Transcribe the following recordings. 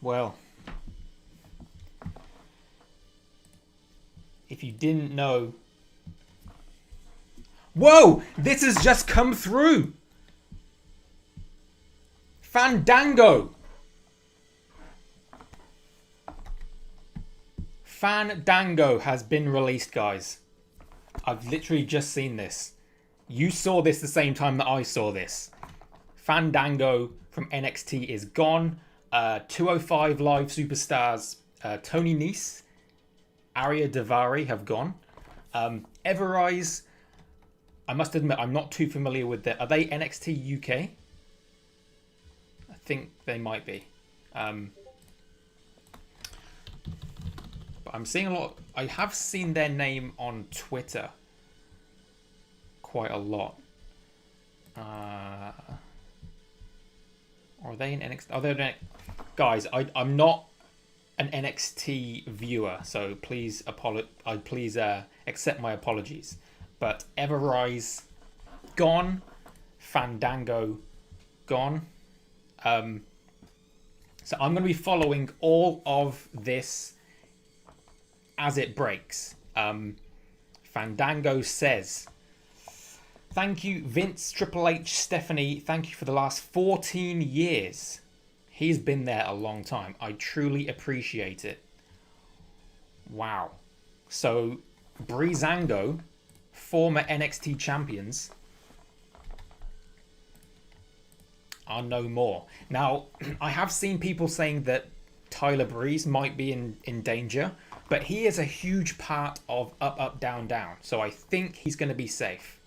Well, if you didn't know... Whoa! This has just come through! Fandango! Fandango has been released, guys. I've literally just seen this. You saw this the same time that I saw this. Fandango from NXT is gone. 205 Live superstars Tony Nese, Ariya Daivari have gone. Everrise, I must admit, I'm not too familiar with that. Are they NXT UK? I think they might be. But I'm seeing a lot. I have seen their name on Twitter quite a lot. Are they in NXT? Oh, they're guys. I'm not an NXT viewer, so please accept my apologies. But Everrise gone, Fandango gone. So I'm going to be following all of this as it breaks. Fandango says, "Thank you, Vince, Triple H, Stephanie. Thank you for the last 14 years. He's been there a long time. I truly appreciate it." Wow. So, Breezango, former NXT champions, are no more. Now, I have seen people saying that Tyler Breeze might be in danger, but he is a huge part of Up, Up, Down, Down. So I think he's going to be safe.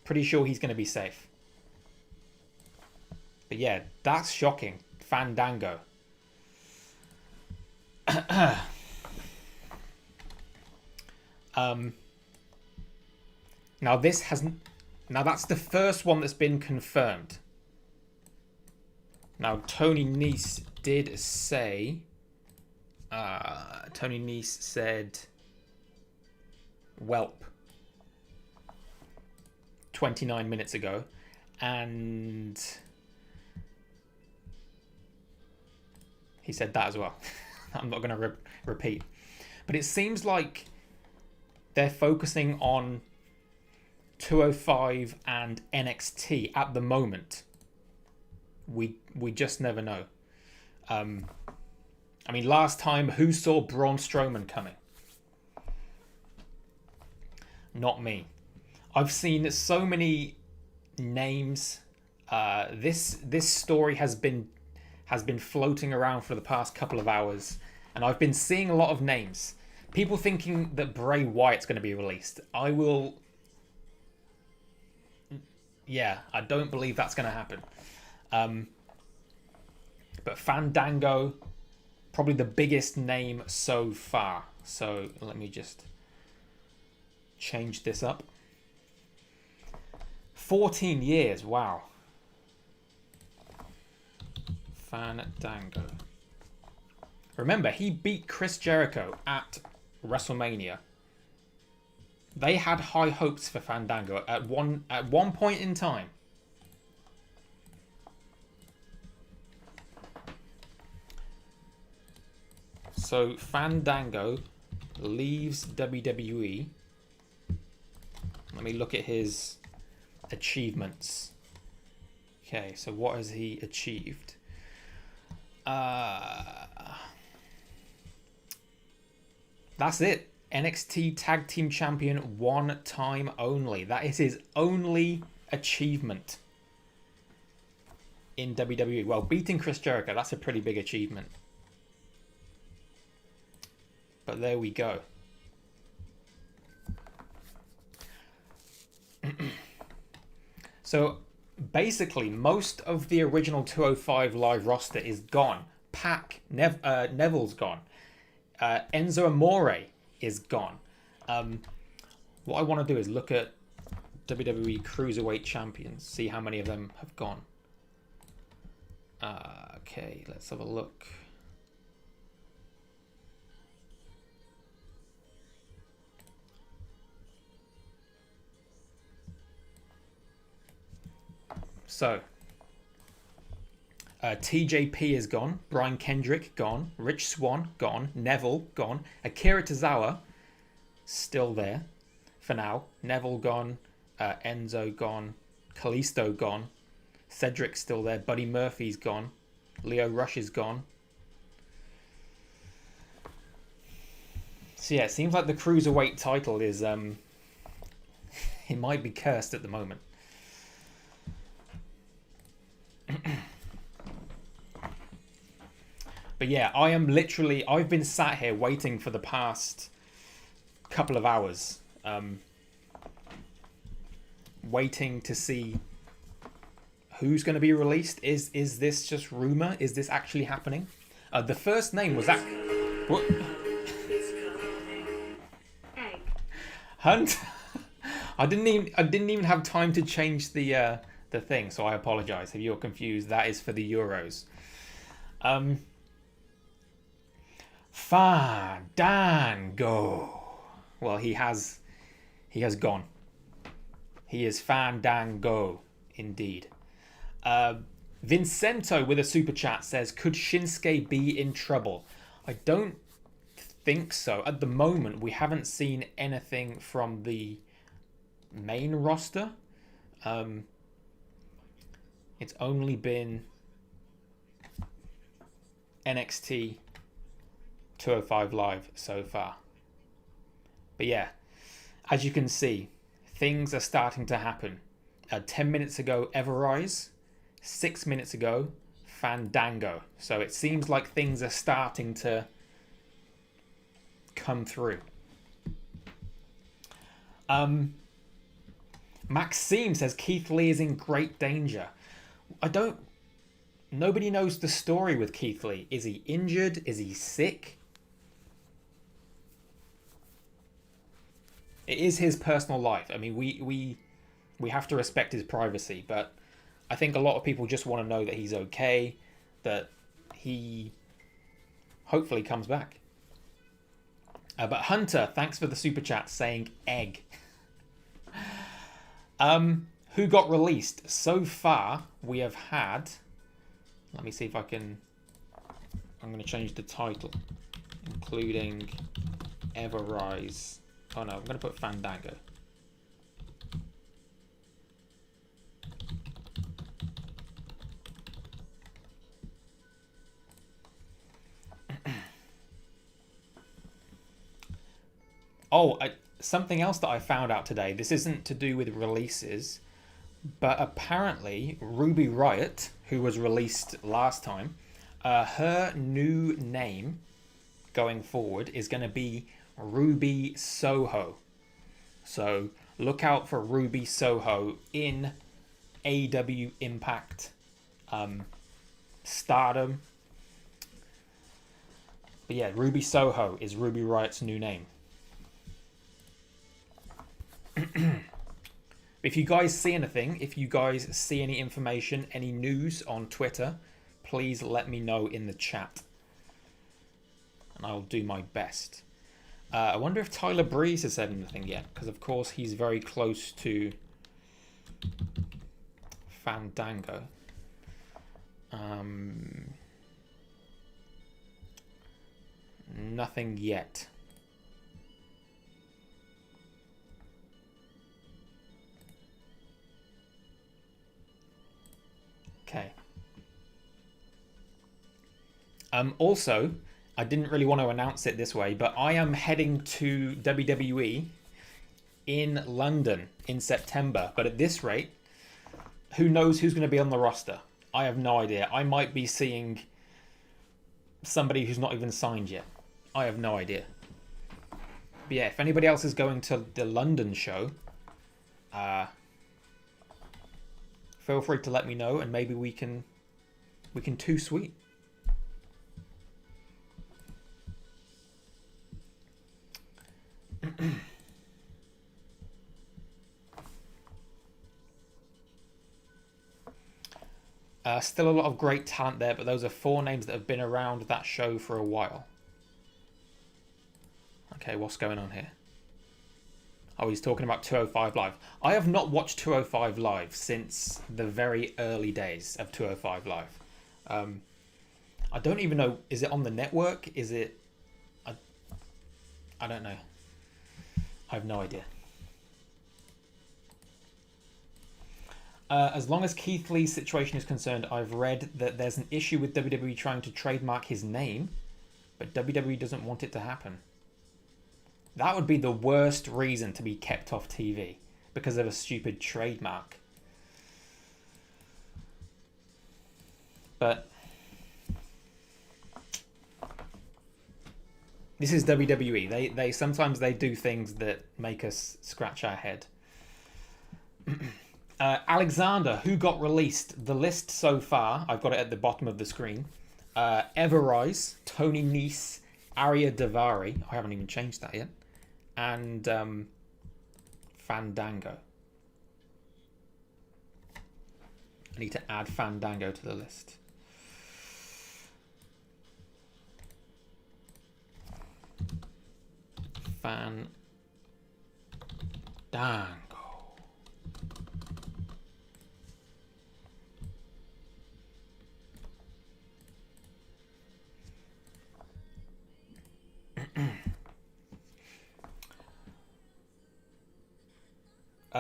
Pretty sure he's going to be safe. But yeah, that's shocking. Fandango. Now this hasn't... Now that's the first one that's been confirmed. Now Tony Nese did say... Tony Nese said... Whelp. 29 minutes ago. And... he said that as well. I'm not going to repeat. But it seems like they're focusing on 205 and NXT at the moment. We just never know. I mean, last time, who saw Braun Strowman coming? Not me. I've seen so many names. This story has been floating around for the past couple of hours, and I've been seeing a lot of names. People thinking that Bray Wyatt's going to be released. Yeah, I don't believe that's going to happen. But Fandango, probably the biggest name so far. So let me just change this up. 14 years, wow. Fandango. Remember, he beat Chris Jericho at WrestleMania. They had high hopes for Fandango at one point in time. So Fandango leaves WWE. Let me look at his achievements. Okay, so what has he achieved? That's it. NXT Tag Team Champion one time only. That is his only achievement in WWE. Well, beating Chris Jericho, that's a pretty big achievement. But there we go. So basically, most of the original 205 Live roster is gone. Neville's gone. Enzo Amore is gone. What I want to do is look at WWE Cruiserweight Champions, see how many of them have gone. Okay, let's have a look. So, TJP is gone. Brian Kendrick gone. Rich Swann gone. Neville gone. Akira Tozawa still there for now. Neville gone. Enzo gone. Kalisto gone. Cedric's still there. Buddy Murphy's gone. Leo Rush is gone. So yeah, it seems like the Cruiserweight title is it might be cursed at the moment. But yeah, I've been sat here waiting for the past couple of hours. Waiting to see who's going to be released. Is this just rumor? Is this actually happening? The first name was that... What? Hunt. I didn't even have time to change the thing, so I apologize if you're confused. That is for the Euros. Fandango. Well, he has gone. He is Fandango indeed. Vincento with a super chat says, could Shinsuke be in trouble? I don't think so. At the moment, we haven't seen anything from the main roster. It's only been NXT 205 Live so far. But yeah, as you can see, things are starting to happen. 10 minutes ago, Everrise. 6 minutes ago, Fandango. So it seems like things are starting to come through. Maxime says Keith Lee is in great danger. Nobody knows the story with Keith Lee. Is he injured? Is he sick? It is his personal life. I mean, we have to respect his privacy, but I think a lot of people just want to know that he's okay, that he hopefully comes back. But Hunter, thanks for the super chat saying egg. Who got released? So far, we have had... Let me see if I can... I'm going to change the title. Including Everrise. Oh no, I'm going to put Fandango. Something else that I found out today. This isn't to do with releases, but apparently Ruby Riott, who was released last time, her new name going forward is going to be Ruby Soho. So look out for Ruby Soho in AEW Impact, Stardom. But yeah, Ruby Soho is Ruby Riott's new name. If you guys see anything, if you guys see any information, any news on Twitter, please let me know in the chat. And I'll do my best. I wonder if Tyler Breeze has said anything yet, because of course he's very close to Fandango. Nothing yet. Okay. Also, I didn't really want to announce it this way, but I am heading to WWE in London in September. But at this rate, who knows who's going to be on the roster? I have no idea. I might be seeing somebody who's not even signed yet. I have no idea. But yeah, if anybody else is going to the London show, feel free to let me know, and maybe we can too sweet. Still a lot of great talent there, but those are 4 names that have been around that show for a while. Okay, what's going on here? Oh, he's talking about 205 Live. I have not watched 205 Live since the very early days of 205 Live. I don't even know. Is it on the network? Is it... I don't know. I have no idea. As long as Keith Lee's situation is concerned, I've read that there's an issue with WWE trying to trademark his name, but WWE doesn't want it to happen. That would be the worst reason to be kept off TV, because of a stupid trademark. But this is WWE. They sometimes they do things that make us scratch our head. Alexander, who got released? The list so far, I've got it at the bottom of the screen. Everrise, Tony Nese, Ariya Daivari. I haven't even changed that yet. And Fandango. I need to add Fandango to the list. Fandango.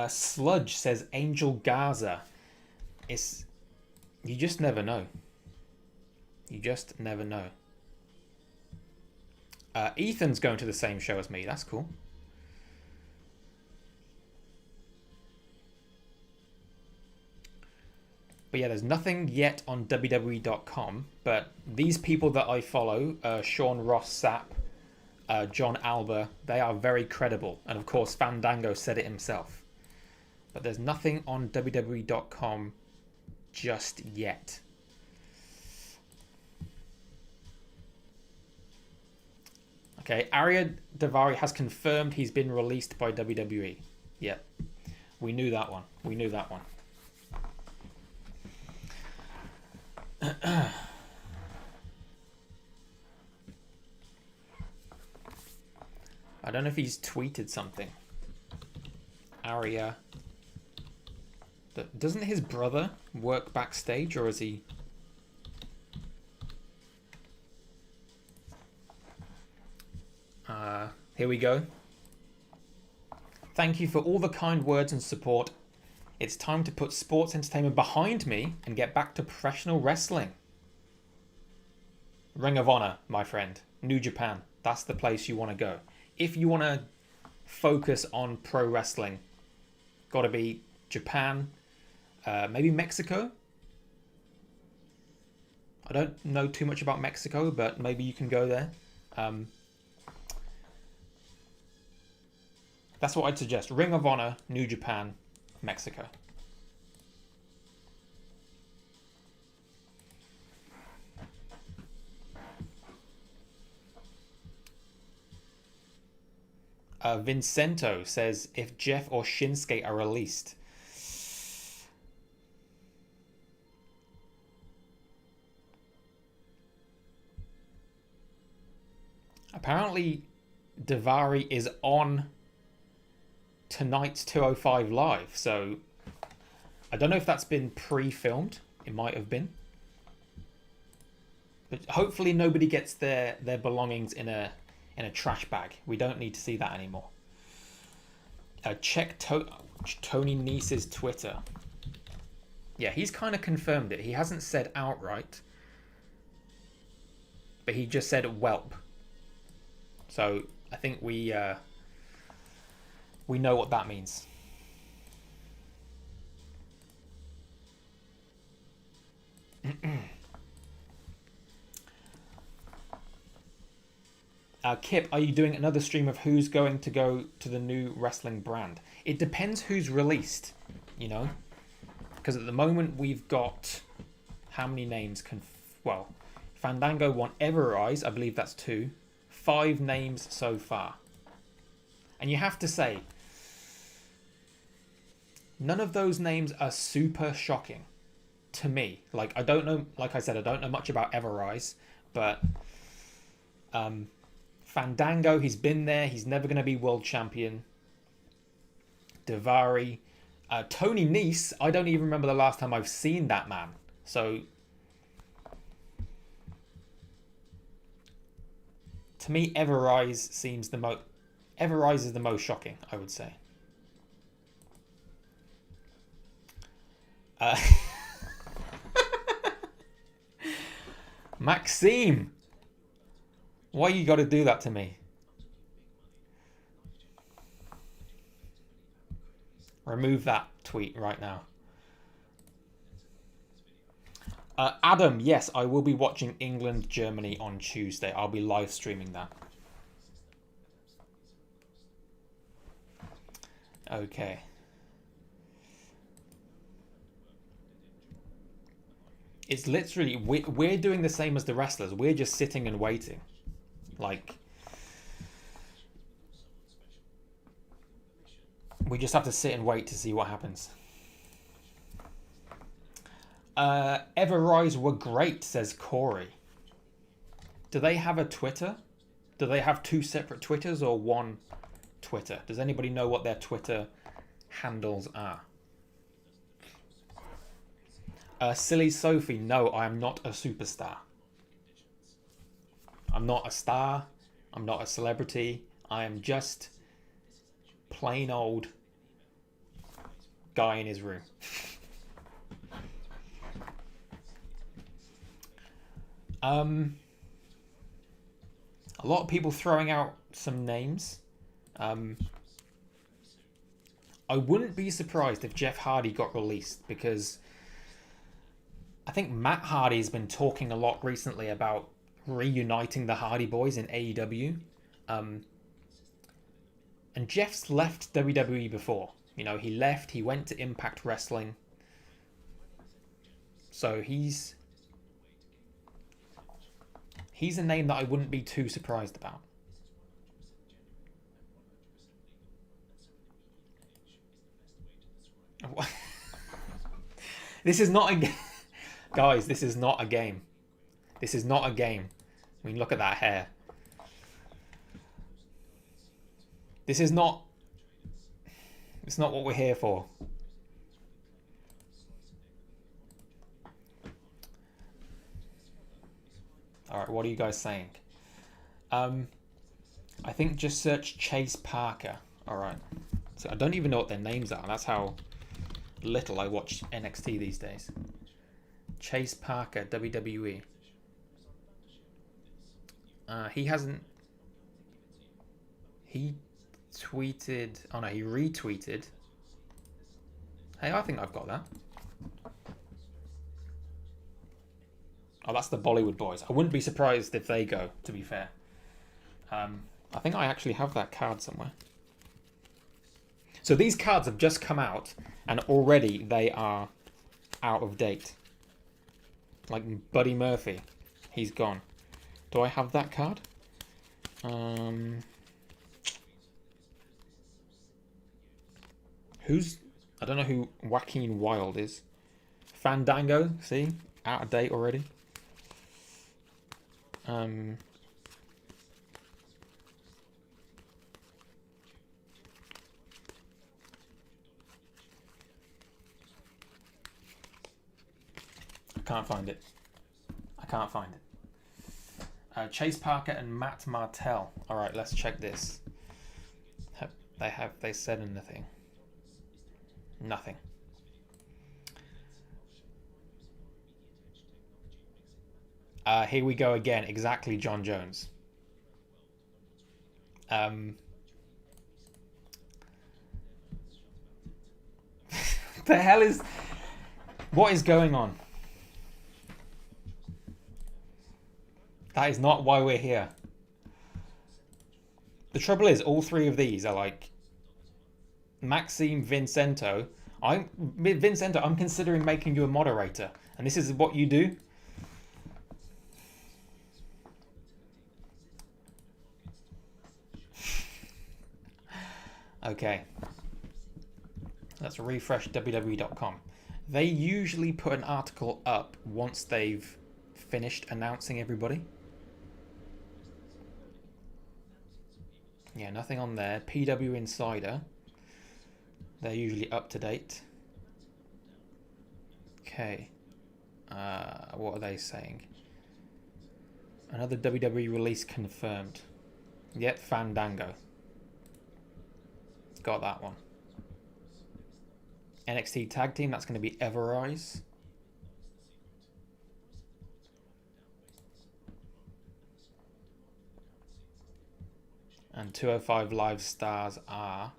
Sludge says Angel Gaza. You just never know. You just never know. Ethan's going to the same show as me. That's cool. But yeah, there's nothing yet on WWE.com. But these people that I follow, Sean Ross Sapp, John Alba, they are very credible. And of course, Fandango said it himself. But there's nothing on WWE.com just yet. Okay, Ariya Daivari has confirmed he's been released by WWE. Yep, we knew that one. We knew that one. I don't know if he's tweeted something. Ariya. Doesn't his brother work backstage, or is he... Here we go. Thank you for all the kind words and support. It's time to put sports entertainment behind me and get back to professional wrestling. Ring of Honor, my friend. New Japan. That's the place you want to go. If you want to focus on pro wrestling, got to be Japan, maybe Mexico. I don't know too much about Mexico, but maybe you can go there. That's what I'd suggest. Ring of Honor, New Japan, Mexico. Vincento says, if Jeff or Shinsuke are released. Apparently, Daivari is on tonight's 205 Live, so I don't know if that's been pre-filmed. It might have been. But hopefully nobody gets their belongings in a trash bag. We don't need to see that anymore. Check Tony Nese's Twitter. Yeah, he's kind of confirmed it. He hasn't said outright, but he just said whelp. So I think we know what that means. Kip, are you doing another stream of who's going to go to the new wrestling brand? It depends who's released, you know? Because at the moment we've got... How many names can... Well, Fandango won Everrise, I believe that's 2. 5 names so far. And you have to say, none of those names are super shocking to me. Like, I don't know, like I said, I don't know much about Everrise, but Fandango, he's been there, he's never going to be world champion. Daivari. Tony Nese, I don't even remember the last time I've seen that man. So, to me, Everrise seems the most... Everrise is the most shocking, I would say. Maxime! Why you got to do that to me? Remove that tweet right now. Adam, yes, I will be watching England, Germany on Tuesday. I'll be live streaming that. Okay. It's literally, we're doing the same as the wrestlers. We're just sitting and waiting. Like, we just have to sit and wait to see what happens. Everrise were great, says Corey. Do they have a Twitter? Do they have two separate Twitters or one Twitter? Does anybody know what their Twitter handles are? Silly Sophie, no, I am not a superstar. I'm not a star. I'm not a celebrity. I am just plain old guy in his room. A lot of people throwing out some names. I wouldn't be surprised if Jeff Hardy got released, because I think Matt Hardy's been talking a lot recently about reuniting the Hardy Boys in AEW. And Jeff's left WWE before. You know, he left, he went to Impact Wrestling. So he's a name that I wouldn't be too surprised about. This is not a... Guys, this is not a game. This is not a game. I mean, look at that hair. This is not... It's not what we're here for. Alright, what are you guys saying? I think just search Chase Parker. Alright. So I don't even know what their names are. That's how little I watch NXT these days. Chase Parker, WWE. He hasn't... He tweeted... Oh no, he retweeted. Hey, I think I've got that. Oh, that's the Bollywood Boys. I wouldn't be surprised if they go, to be fair. I think I actually have that card somewhere. So these cards have just come out, and already they are out of date. Like Buddy Murphy. He's gone. Do I have that card? Who's... I don't know who Joaquin Wilde is. Fandango, see? Out of date already. I can't find it. I can't find it. Chase Parker and Matt Martell. All right, let's check this. Have they said anything? Nothing. Here we go again. Exactly, John Jones. The hell is... What is going on? That is not why we're here. The trouble is, all three of these are like... Maxime, Vincento. Vincento, I'm considering making you a moderator. And this is what you do? Okay. Let's refresh www.com. They usually put an article up once they've finished announcing everybody. Yeah, nothing on there. PW Insider. They're usually up to date. Okay. What are they saying? Another WWE release confirmed. Yet Fandango. Got that one. NXT Tag Team, that's going to be Everrise. And 205 Live stars are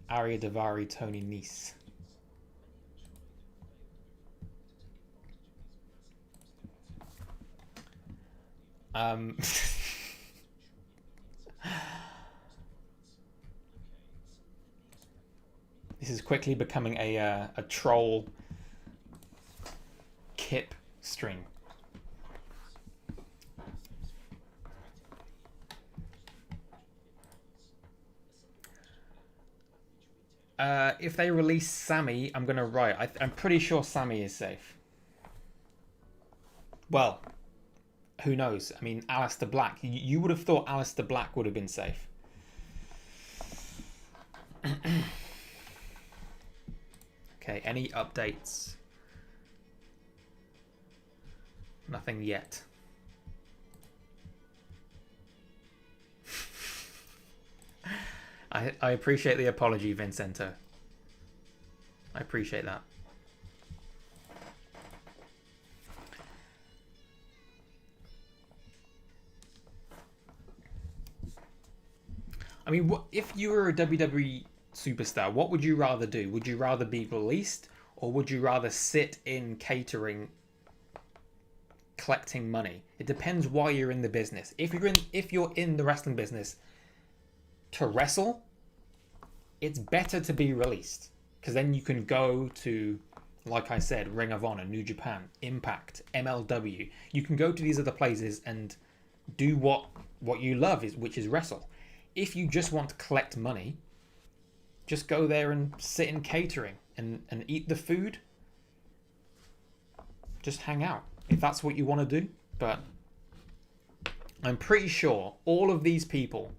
Ariya, Daivari, Tony Nese. This is quickly becoming a troll kip stream. If they release Sammy, I'm going to write. I'm pretty sure Sammy is safe. Well, who knows? I mean, Aleister Black. You would have thought Aleister Black would have been safe. Okay, any updates? Nothing yet. I appreciate the apology, Vincento. I appreciate that. I mean, if you were a WWE superstar, what would you rather do? Would you rather be released, or would you rather sit in catering, collecting money? It depends why you're in the business. If you're in the wrestling business to wrestle, it's better to be released, because then you can go to, like I said, Ring of Honor, New Japan, Impact, MLW. You can go to these other places and do what you love, which is wrestle. If you just want to collect money, just go there and sit in catering and eat the food. Just hang out if that's what you want to do. But I'm pretty sure all of these people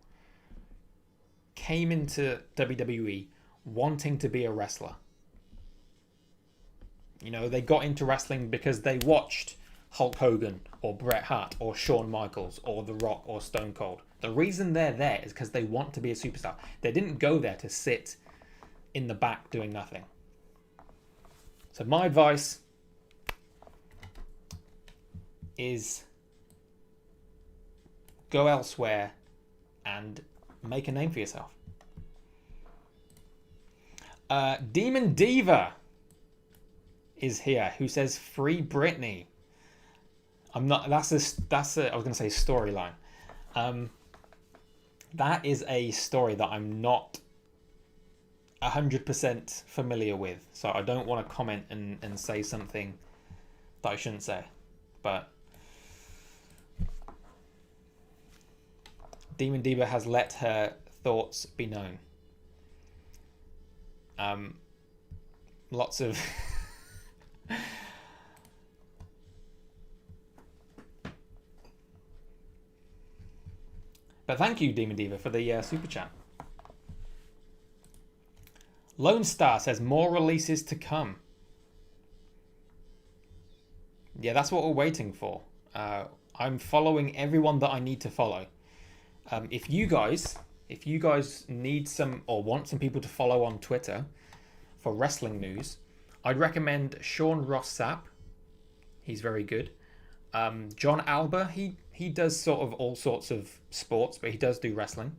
came into WWE wanting to be a wrestler. You know, they got into wrestling because they watched Hulk Hogan or Bret Hart or Shawn Michaels or The Rock or Stone Cold. The reason they're there is because they want to be a superstar. They didn't go there to sit in the back doing nothing. So my advice is go elsewhere and make a name for yourself. Demon Diva is here, who says free Britney. I'm not. That's a. I was going to say storyline. That is a story that I'm not 100% familiar with, so I don't want to comment and say something that I shouldn't say. But Demon Diva has let her thoughts be known. Lots of but thank you, Demon Diva, for the super chat. Lone Star says more releases to come. Yeah, that's what we're waiting for. I'm following everyone that I need to follow. If you guys need some or want some people to follow on Twitter for wrestling news, I'd recommend Sean Ross Sapp. He's very good. John Alba, he does sort of all sorts of sports, but he does do wrestling.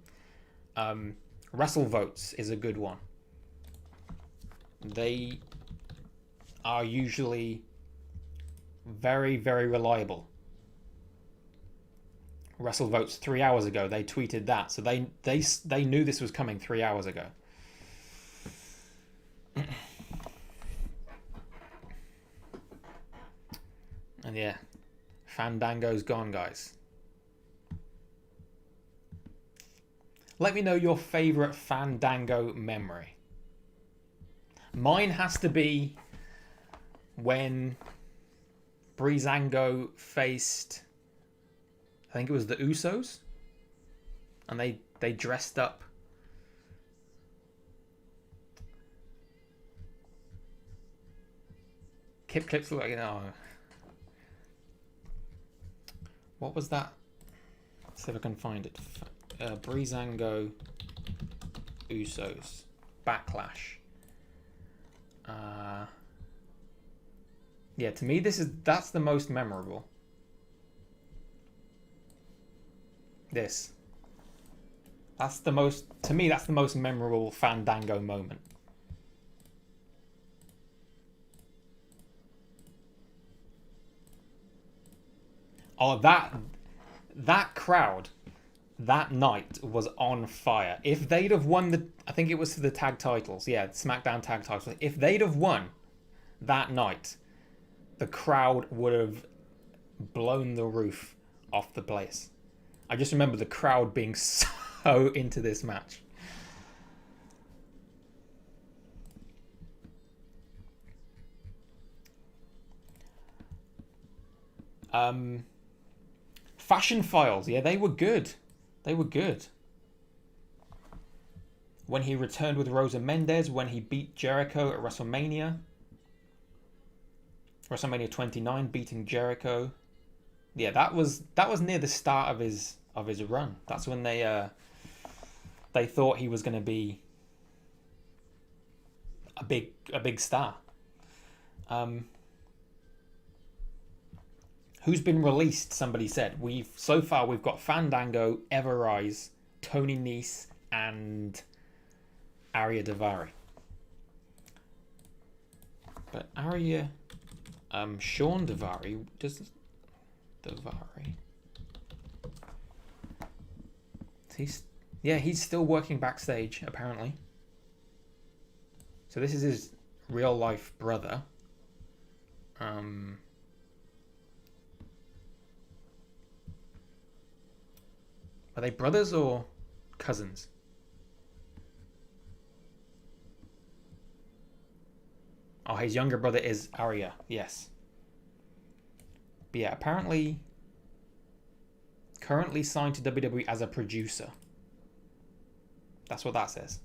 Wrestle Votes is a good one. They are usually very, very reliable. Wrestle Votes 3 hours ago, they tweeted that, so they knew this was coming 3 hours ago. And yeah, Fandango's gone, guys. Let me know your favorite Fandango memory. Mine has to be when Breezango faced, I think it was the Usos, and they dressed up Kip clips look like, what was that? Let's see if I can find it. Breezango Usos Backlash. Yeah, to me that's the most memorable. This. To me that's the most memorable Fandango moment. Oh, that crowd that night was on fire. If they'd have won I think it was for the tag titles. Yeah, SmackDown tag titles. If they'd have won that night, the crowd would have blown the roof off the place. I just remember the crowd being so into this match. Fashion Files, yeah, they were good. They were good. When he returned with Rosa Mendez, when he beat Jericho at WrestleMania 29, beating Jericho. Yeah, that was near the start of his run. That's when they thought he was going to be a big star. Who's been released? Somebody said so far we've got Fandango, Everrise, Tony Nese, and Ariya Daivari. But Ariya, Sean Daivari, does Daivari? He's still working backstage apparently. So this is his real life brother. Are they brothers or cousins? Oh, his younger brother is Ariya, yes. But yeah, apparently currently signed to WWE as a producer. That's what that says.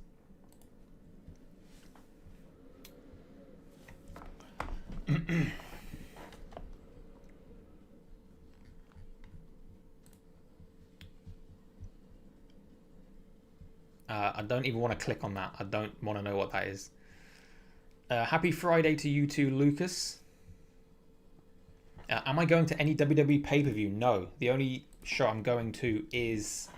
I don't even want to click on that. I don't want to know what that is. Happy Friday to you too, Lucas. Am I going to any WWE pay-per-view? No. The only show I'm going to is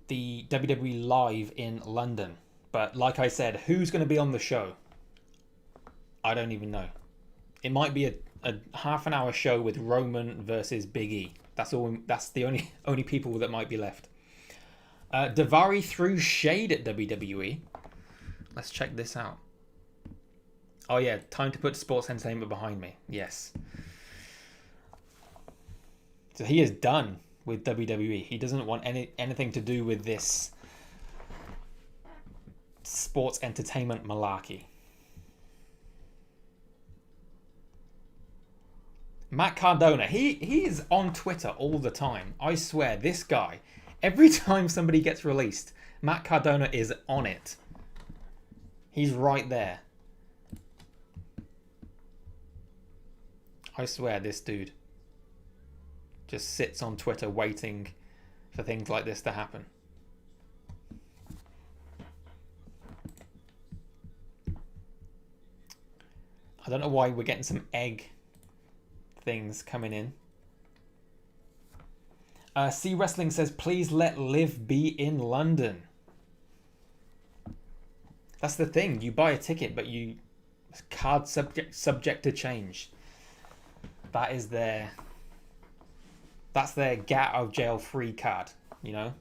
the WWE Live in London. But like I said, who's going to be on the show? I don't even know. It might be a half an hour show with Roman versus Big E. That's all. That's the only people that might be left. Daivari threw shade at WWE. Let's check this out. Oh yeah, time to put sports entertainment behind me. Yes. So he is done with WWE. He doesn't want anything to do with this sports entertainment malarkey. Matt Cardona, he is on Twitter all the time. I swear, this guy, every time somebody gets released, Matt Cardona is on it. He's right there. I swear, this dude just sits on Twitter waiting for things like this to happen. I don't know why we're getting some egg things coming in. C Wrestling says, please let Liv be in London. That's the thing. You buy a ticket, but card subject to change. That's their get out of jail free card. You know,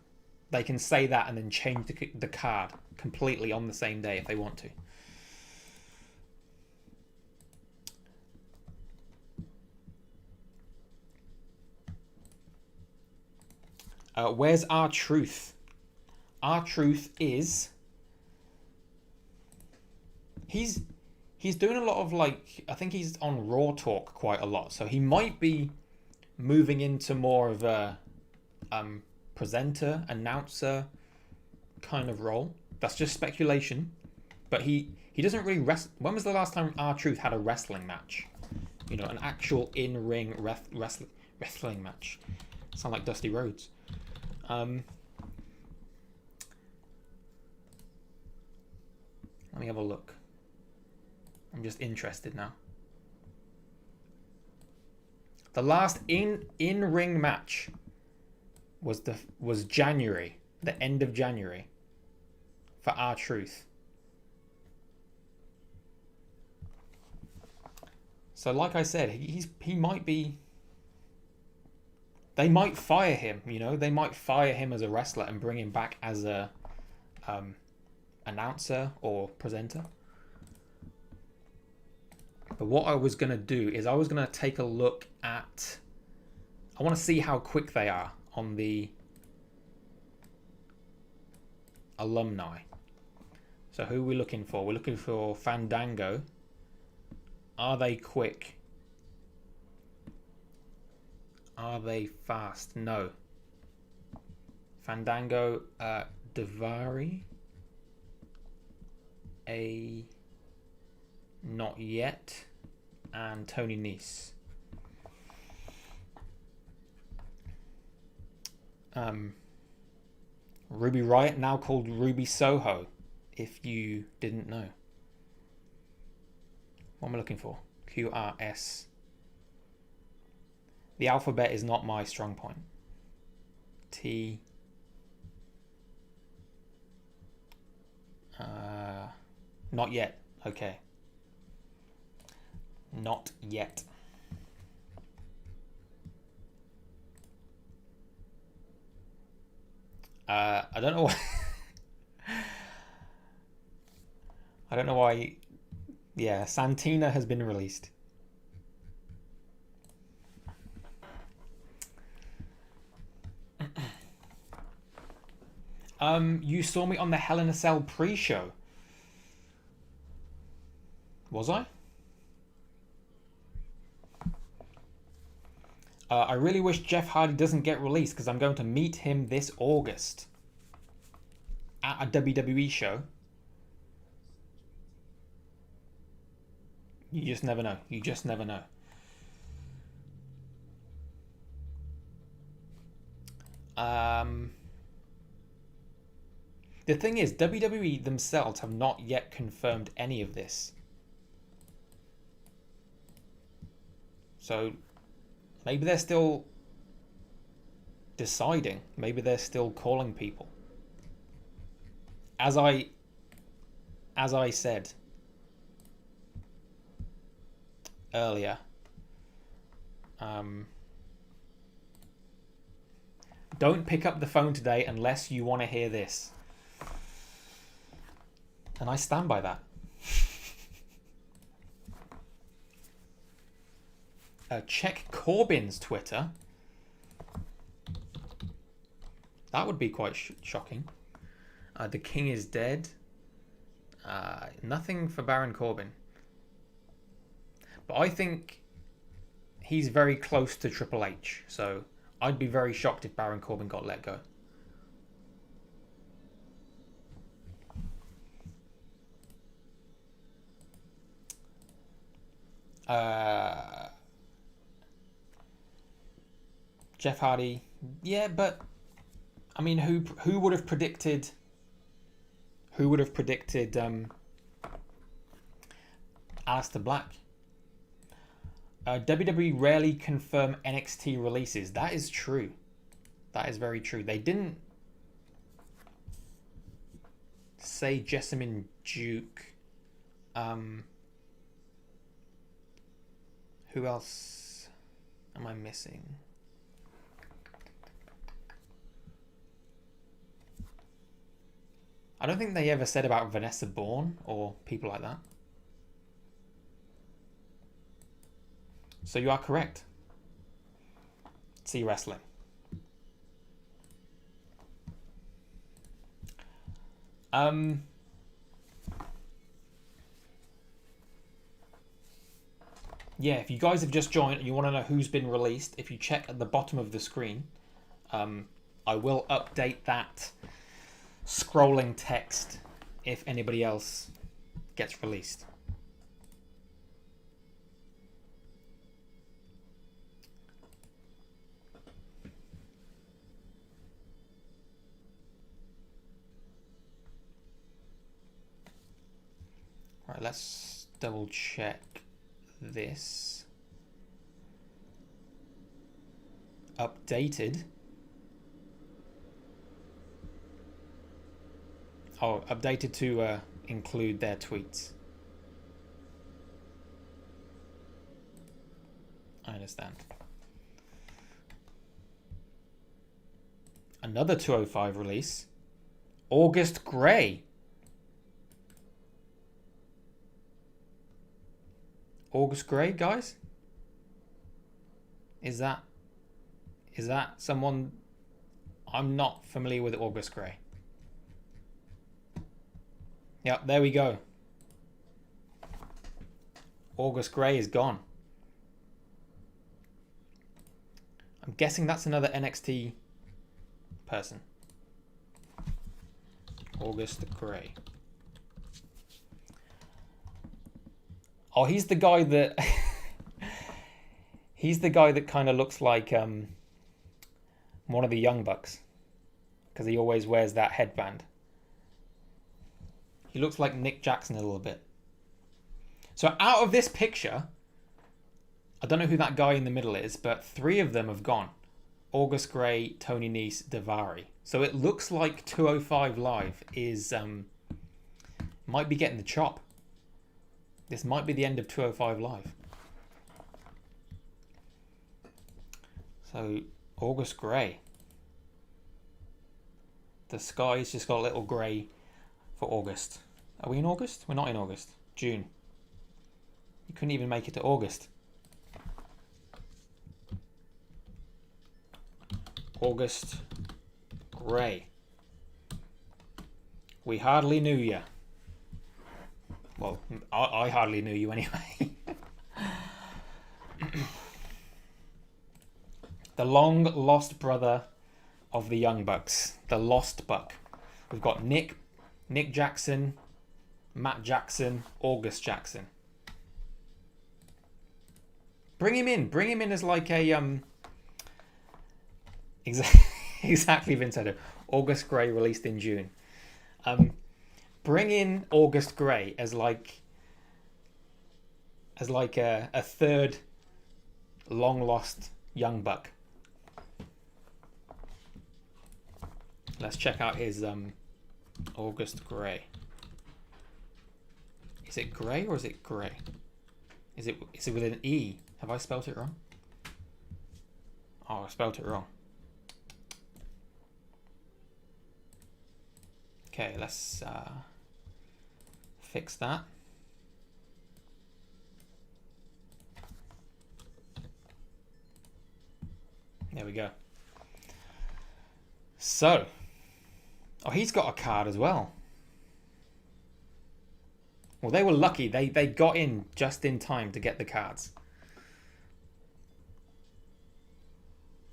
they can say that and then change the card completely on the same day if they want to. Where's R-Truth? R-Truth is... He's doing a lot of, like... I think he's on Raw Talk quite a lot. So he might be moving into more of a presenter, announcer kind of role. That's just speculation. but he doesn't really wrestle. When was the last time R-Truth had a wrestling match? You know, an actual in-ring wrestling match. Sound like Dusty Rhodes. Let me have a look. I'm just interested now. The last in-ring match was January, the end of January, for R-Truth. So, like I said, he might be. They might fire him. You know, they might fire him as a wrestler and bring him back as a announcer or presenter. But what I was going to do is I was going to take a look at... I want to see how quick they are on the alumni. So who are we looking for? We're looking for Fandango. Are they quick? Are they fast? No. Fandango, Daivari. Not yet. And Tony Nese. Ruby Riot, now called Ruby Soho, if you didn't know. What am I looking for? QRS. The alphabet is not my strong point. T. Not yet. Okay. Not yet. I don't know why. I don't know why. Yeah, Santina has been released. You saw me on the Hell in a Cell pre-show. Was I? I really wish Jeff Hardy doesn't get released because I'm going to meet him this August at a WWE show. You just never know. You just never know. The thing is, WWE themselves have not yet confirmed any of this. So maybe they're still deciding. Maybe they're still calling people. As I said earlier, don't pick up the phone today unless you want to hear this. And I stand by that. Check Corbin's Twitter. That would be quite shocking. The King is dead. Nothing for Baron Corbin. But I think he's very close to Triple H. So I'd be very shocked if Baron Corbin got let go. Jeff Hardy, yeah, but I mean, who would have predicted? Who would have predicted Aleister Black? WWE rarely confirm NXT releases. That is true. That is very true. They didn't say Jessamine Duke. Who else am I missing? I don't think they ever said about Vanessa Bourne or people like that. So you are correct. See wrestling. Yeah, if you guys have just joined and you want to know who's been released, if you check at the bottom of the screen, I will update that scrolling text if anybody else gets released. Right, let's double check this. Updated. Oh, updated to include their tweets. I understand. Another 205 release. August Gray. August Gray, guys? Is that someone? I'm not familiar with August Gray. Yep, there we go. August Gray is gone. I'm guessing that's another NXT person. August Gray. Oh, he's the guy that he's the guy that kind of looks like one of the Young Bucks, because he always wears that headband. He looks like Nick Jackson a little bit. So out of this picture, I don't know who that guy in the middle is, but 3 of them have gone. August Gray, Tony Nese, Daivari. So it looks like 205 Live is might be getting the chop. This might be the end of 205 Live. So, August Gray. The sky's just got a little grey for August. Are we in August? We're not in August. June. You couldn't even make it to August. August Gray. We hardly knew you. Well, I hardly knew you anyway. The long lost brother of the Young Bucks. The Lost Buck. We've got Nick Jackson, Matt Jackson, August Jackson. Bring him in. Bring him in as like a exactly Vincenzo. August Gray released in June. Bring in August Gray as like a third long lost Young Buck. Let's check out his August Gray. Is it Gray or is it Gray? Is it with an E? Have I spelt it wrong? Oh, I spelt it wrong. Okay, let's fix that. There we go. So, oh, he's got a card as well. Well, they were lucky. They got in just in time to get the cards.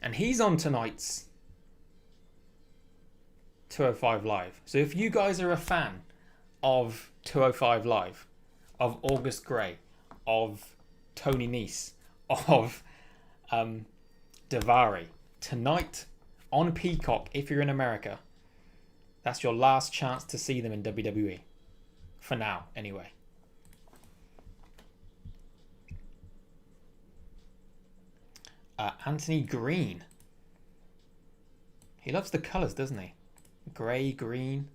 And he's on tonight's 205 Live. So if you guys are a fan of 205 Live, of August Gray, of Tony Nese, of Daivari, tonight on Peacock, if you're in America, that's your last chance to see them in WWE. For now, anyway. Anthony Green. He loves the colours, doesn't he? Grey, green.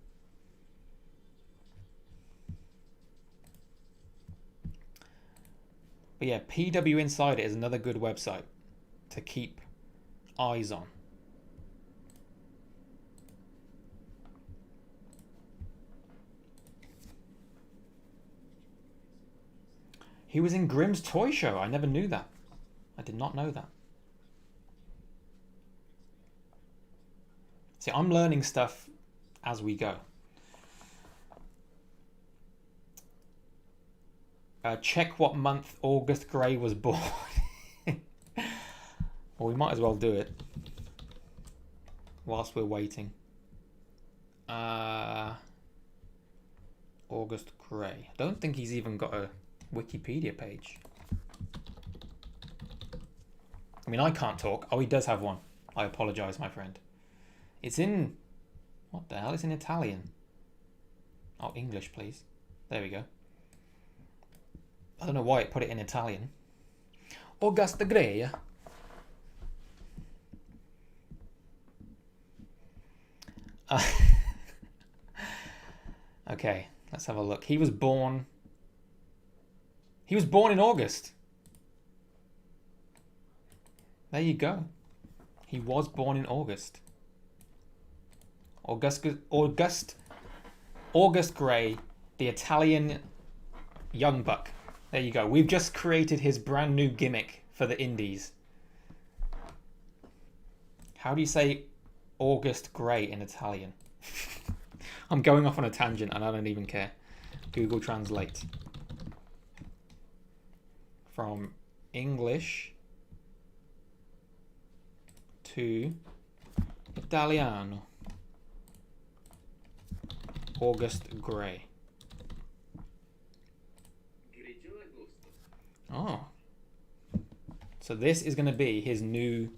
But yeah, PW Insider is another good website to keep eyes on. He was in Grimm's Toy Show. I never knew that. I did not know that. See, I'm learning stuff as we go. Check what month August Gray was born. Well, we might as well do it whilst we're waiting. August Gray. I don't think he's even got a Wikipedia page. I mean, I can't talk. Oh, he does have one. I apologize, my friend. It's in... What the hell? It's in Italian. Oh, English, please. There we go. I don't know why it put it in Italian. August Gray. Okay, let's have a look. He was born in August. There you go. He was born in August. August Gray, the Italian young buck. There you go. We've just created his brand new gimmick for the Indies. How do you say August Gray in Italian? I'm going off on a tangent and I don't even care. Google Translate. From English to Italiano. August Gray. Oh. So this is going to be his new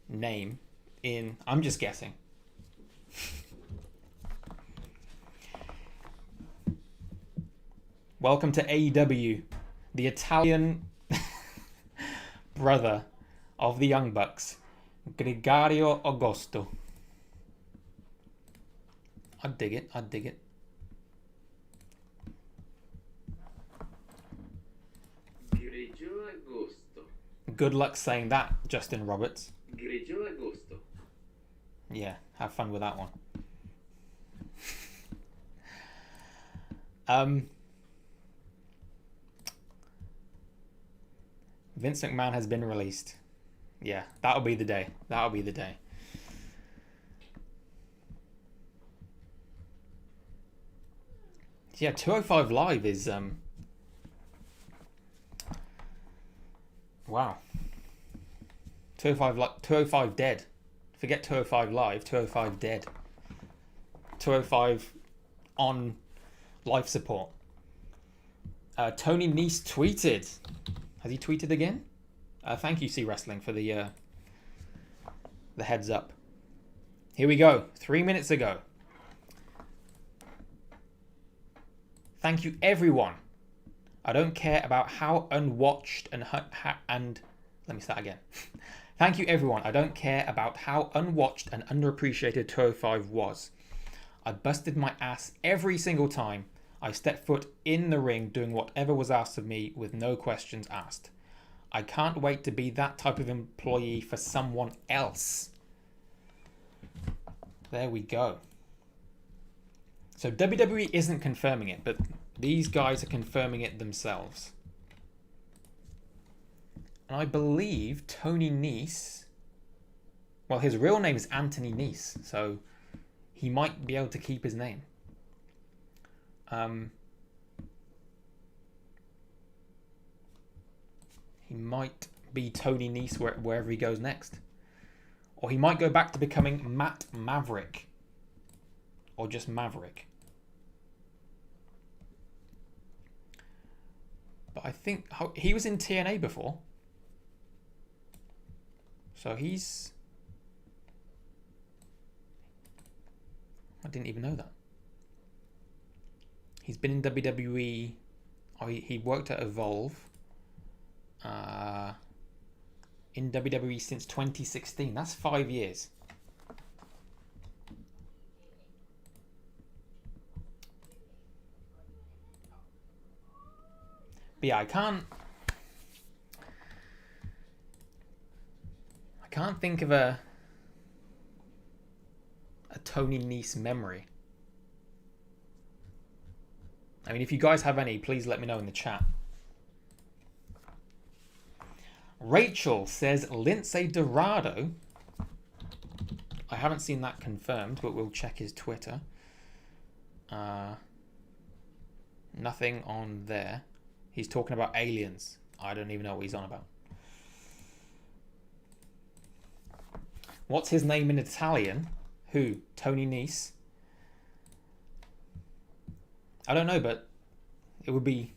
name in... I'm just guessing. Welcome to AEW, the Italian brother of the Young Bucks, Gregorio Augusto. I'd dig it. I'd dig it. Good luck saying that, Justin Roberts. Yeah, have fun with that one. Vince McMahon has been released. Yeah, that'll be the day. That'll be the day. Yeah, 205 Live is wow. 205 dead. Forget 205 Live, 205 dead. 205 on life support. Tony Nese tweeted. Has he tweeted again? Thank you, C Wrestling, for the heads up. Here we go. 3 minutes ago. Thank you, everyone. I don't care about how unwatched and let me start again. Thank you, everyone. I don't care about how unwatched and underappreciated 205 was. I busted my ass every single time I stepped foot in the ring, doing whatever was asked of me with no questions asked. I can't wait to be that type of employee for someone else. There we go. So WWE isn't confirming it, but these guys are confirming it themselves. And I believe Tony Nese, well, his real name is Anthony Nese, so he might be able to keep his name. He might be Tony Nese wherever he goes next. Or he might go back to becoming Matt Maverick. Or just Maverick. But I think he was in TNA before. So he's... I didn't even know that. He's been in WWE. Oh, he worked at Evolve. In WWE since 2016. That's 5 years. But yeah, I can't think of a Tony Nese memory. I mean, if you guys have any, please let me know in the chat. Rachel says Lince Dorado. I haven't seen that confirmed, but we'll check his Twitter. Nothing on there. He's talking about aliens. I don't even know what he's on about. What's his name in Italian? Who? Tony Nese? I don't know, but it would be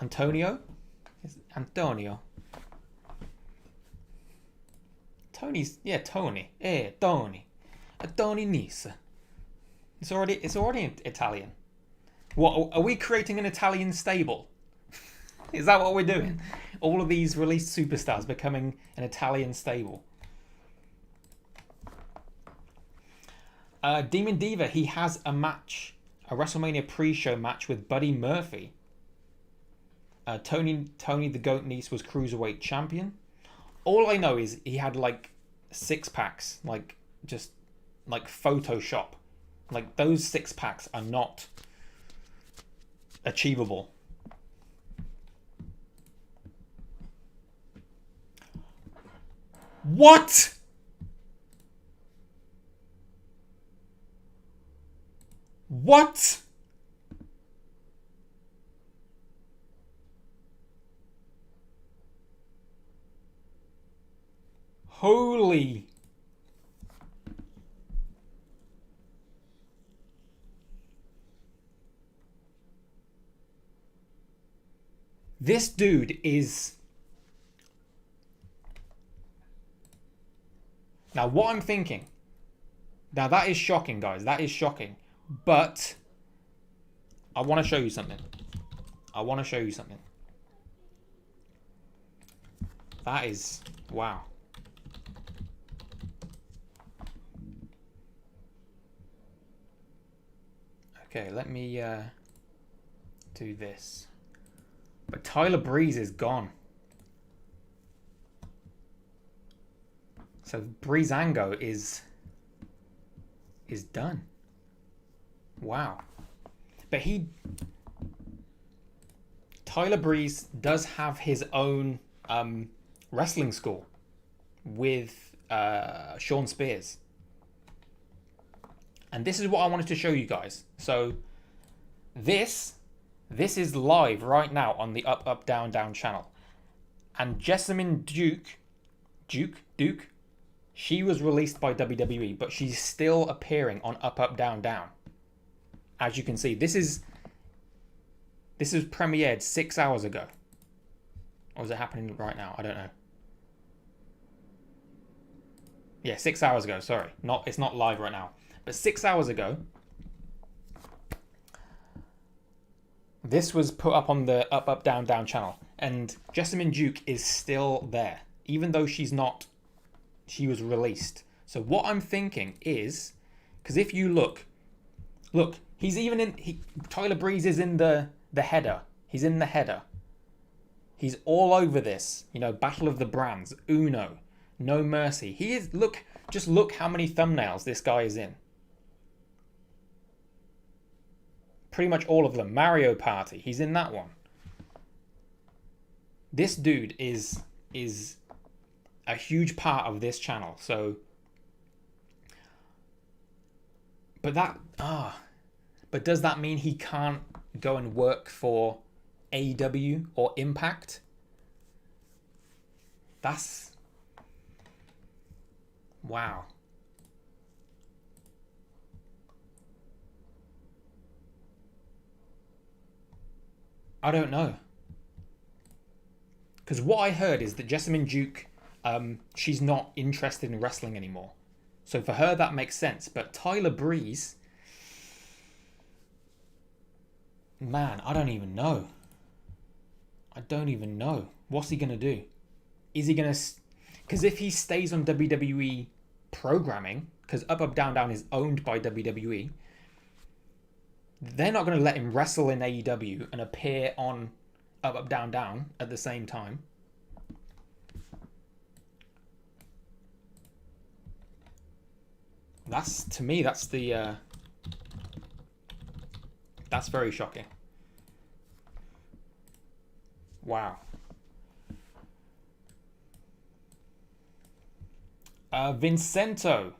Antonio? Antonio. Tony's, yeah, Tony. Tony. Tony Nese. It's already Italian. What, are we creating an Italian stable? Is that what we're doing? All of these released superstars becoming an Italian stable. Demon Diva, he has a match, a WrestleMania pre-show match with Buddy Murphy. Tony the Goat Nese was Cruiserweight Champion. All I know is he had like 6-packs, like just like Photoshop. Like those 6-packs are not achievable. What? What? Holy. This dude is... Now, what I'm thinking... Now, that is shocking, guys. That is shocking. But... I want to show you something. I want to show you something. That is... Wow. Okay, let me do this. But Tyler Breeze is gone. So Breezango is done. Wow. But Tyler Breeze does have his own wrestling school with Sean Spears. And this is what I wanted to show you guys. So this is live right now on the Up Up Down Down channel. And Jessamine Duke, she was released by WWE, but she's still appearing on Up Up Down Down. As you can see, this is premiered 6 hours ago. Or is it happening right now? I don't know. Yeah, 6 hours ago, sorry. It's not live right now. But 6 hours ago, this was put up on the Up Up Down Down channel. And Jessamine Duke is still there. Even though she was released. So what I'm thinking is, because if you look, he's even in, Tyler Breeze is in the header. He's in the header. He's all over this, you know, Battle of the Brands, Uno, No Mercy. He is, just look how many thumbnails this guy is in. Pretty much all of them. Mario Party, he's in that one. This dude is a huge part of this channel. So, but does that mean he can't go and work for AEW or Impact? That's... Wow. I don't know. Because what I heard is that Jessamine Duke, she's not interested in wrestling anymore. So for her, that makes sense. But Tyler Breeze... Man, I don't even know. I don't even know. What's he going to do? Is he going to... Because if he stays on WWE programming, because Up Up Down Down is owned by WWE, they're not going to let him wrestle in AEW and appear on Up Up Down Down at the same time. To me, that's the... That's very shocking. Wow. Vincento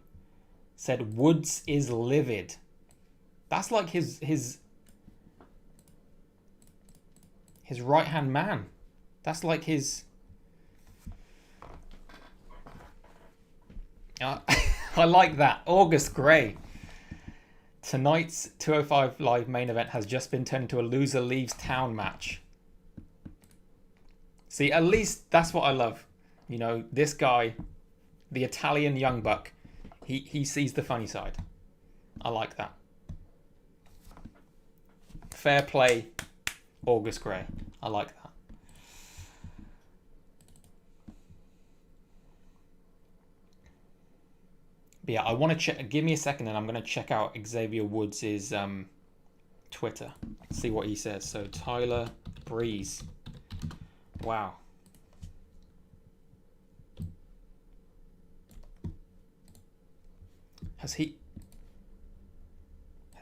said Woods is livid. That's like his right-hand man. That's like his... I like that. August Gray. Tonight's 205 Live main event has just been turned into a loser leaves town match. See, at least that's what I love. You know, this guy, the Italian young buck, he sees the funny side. I like that. Fair play, August Gray. I like that. But yeah, I want to check. Give me a second, and I'm going to check out Xavier Woods' Twitter. See what he says. So Tyler Breeze. Wow. Has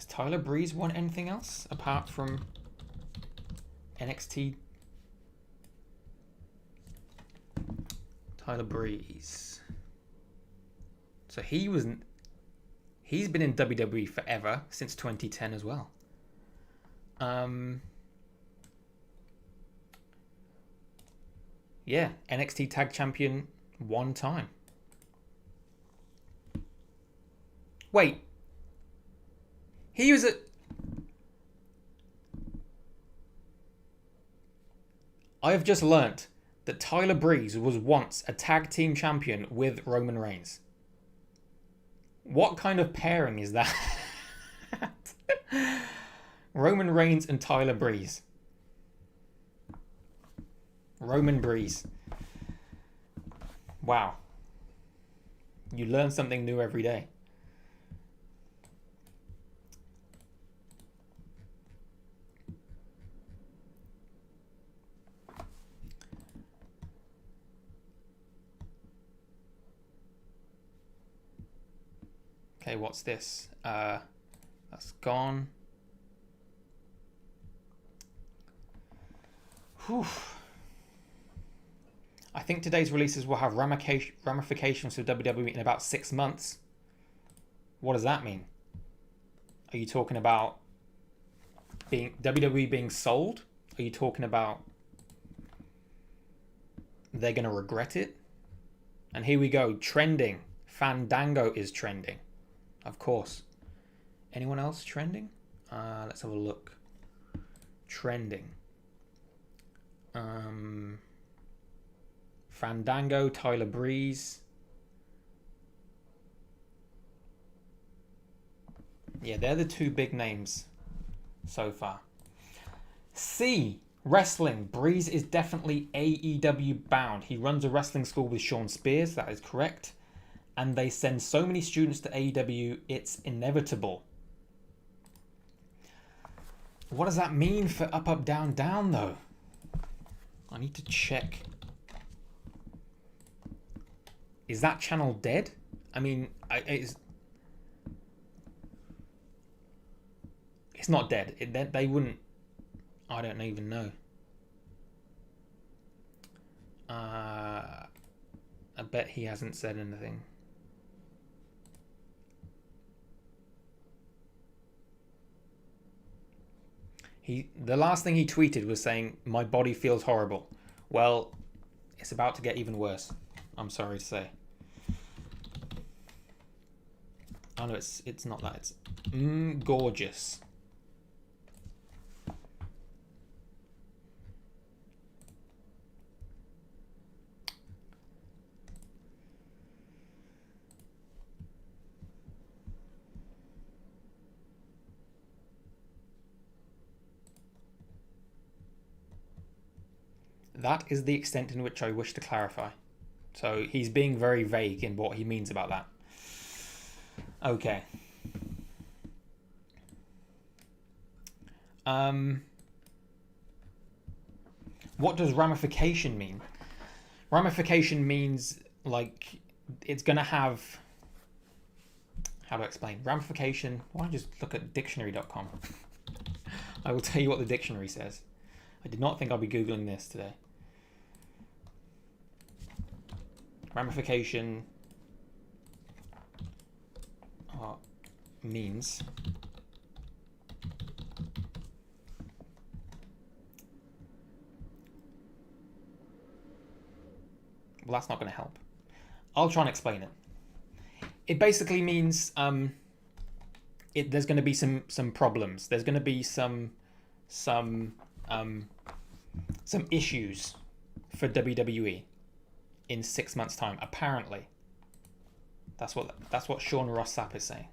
Tyler Breeze won anything else apart from NXT? Tyler Breeze. So he's been in WWE forever, since 2010 as well. Yeah, NXT Tag Champion one time. Wait. He was I have just learnt that Tyler Breeze was once a tag team champion with Roman Reigns. What kind of pairing is that? Roman Reigns and Tyler Breeze. Roman Breeze. Wow. You learn something new every day. Okay, what's this? That's gone. Whew. I think today's releases will have ramifications for WWE in about 6 months. What does that mean? Are you talking about WWE being sold? Are you talking about they're going to regret it? And here we go, trending. Fandango is trending. Of course. Anyone else trending? Let's have a look. Trending. Fandango, Tyler Breeze. Yeah, they're the two big names so far. C. Wrestling. Breeze is definitely AEW bound. He runs a wrestling school with Sean Spears. That is correct. And they send so many students to AEW, it's inevitable. What does that mean for Up, Up, Down, Down, though? I need to check. Is that channel dead? I mean, it's not dead. They wouldn't... I don't even know. I bet he hasn't said anything. The last thing he tweeted was saying, "My body feels horrible." Well, it's about to get even worse. I'm sorry to say. Oh no, it's not that. It's gorgeous. That is the extent in which I wish to clarify. So he's being very vague in what he means about that. Okay. What does ramification mean? Ramification means, like, it's going to have... How do I explain? Ramification... Why don't I just look at dictionary.com? I will tell you what the dictionary says. I did not think I'd be Googling this today. Ramification means well, that's not going to help. I'll try and explain it. It basically means there's going to be some problems. There's going to be some issues for WWE in 6 months' time. Apparently, that's what Sean Ross Sapp is saying.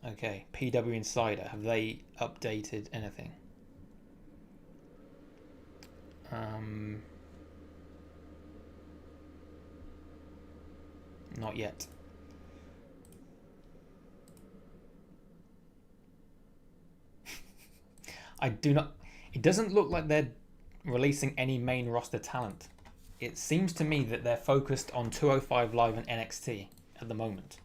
Okay, PW Insider, have they updated anything? Not yet. I do not. It doesn't look like they're releasing any main roster talent. It seems to me that they're focused on 205 Live and NXT at the moment.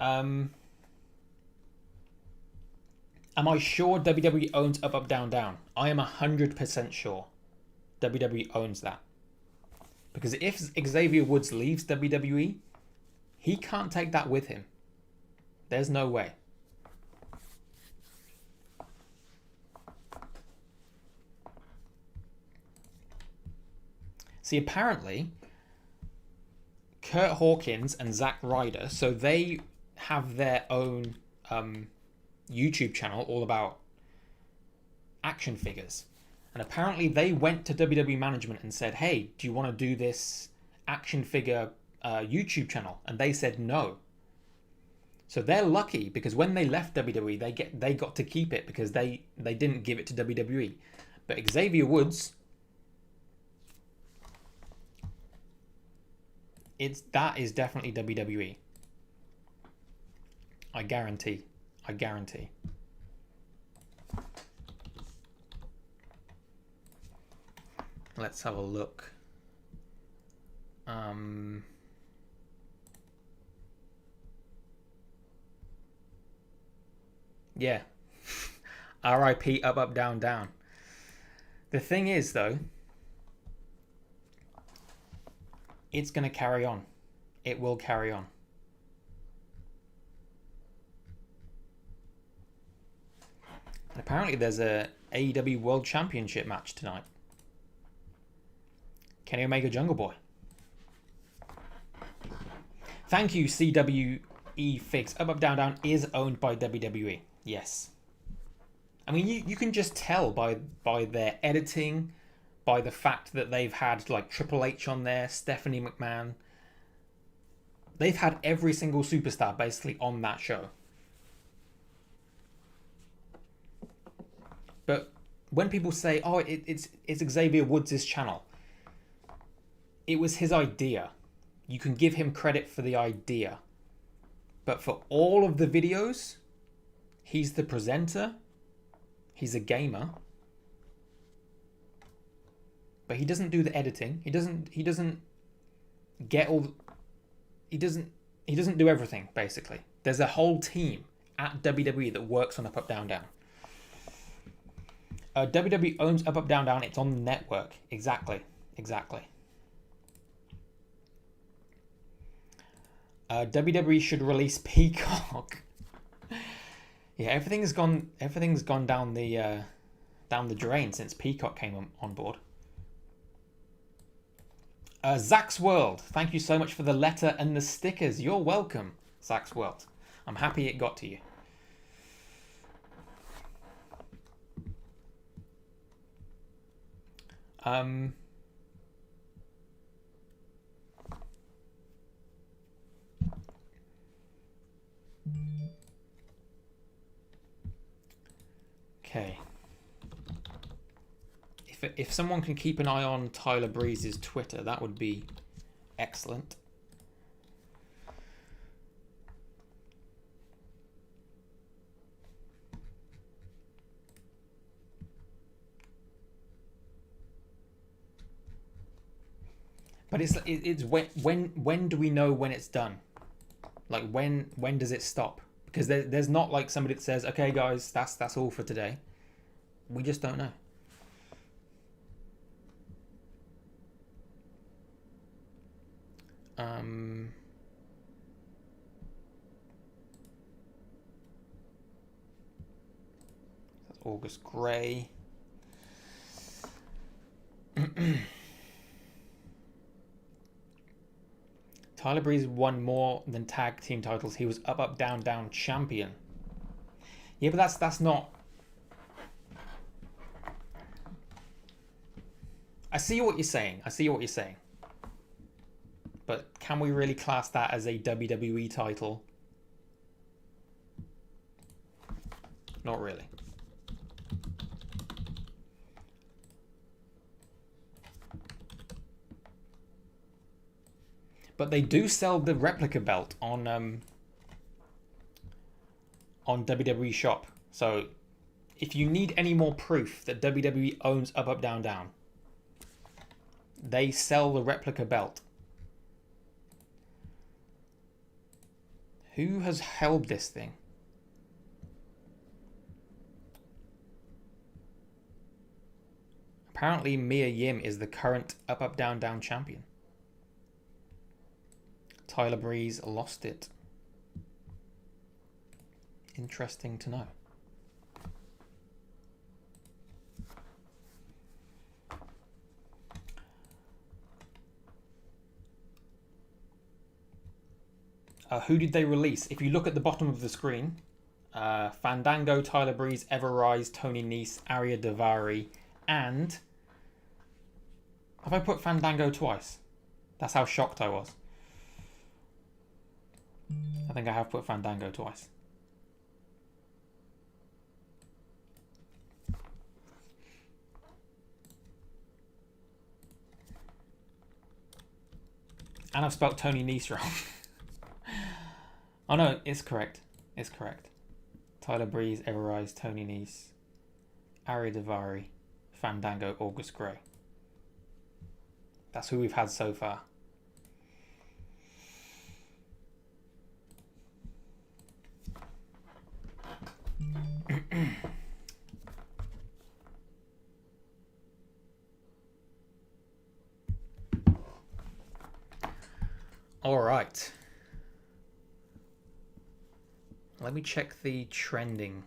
Am I sure WWE owns Up Up Down Down? I am 100% sure WWE owns that. Because if Xavier Woods leaves WWE, he can't take that with him. There's no way. See, apparently, Kurt Hawkins and Zack Ryder, so they have their own YouTube channel all about action figures. And apparently they went to WWE management and said, hey, do you want to do this action figure YouTube channel? And they said no. So they're lucky because when they left WWE, they got to keep it because they didn't give it to WWE. But Xavier Woods, that is definitely WWE. I guarantee. I guarantee. Let's have a look. Yeah. RIP Up Up Down Down. The thing is, though, it's going to carry on. It will carry on. And apparently there's a AEW World Championship match tonight. Kenny Omega Jungle Boy. Thank you, CWE Fix. Up Up Down Down is owned by WWE. Yes. I mean, you can just tell by their editing, by the fact that they've had like Triple H on there, Stephanie McMahon. They've had every single superstar basically on that show. But when people say, oh, it's Xavier Woods' channel, it was his idea. You can give him credit for the idea. But for all of the videos, he's the presenter. He's a gamer. But he doesn't do the editing. He doesn't get all... He doesn't do everything, basically. There's a whole team at WWE that works on Up Up Down Down. WWE owns Up Up Down Down. It's on the network. Exactly. WWE should release Peacock. Yeah, everything's gone down the drain since Peacock came on board. Zach's World, thank you so much for the letter and the stickers. You're welcome, Zach's World. I'm happy it got to you. Okay. If someone can keep an eye on Tyler Breeze's Twitter, that would be excellent. But it's when do we know when it's done? Like when does it stop? Because there's not like somebody that says, okay guys, that's all for today. We just don't know. That's August Gray. Tyler Breeze won more than tag team titles. He was up, down champion. Yeah, but that's not... I see what you're saying. But can we really class that as a WWE title? Not really. But they do sell the replica belt on WWE Shop. So if you need any more proof that WWE owns Up, Down, they sell the replica belt. Who has held this thing? Apparently Mia Yim is the current Up, Down champion. Tyler Breeze lost it. Interesting to know. Who did they release? If you look at the bottom of the screen, Fandango, Tyler Breeze, Everrise, Tony Nese, Ariya, Daivari, and... Have I put Fandango twice? That's how shocked I was. I think I have put Fandango twice. And I've spelt Tony Nese wrong. Oh no, it's correct. It's correct. Tyler Breeze, Everrise, Tony Nese, Ariya Daivari, Fandango, August Gray. That's who we've had so far. All right. Let me check the trending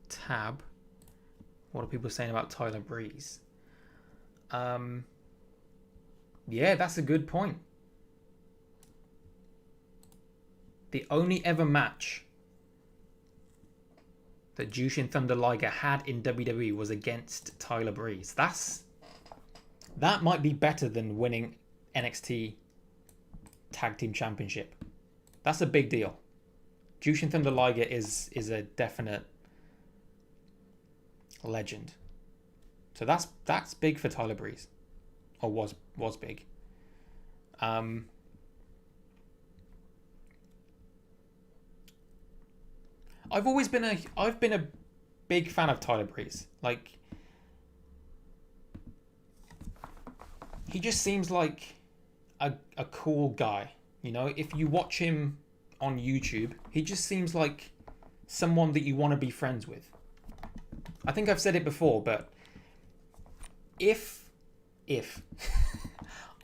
tab. What are people saying about Tyler Breeze? Yeah, that's a good point. The only ever match that Jushin Thunder Liger had in WWE was against Tyler Breeze. That might be better than winning NXT Tag Team Championship. That's a big deal. Jushin Thunder Liger is a definite legend. So that's big for Tyler Breeze, or was big. I've been a big fan of Tyler Breeze. Like, he just seems like a cool guy. You know, if you watch him on YouTube, he just seems like someone that you want to be friends with. I think I've said it before, but if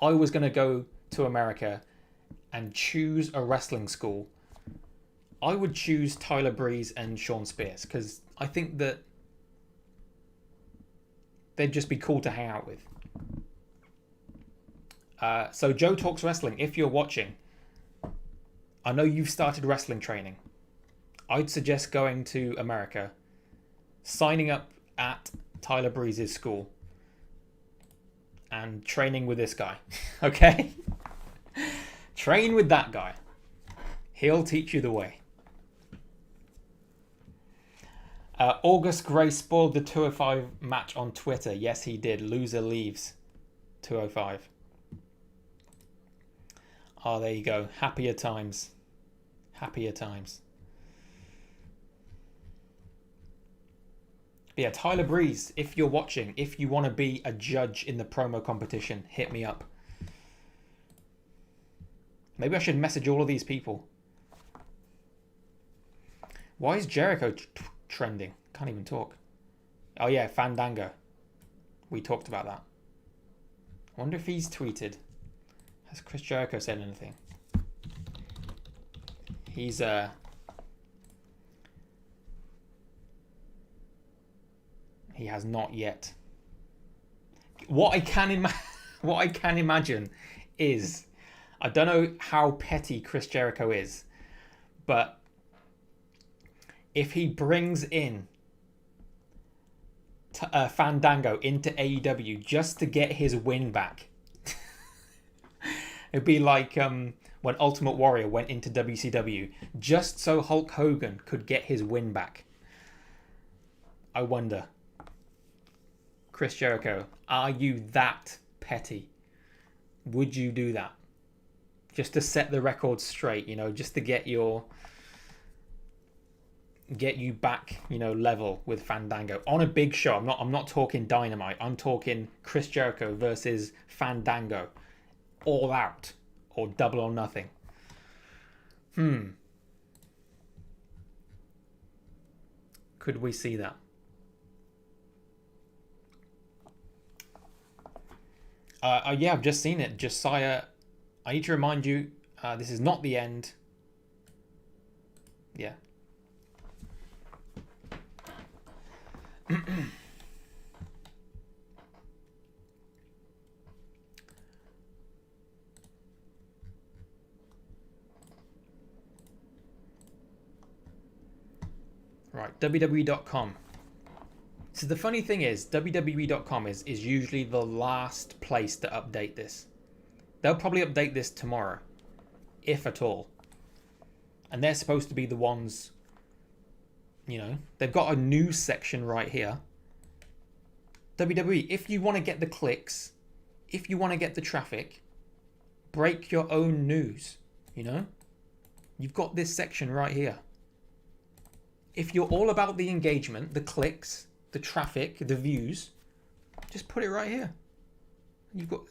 I was going to go to America and choose a wrestling school, I would choose Tyler Breeze and Sean Spears, because I think that they'd just be cool to hang out with. So Joe Talks Wrestling, if you're watching, I know you've started wrestling training. I'd suggest going to America, signing up at Tyler Breeze's school, and training with this guy. Okay? Train with that guy. He'll teach you the way. August Gray spoiled the 205 match on Twitter. Yes, he did. Loser leaves 205. Oh, there you go. Happier times. Happier times. But yeah, Tyler Breeze, if you're watching, if you want to be a judge in the promo competition, hit me up. Maybe I should message all of these people. Why is Jericho trending? Can't even talk. Oh yeah, Fandango. We talked about that. I wonder if he's tweeted. Has Chris Jericho said anything? He's he has not yet. What I can imagine What I can imagine is, I don't know how petty Chris Jericho is, but if he brings in Fandango into AEW just to get his win back, it'd be like when Ultimate Warrior went into WCW just so Hulk Hogan could get his win back. I wonder, Chris Jericho, are you that petty? Would you do that? Just to set the record straight, you know, just to get you back, you know, level with Fandango on a big show. I'm not talking Dynamite. I'm talking Chris Jericho versus Fandango, All Out or Double or Nothing. Could we see that? Yeah, I've just seen it. Josiah, I need to remind you, this is not the end. Yeah. Right, WWE.com. So the funny thing is, WWE.com is usually the last place to update this. They'll probably update this tomorrow, if at all. And they're supposed to be the ones, you know, they've got a news section right here. WWE, if you want to get the clicks, if you want to get the traffic, break your own news, you know? You've got this section right here. If you're all about the engagement, the clicks, the traffic, the views, just put it right here. You've got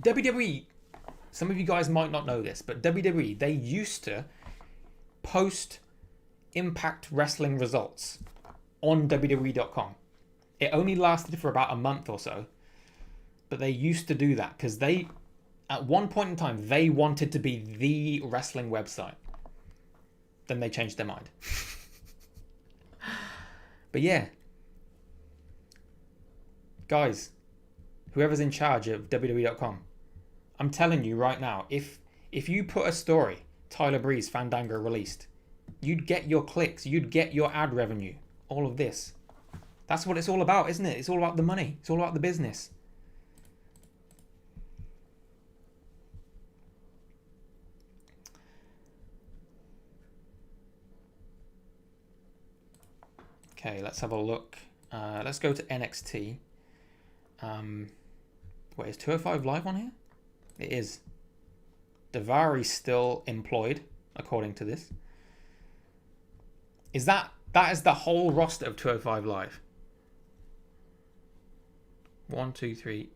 WWE. Some of you guys might not know this, but WWE, they used to post Impact Wrestling results on WWE.com. It only lasted for about a month or so, but they used to do that because they, at one point in time, they wanted to be the wrestling website. Then they changed their mind. But yeah, guys, whoever's in charge of WWE.com, I'm telling you right now, if you put a story, Tyler Breeze Fandango released, you'd get your clicks, you'd get your ad revenue, all of this. That's what it's all about, isn't it? It's all about the money. It's all about the business. Okay, let's have a look. Let's go to NXT. Wait, is 205 Live on here? It is. Daivari's still employed, according to this. Is that is the whole roster of 205 Live? 1, 2, 3,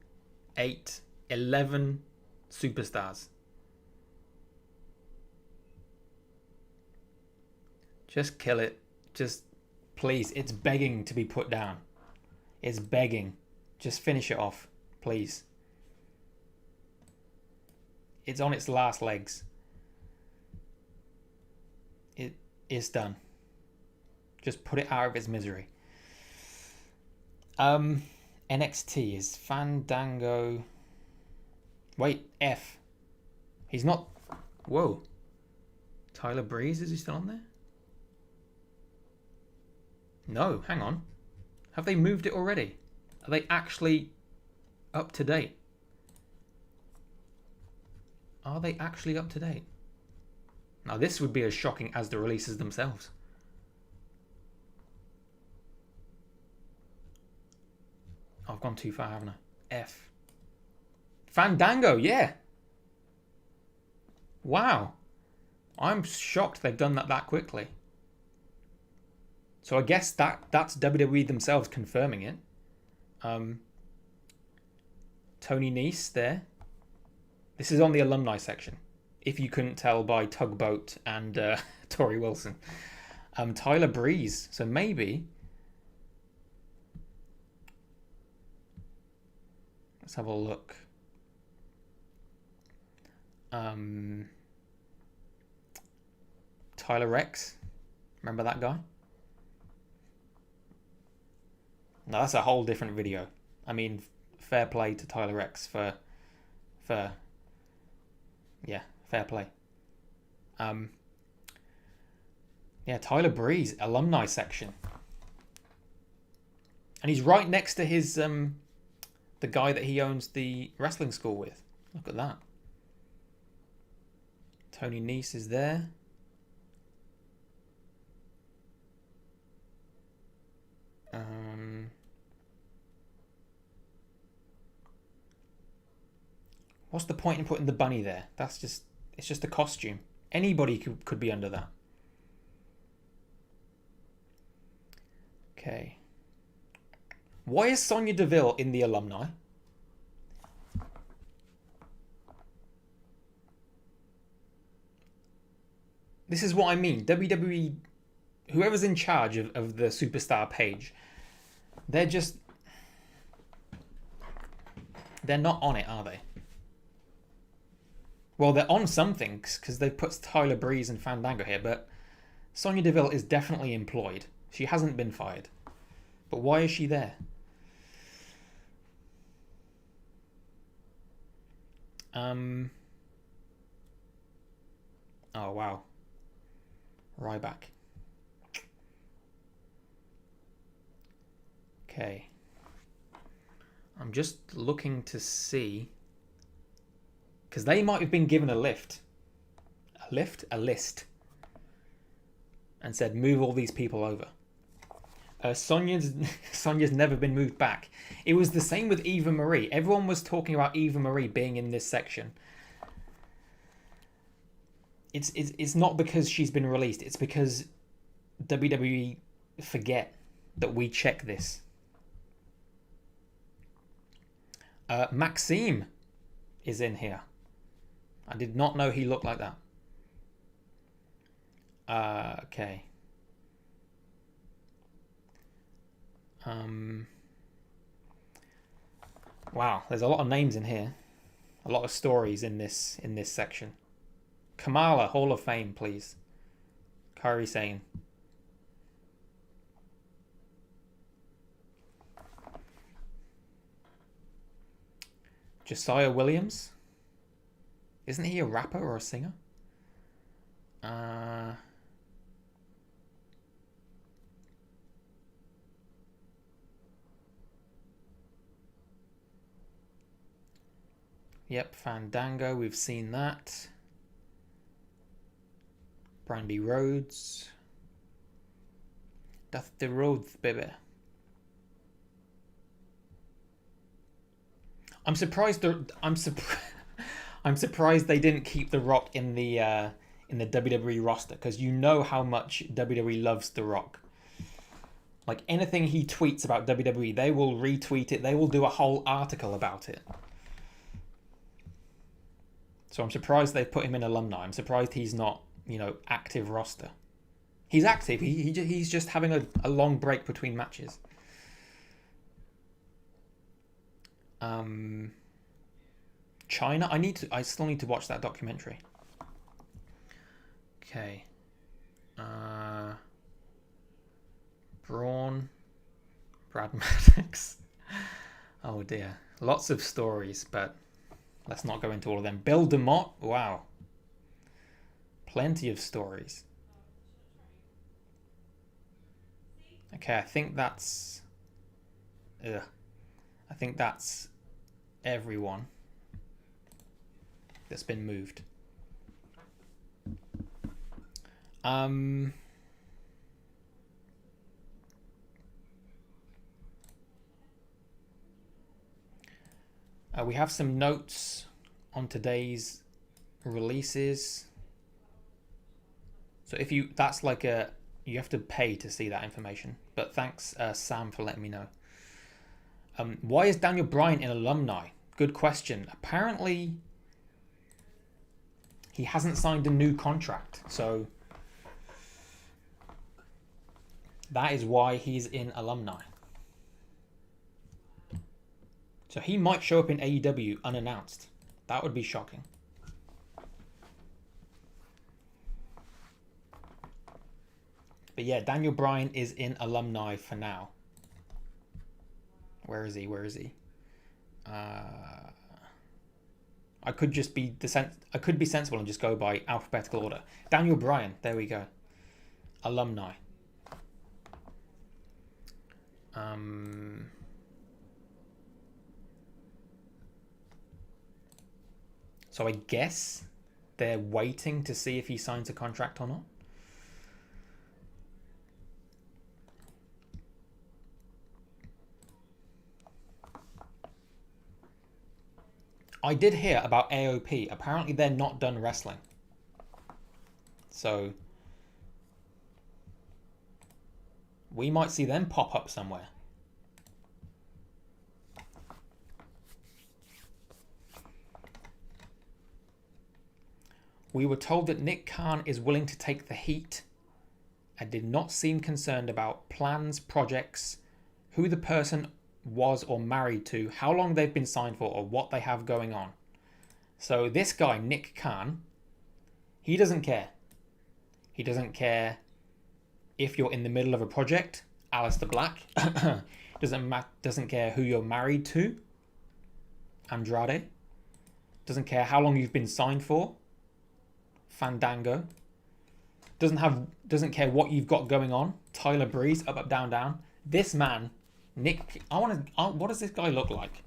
8, 11 superstars. Just kill it. Just, please, it's begging to be put down. It's begging. Just finish it off, please. It's on its last legs. It is done. Just put it out of its misery. NXT is Fandango. Wait, F. He's not. Whoa. Tyler Breeze, is he still on there? No, hang on. Have they moved it already? Are they actually up to date? Are they actually up to date? Now this would be as shocking as the releases themselves. Oh, I've gone too far, haven't I? F. Fandango, yeah. Wow. I'm shocked they've done that quickly. So I guess that's WWE themselves confirming it. Tony Nese there. This is on the alumni section, if you couldn't tell by Tugboat and Tori Wilson. Tyler Breeze. So maybe. Let's have a look. Tyler Rex. Remember that guy? Now that's a whole different video. I mean, fair play to Tyler Rex for for, yeah, fair play. Yeah, Tyler Breeze, alumni section. And he's right next to his, the guy that he owns the wrestling school with. Look at that. Tony Nese is there. What's the point in putting the bunny there? That's just, it's just a costume. Anybody could be under that. Okay. Why is Sonya Deville in the alumni? This is what I mean. WWE, whoever's in charge of the superstar page, they're not on it, are they? Well, they're on something because they've put Tyler Breeze and Fandango here, but Sonya Deville is definitely employed. She hasn't been fired. But why is she there? Oh, wow. Ryback. Okay. I'm just looking to see, because they might have been given a lift. A lift? A list. And said, move all these people over. Sonya's never been moved back. It was the same with Eva Marie. Everyone was talking about Eva Marie being in this section. It's not because she's been released. It's because WWE forget that we check this. Maxime is in here. I did not know he looked like that. Okay. Wow, there's a lot of names in here. A lot of stories in this section. Kamala, Hall of Fame, please. Kairi Sane. Josiah Williams. Isn't he a rapper or a singer? Yep, Fandango, we've seen that. Brandy Rhodes. That's the Rhodes, baby. I'm surprised they didn't keep The Rock in the WWE roster, because you know how much WWE loves The Rock. Like, anything he tweets about WWE, they will retweet it. They will do a whole article about it. So I'm surprised they put him in alumni. I'm surprised he's not, active roster. He's active. He's just having a long break between matches. China. I still need to watch that documentary. Okay. Braun. Brad Maddox. Oh dear. Lots of stories, but let's not go into all of them. Bill DeMott. Wow. Plenty of stories. Okay, I think that's everyone that's been moved. We have some notes on today's releases. So if you have to pay to see that information. But thanks, Sam, for letting me know. Why is Daniel Bryan in alumni? Good question. Apparently, he hasn't signed a new contract. So that is why he's in alumni. So he might show up in AEW unannounced. That would be shocking. But yeah, Daniel Bryan is in alumni for now. Where is he? I could just be I could be sensible and just go by alphabetical order. Daniel Bryan, there we go. Alumni. So I guess they're waiting to see if he signs a contract or not. I did hear about AOP. Apparently they're not done wrestling. So we might see them pop up somewhere. We were told that Nick Khan is willing to take the heat and did not seem concerned about plans, projects, who the person was or married to, how long they've been signed for, or what they have going on. So this guy, Nick Khan, he doesn't care. He doesn't care if you're in the middle of a project, Aleister Black. doesn't care who you're married to, Andrade. Doesn't care how long you've been signed for, Fandango. Doesn't care what you've got going on, Tyler Breeze, up, down, down. This man, Nick, what does this guy look like?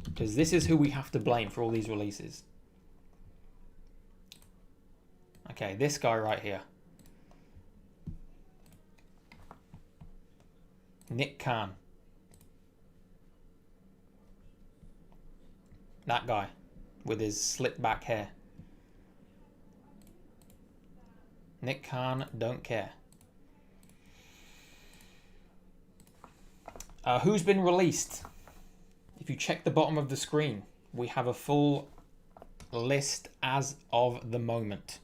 Because this is who we have to blame for all these releases. Okay, this guy right here. Nick Khan. That guy with his slicked back hair. Nick Khan, don't care. Who's been released? If you check the bottom of the screen, we have a full list as of the moment.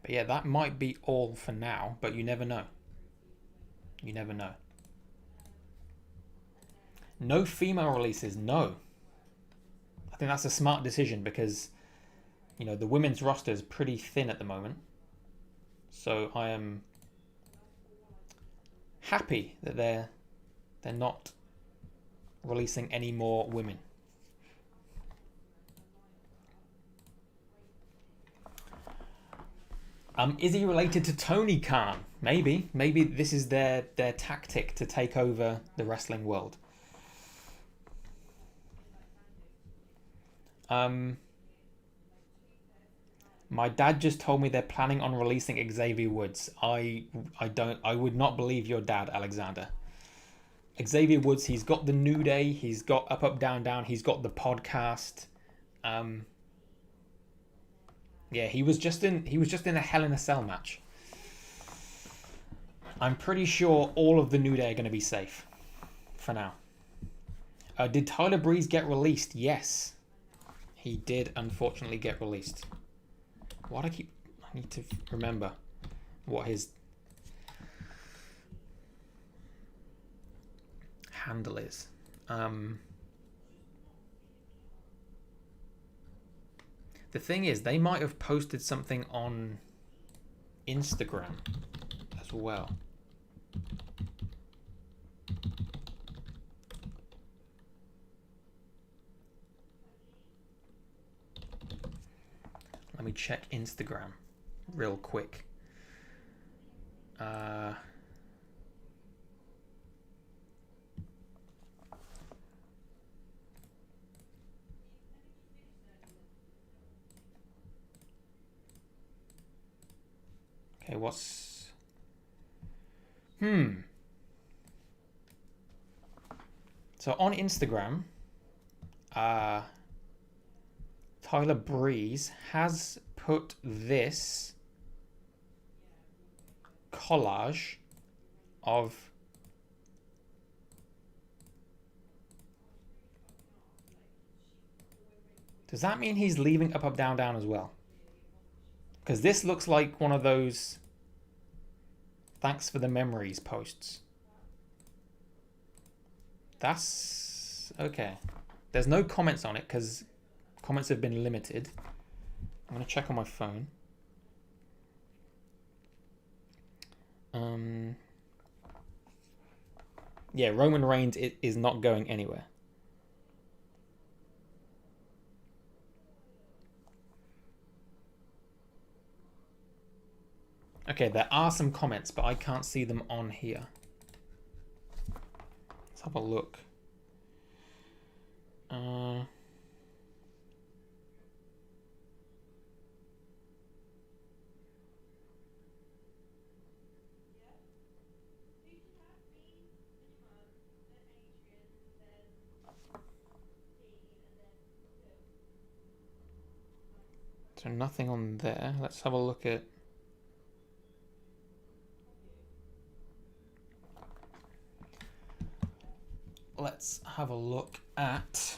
But yeah, that might be all for now, but you never know. You never know. No female releases, no. I think that's a smart decision because, you know, the women's roster is pretty thin at the moment. So I am happy that they're not releasing any more women. Is he related to Tony Khan? Maybe. Maybe this is their tactic to take over the wrestling world. My dad just told me they're planning on releasing Xavier Woods. I would not believe your dad, Alexander. Xavier Woods, he's got the New Day, he's got Up, Down, Down, he's got the podcast. Yeah, he was just in a Hell in a Cell match. I'm pretty sure all of the New Day are going to be safe for now. Did Tyler Breeze get released? Yes. He did unfortunately get released. I need to remember what his handle is. The thing is, they might have posted something on Instagram as well. Let me check Instagram real quick. Okay, what's... So on Instagram, Tyler Breeze has put this collage of does that mean he's leaving Up, Down, Down as well? Because this looks like one of those thanks for the memories posts. That's okay. There's no comments on it because comments have been limited. I'm going to check on my phone. Yeah, Roman Reigns is not going anywhere. Okay, there are some comments, but I can't see them on here. Let's have a look. So nothing on there. Let's have a look at... Let's have a look at...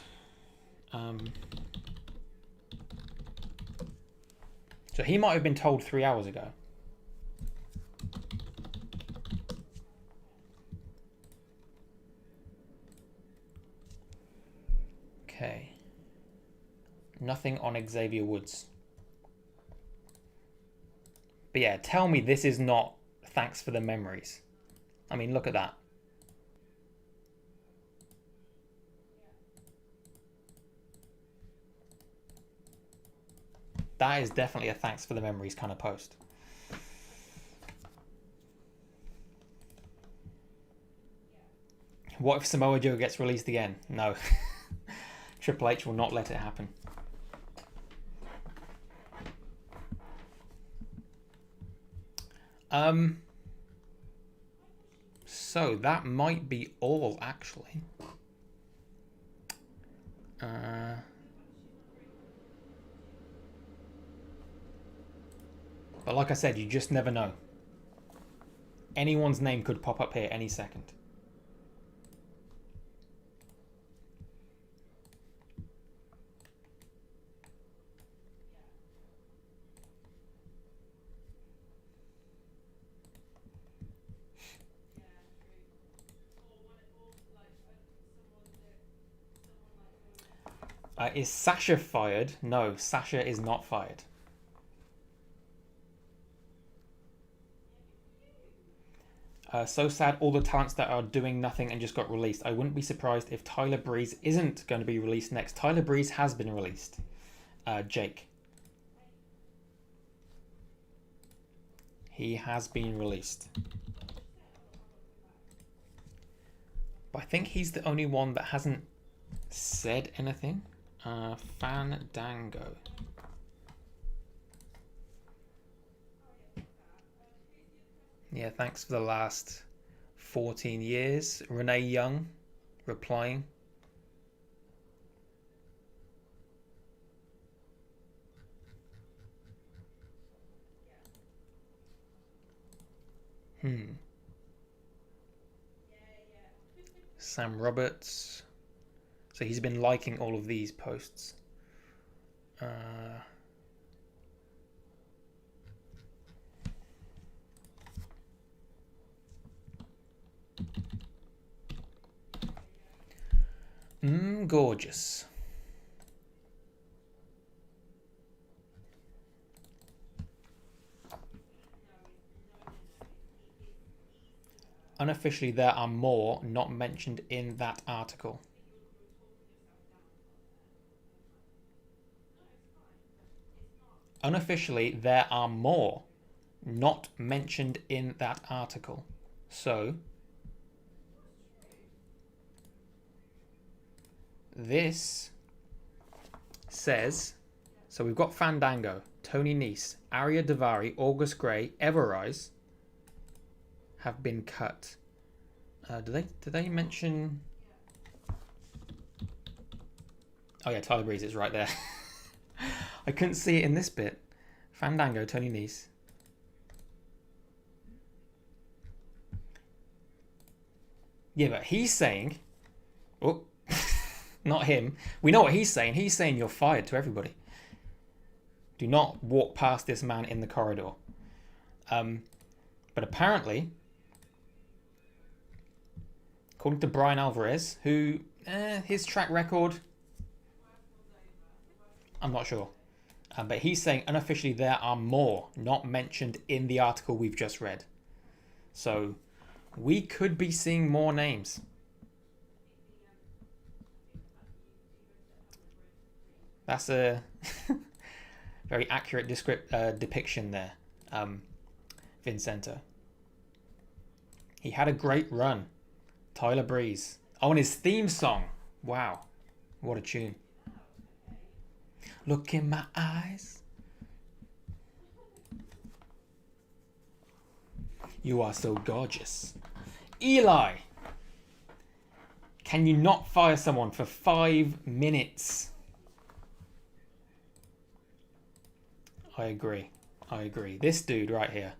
So he might have been told 3 hours ago. Okay. Nothing on Xavier Woods. But yeah, tell me this is not thanks for the memories. I mean, look at that. That is definitely a thanks for the memories kind of post. What if Samoa Joe gets released again? No. Triple H will not let it happen. So that might be all, actually. But like I said, you just never know. Anyone's name could pop up here any second. Is Sasha fired? No, Sasha is not fired. So sad, all the talents that are doing nothing and just got released. I wouldn't be surprised if Tyler Breeze isn't going to be released next. Tyler Breeze has been released. Jake. He has been released. But I think he's the only one that hasn't said anything. Fandango. Yeah, thanks for the last 14 years. Renee Young replying. Sam Roberts. So he's been liking all of these posts. Gorgeous. Unofficially, there are more not mentioned in that article. Unofficially, there are more not mentioned in that article. So, this says, so we've got Fandango, Tony Nese, Ariya Daivari, August Gray, Everrise have been cut. Did they mention? Oh yeah, Tyler Breeze is right there. I couldn't see it in this bit. Fandango, Tony Nese. Yeah, but he's saying, oh, not him. We know what he's saying. He's saying you're fired to everybody. Do not walk past this man in the corridor. But apparently, according to Bryan Alvarez, who, his track record, I'm not sure. But he's saying unofficially there are more not mentioned in the article we've just read. So We could be seeing more names. That's a very accurate depiction there, Vincento. He had a great run. Tyler Breeze. Oh, and his theme song. Wow. What a tune. Look in my eyes. You are so gorgeous. Eli. Can you not fire someone for 5 minutes? I agree. I agree. This dude right here.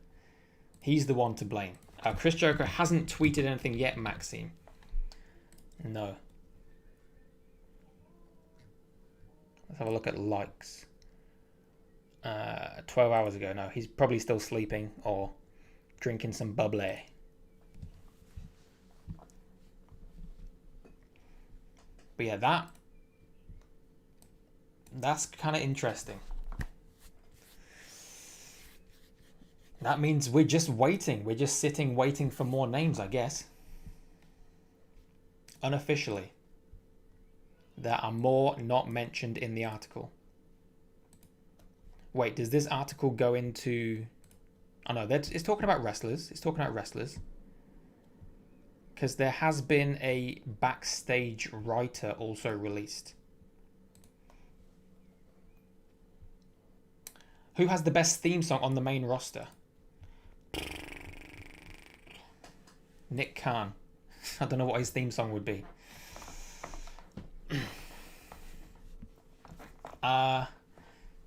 He's the one to blame. Chris Joker hasn't tweeted anything yet, Maxime. No. Let's have a look at likes. 12 hours ago. No, he's probably still sleeping or drinking some bubbly. But yeah, that's kind of interesting. That means we're just waiting. We're just sitting waiting for more names, I guess. Unofficially. There are more not mentioned in the article. Wait, does this article go into... Oh no, it's talking about wrestlers. It's talking about wrestlers. Because there has been a backstage writer also released. Who has the best theme song on the main roster? Nick Khan. I don't know what his theme song would be.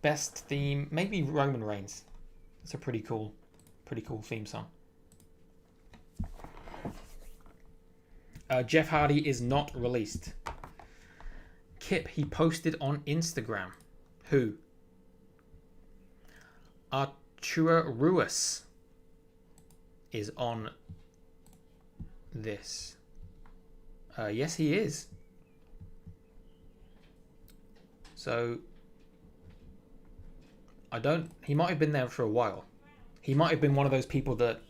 Best theme, maybe Roman Reigns. It's a pretty cool theme song. Jeff Hardy is not released. Kip, he posted on Instagram. Who? Artura Ruas is on this. Yes, he is. So, he might have been there for a while. He might have been one of those people that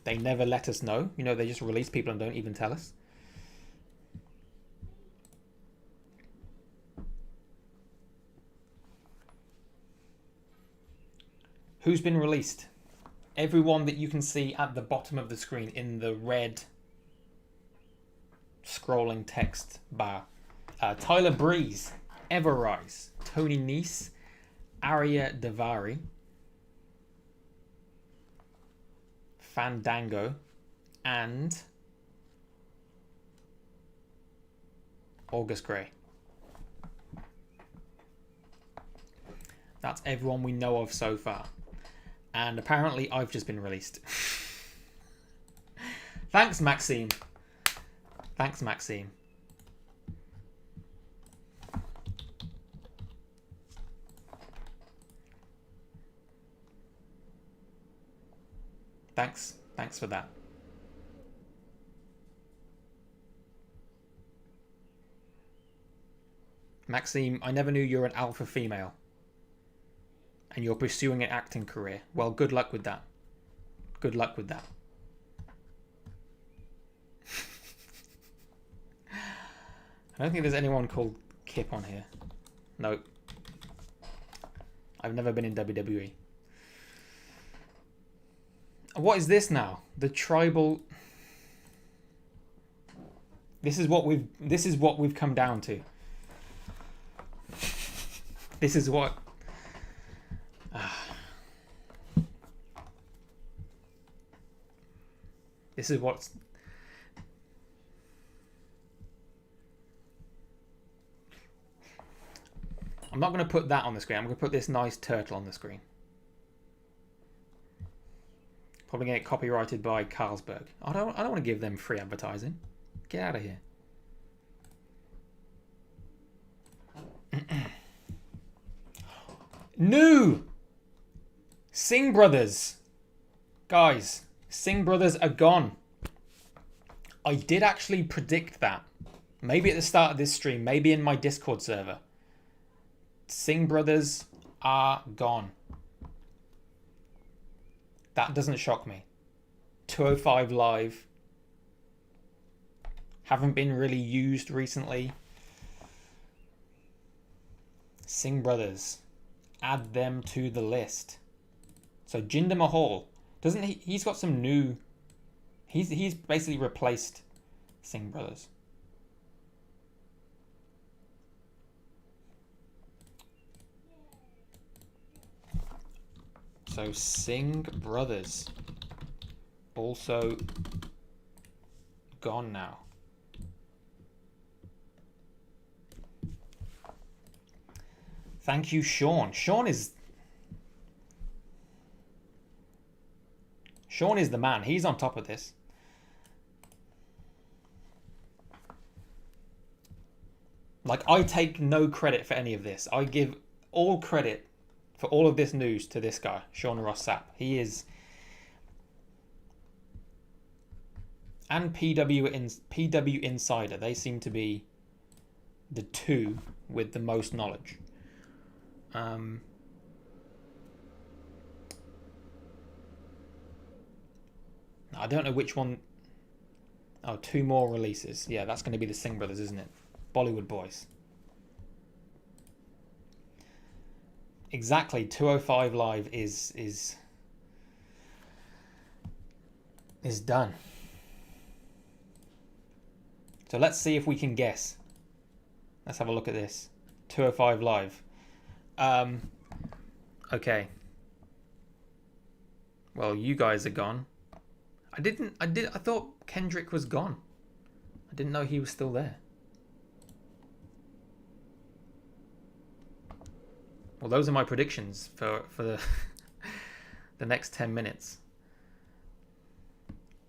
they never let us know. You know, they just release people and don't even tell us. Who's been released? Everyone that you can see at the bottom of the screen in the red scrolling text bar. Tyler Breeze, Everrise, Tony Nese, Ariya Daivari, Fandango, and August Gray. That's everyone we know of so far. And apparently I've just been released. Thanks, Maxime. Thanks, Maxime. Thanks for that. Maxime, I never knew you were an alpha female. And you're pursuing an acting career. Well, good luck with that. Good luck with that. I don't think there's anyone called Kip on here. Nope. I've never been in WWE. What is this now? The tribal... This is what we've come down to. This is what... This is what's... I'm not going to put that on the screen. I'm going to put this nice turtle on the screen. Probably going to get copyrighted by Carlsberg. I don't want to give them free advertising. Get out of here. New Singh Brothers. Guys, Singh Brothers are gone. I did actually predict that. Maybe at the start of this stream, maybe in my Discord server. Singh Brothers are gone. That doesn't shock me. 205 Live haven't been really used recently. Singh brothers, add them to the list. So Jinder Mahal, doesn't he? He's got some new. He's basically replaced Singh brothers. So Singh brothers also gone now. Thank you, Sean. Sean is the man. He's on top of this. Like, I take no credit for any of this. I give all credit for all of this news to this guy, Sean Ross Sapp. He is... And PW Insider. They seem to be the two with the most knowledge. I don't know which one. Oh, 2 more releases. Yeah, that's going to be the Singh brothers, isn't it? Bollywood boys. Exactly. 205 Live is done. So let's see if we can guess. Let's have a look at this. 205 Live. Okay. Well, you guys are gone. I thought Kendrick was gone. I didn't know he was still there. Well, those are my predictions for the the next 10 minutes.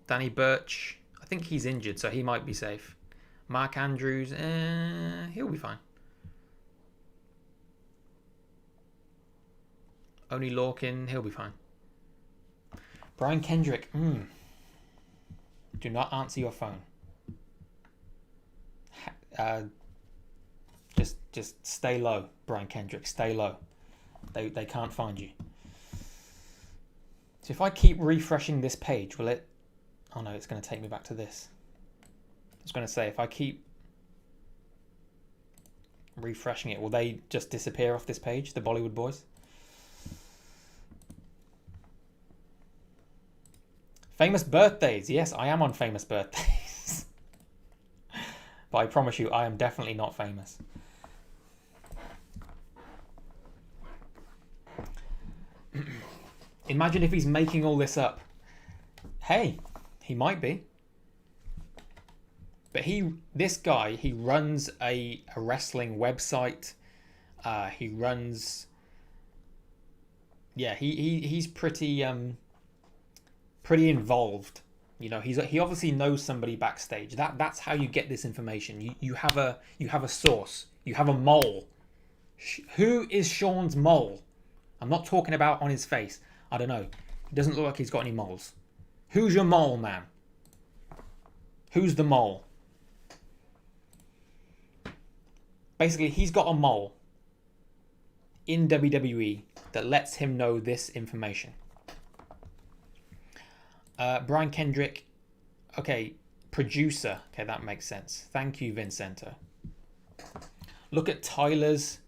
Danny Birch, I think he's injured, so he might be safe. Mark Andrews, he'll be fine. Oni Lorcan, he'll be fine. Brian Kendrick, do not answer your phone. Just stay low, Brian Kendrick. Stay low. They can't find you. So if I keep refreshing this page, will it... Oh no, it's going to take me back to this. I was going to say, if I keep refreshing it, will they just disappear off this page, the Bollywood boys? Famous birthdays. Yes, I am on famous birthdays. But I promise you, I am definitely not famous. Imagine if he's making all this up. Hey, he might be. But this guy, he runs a wrestling website. He runs... Yeah, he's pretty involved. You know, he obviously knows somebody backstage. That's how you get this information. You have a source. You have a mole. Who is Sean's mole? I'm not talking about on his face. I don't know. He doesn't look like he's got any moles. Who's your mole, man? Who's the mole? Basically, he's got a mole in WWE that lets him know this information. Brian Kendrick. Okay, producer. Okay, that makes sense. Thank you, Vincento. Look at Tyler's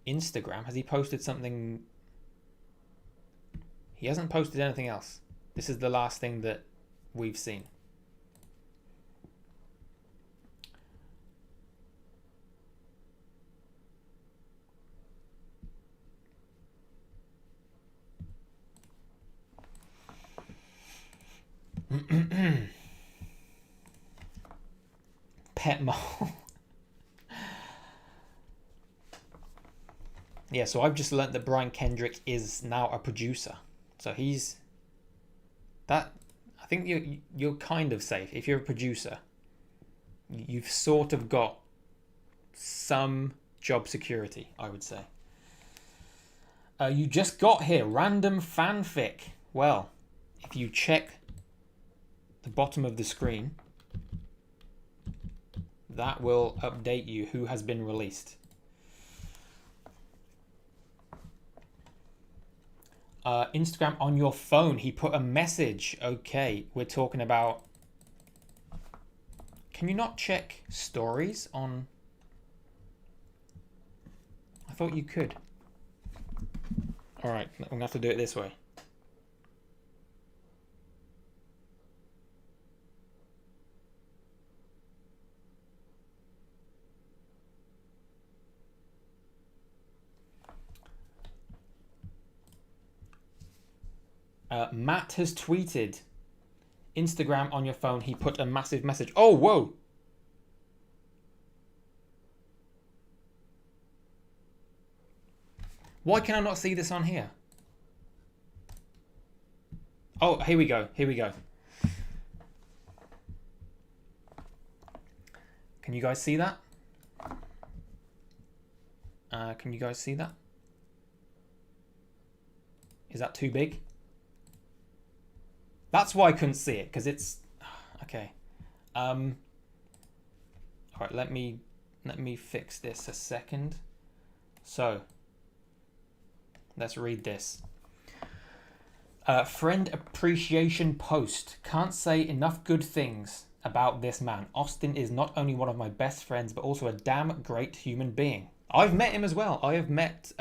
Instagram. Has he posted something? He hasn't posted anything else. This is the last thing that we've seen. Pet mole. Yeah, so I've just learnt that Brian Kendrick is now a producer. So he's that. I think you're kind of safe if you're a producer. You've sort of got some job security, I would say. You just got here, random fanfic. Well, if you check the bottom of the screen, that will update you who has been released. Instagram on your phone. He put a message. Okay, we're talking about... Can you not check stories on... I thought you could. Alright, I'm going to have to do it this way. Matt has tweeted, Instagram on your phone. He put a massive message. Oh, whoa. Why can I not see this on here? Oh, here we go. Here we go. Can you guys see that? Can you guys see that? Is that too big? That's why I couldn't see it, because it's... Okay. Alright, let me fix this a second. So, let's read this. Friend appreciation post. Can't say enough good things about this man. Austin is not only one of my best friends, but also a damn great human being. I've met him as well. I have met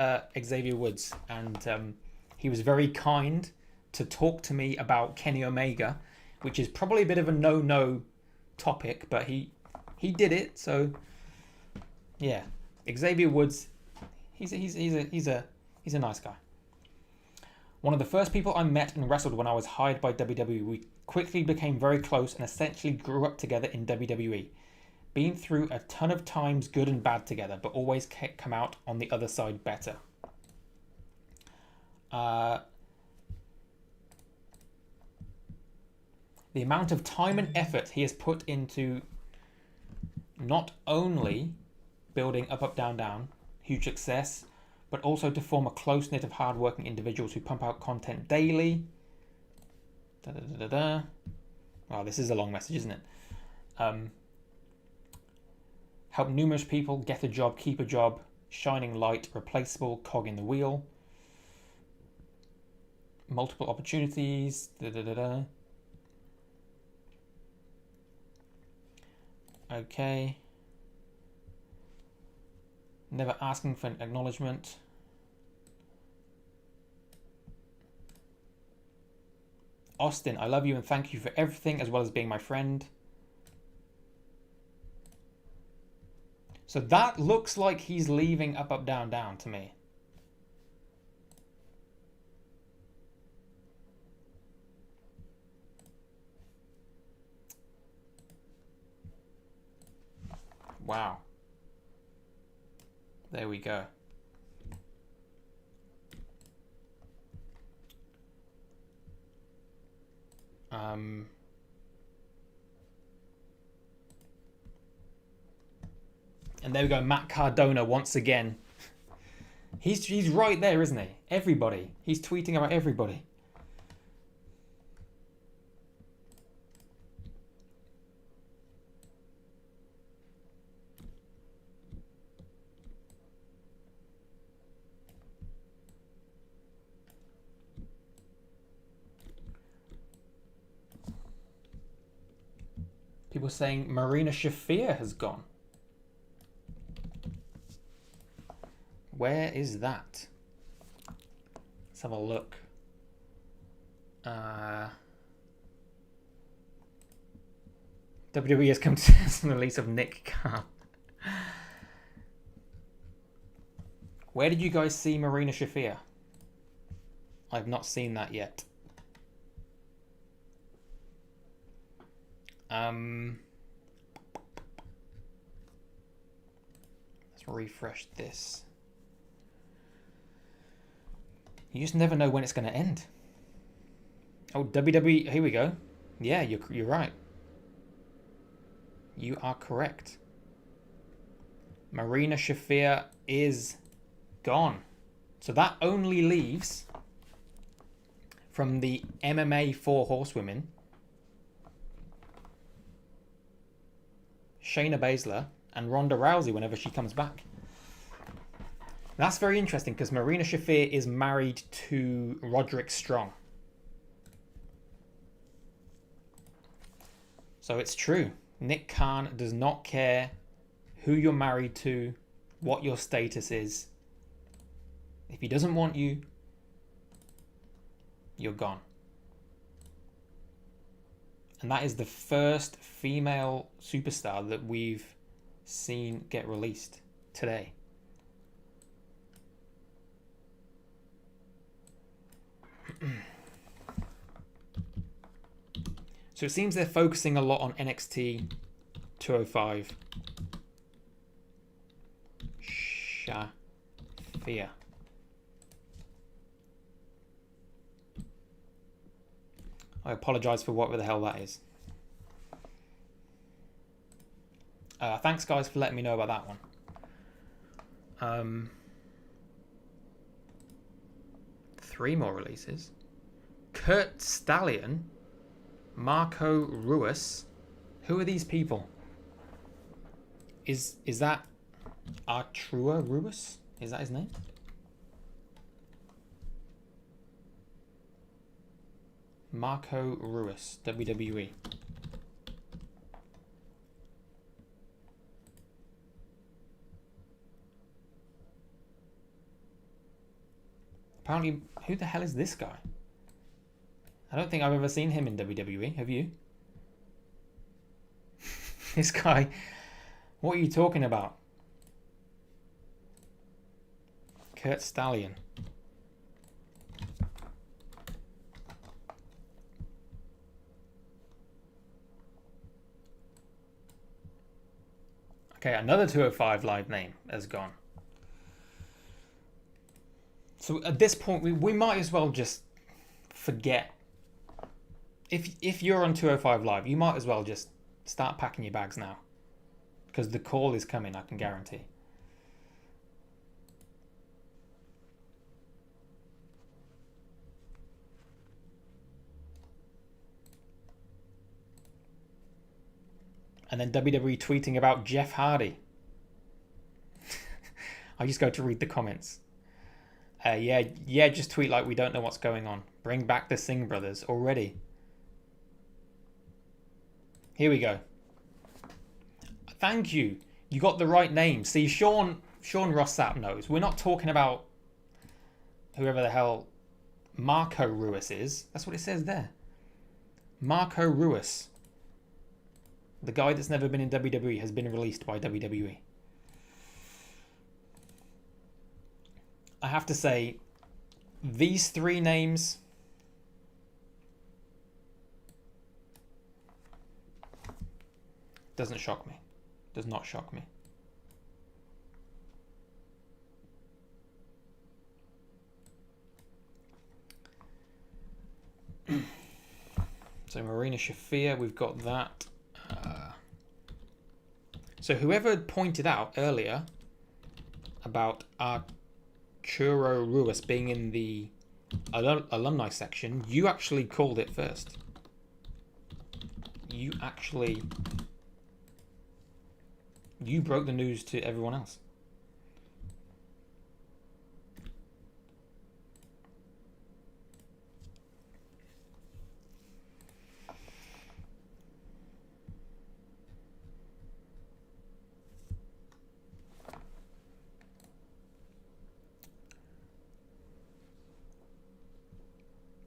Xavier Woods, and he was very kind to talk to me about Kenny Omega, which is probably a bit of a no-no topic, but he did it. So yeah, Xavier Woods, he's a nice guy. One of the first people I met and wrestled when I was hired by WWE. We quickly became very close and essentially grew up together in WWE. Been through a ton of times, good and bad together, but always come out on the other side better. The amount of time and effort he has put into not only building Up, Up, Down, Down, huge success, but also to form a close-knit of hard-working individuals who pump out content daily. Wow, this is a long message, isn't it? Help numerous people get a job, keep a job, shining light, replaceable cog in the wheel. Multiple opportunities. Okay. Never asking for an acknowledgement. Austin, I love you and thank you for everything as well as being my friend. So that looks like he's leaving Up, Up, Down, Down to me. Wow. There we go. And there we go, Matt Cardona once again. He's right there, isn't he? Everybody. He's tweeting about everybody. People saying Marina Shafir has gone. Where is that? Let's have a look. WWE has come to the release of Nick Khan. Where did you guys see Marina Shafir? I've not seen that yet. Let's refresh this. You just never know when it's going to end. Oh, WWE, here we go. Yeah, you're right. You are correct. Marina Shafir is gone. So that only leaves from the MMA 4 horsewomen Shayna Baszler and Ronda Rousey whenever she comes back. That's very interesting because Marina Shafir is married to Roderick Strong. So it's true. Nick Khan does not care who you're married to, what your status is. If he doesn't want you, you're gone. And that is the first female superstar that we've seen get released today. So it seems they're focusing a lot on NXT 205. Shafir. I apologise for whatever the hell that is. Thanks, guys, for letting me know about that one. 3 more releases. Kurt Stallion, Marco Ruiz. Who are these people? Is that Artrua Ruiz? Is that his name? Marco Ruiz, WWE. Apparently, who the hell is this guy? I don't think I've ever seen him in WWE. Have you? This guy. What are you talking about? Kurt Stallion. Okay, another 205 Live name has gone. So at this point, we might as well just forget. If you're on 205 Live, you might as well just start packing your bags now. Because the call is coming, I can guarantee. And then WWE tweeting about Jeff Hardy. I just go to read the comments. Yeah, just tweet like we don't know what's going on. Bring back the Singh brothers already. Here we go. Thank you. You got the right name. See, Sean Rossap knows. We're not talking about whoever the hell Marco Ruiz is. That's what it says there. Marco Ruiz. The guy that's never been in WWE has been released by WWE. I have to say, these 3 names doesn't shock me. Does not shock me. So Marina Shafir, we've got that. So whoever pointed out earlier about Arturo Ruiz being in the alumni section, you actually called it first. You broke the news to everyone else.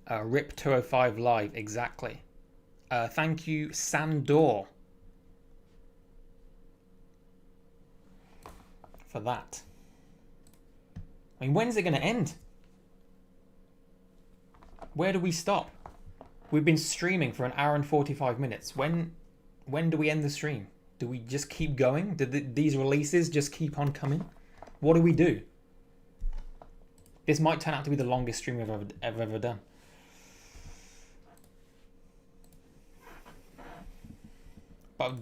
RIP 205 Live, exactly. Thank you, Sandor, for that. I mean, when's it going to end? Where do we stop? We've been streaming for 1 hour and 45 minutes. When do we end the stream? Do we just keep going? Do these releases just keep on coming? What do we do? This might turn out to be the longest stream I've ever done. But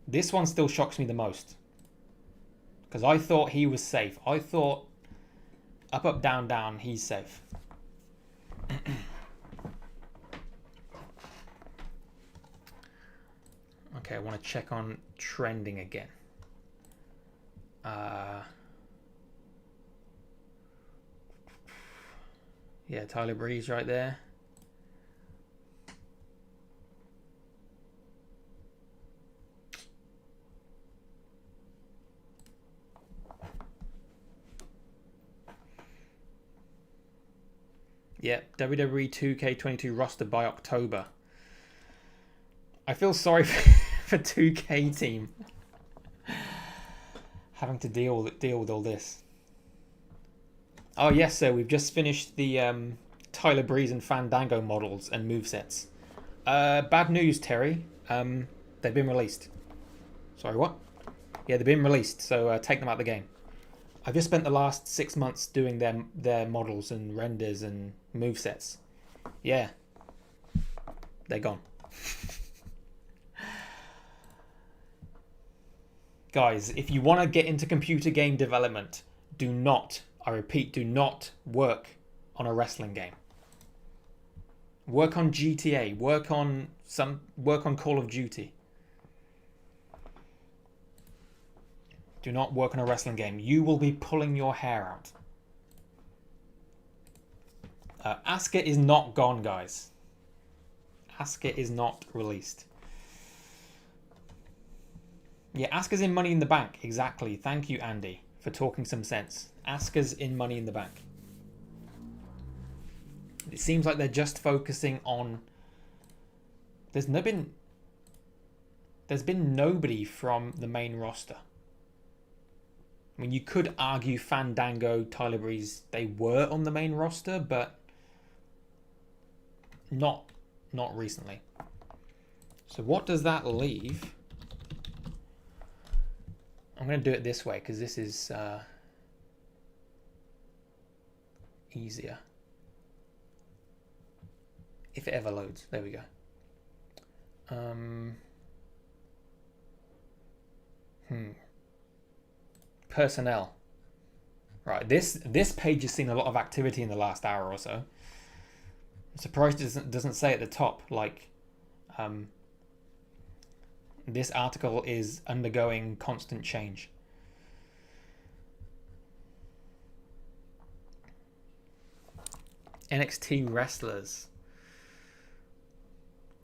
this one still shocks me the most. Because I thought he was safe. I thought up, up, down, down, he's safe. Okay, I want to check on trending again. Yeah, Tyler Breeze right there. Yeah, WWE 2K22 roster by October. I feel sorry for 2K team having to deal with all this. Oh yes, so we've just finished the Tyler Breeze and Fandango models and movesets. Bad news, Terry. They've been released. Sorry, what? Yeah, they've been released, so take them out of the game. I've just spent the last 6 months doing their models and renders and movesets. Yeah. They're gone. Guys, if you want to get into computer game development, do not, I repeat, do not work on a wrestling game. Work on GTA, work on Call of Duty. Do not work on a wrestling game. You will be pulling your hair out. Asuka is not gone, guys. Asuka is not released. Yeah, Asuka's in Money in the Bank. Exactly. Thank you, Andy, for talking some sense. Asuka's in Money in the Bank. It seems like they're just focusing on... There's been nobody from the main roster. I mean, you could argue Fandango, Tyler Breeze, they were on the main roster, but not recently. So what does that leave? I'm going to do it this way because this is easier. If it ever loads. There we go. Personnel. Right, this page has seen a lot of activity in the last hour or so. I'm surprised it doesn't say at the top, like, this article is undergoing constant change. NXT wrestlers.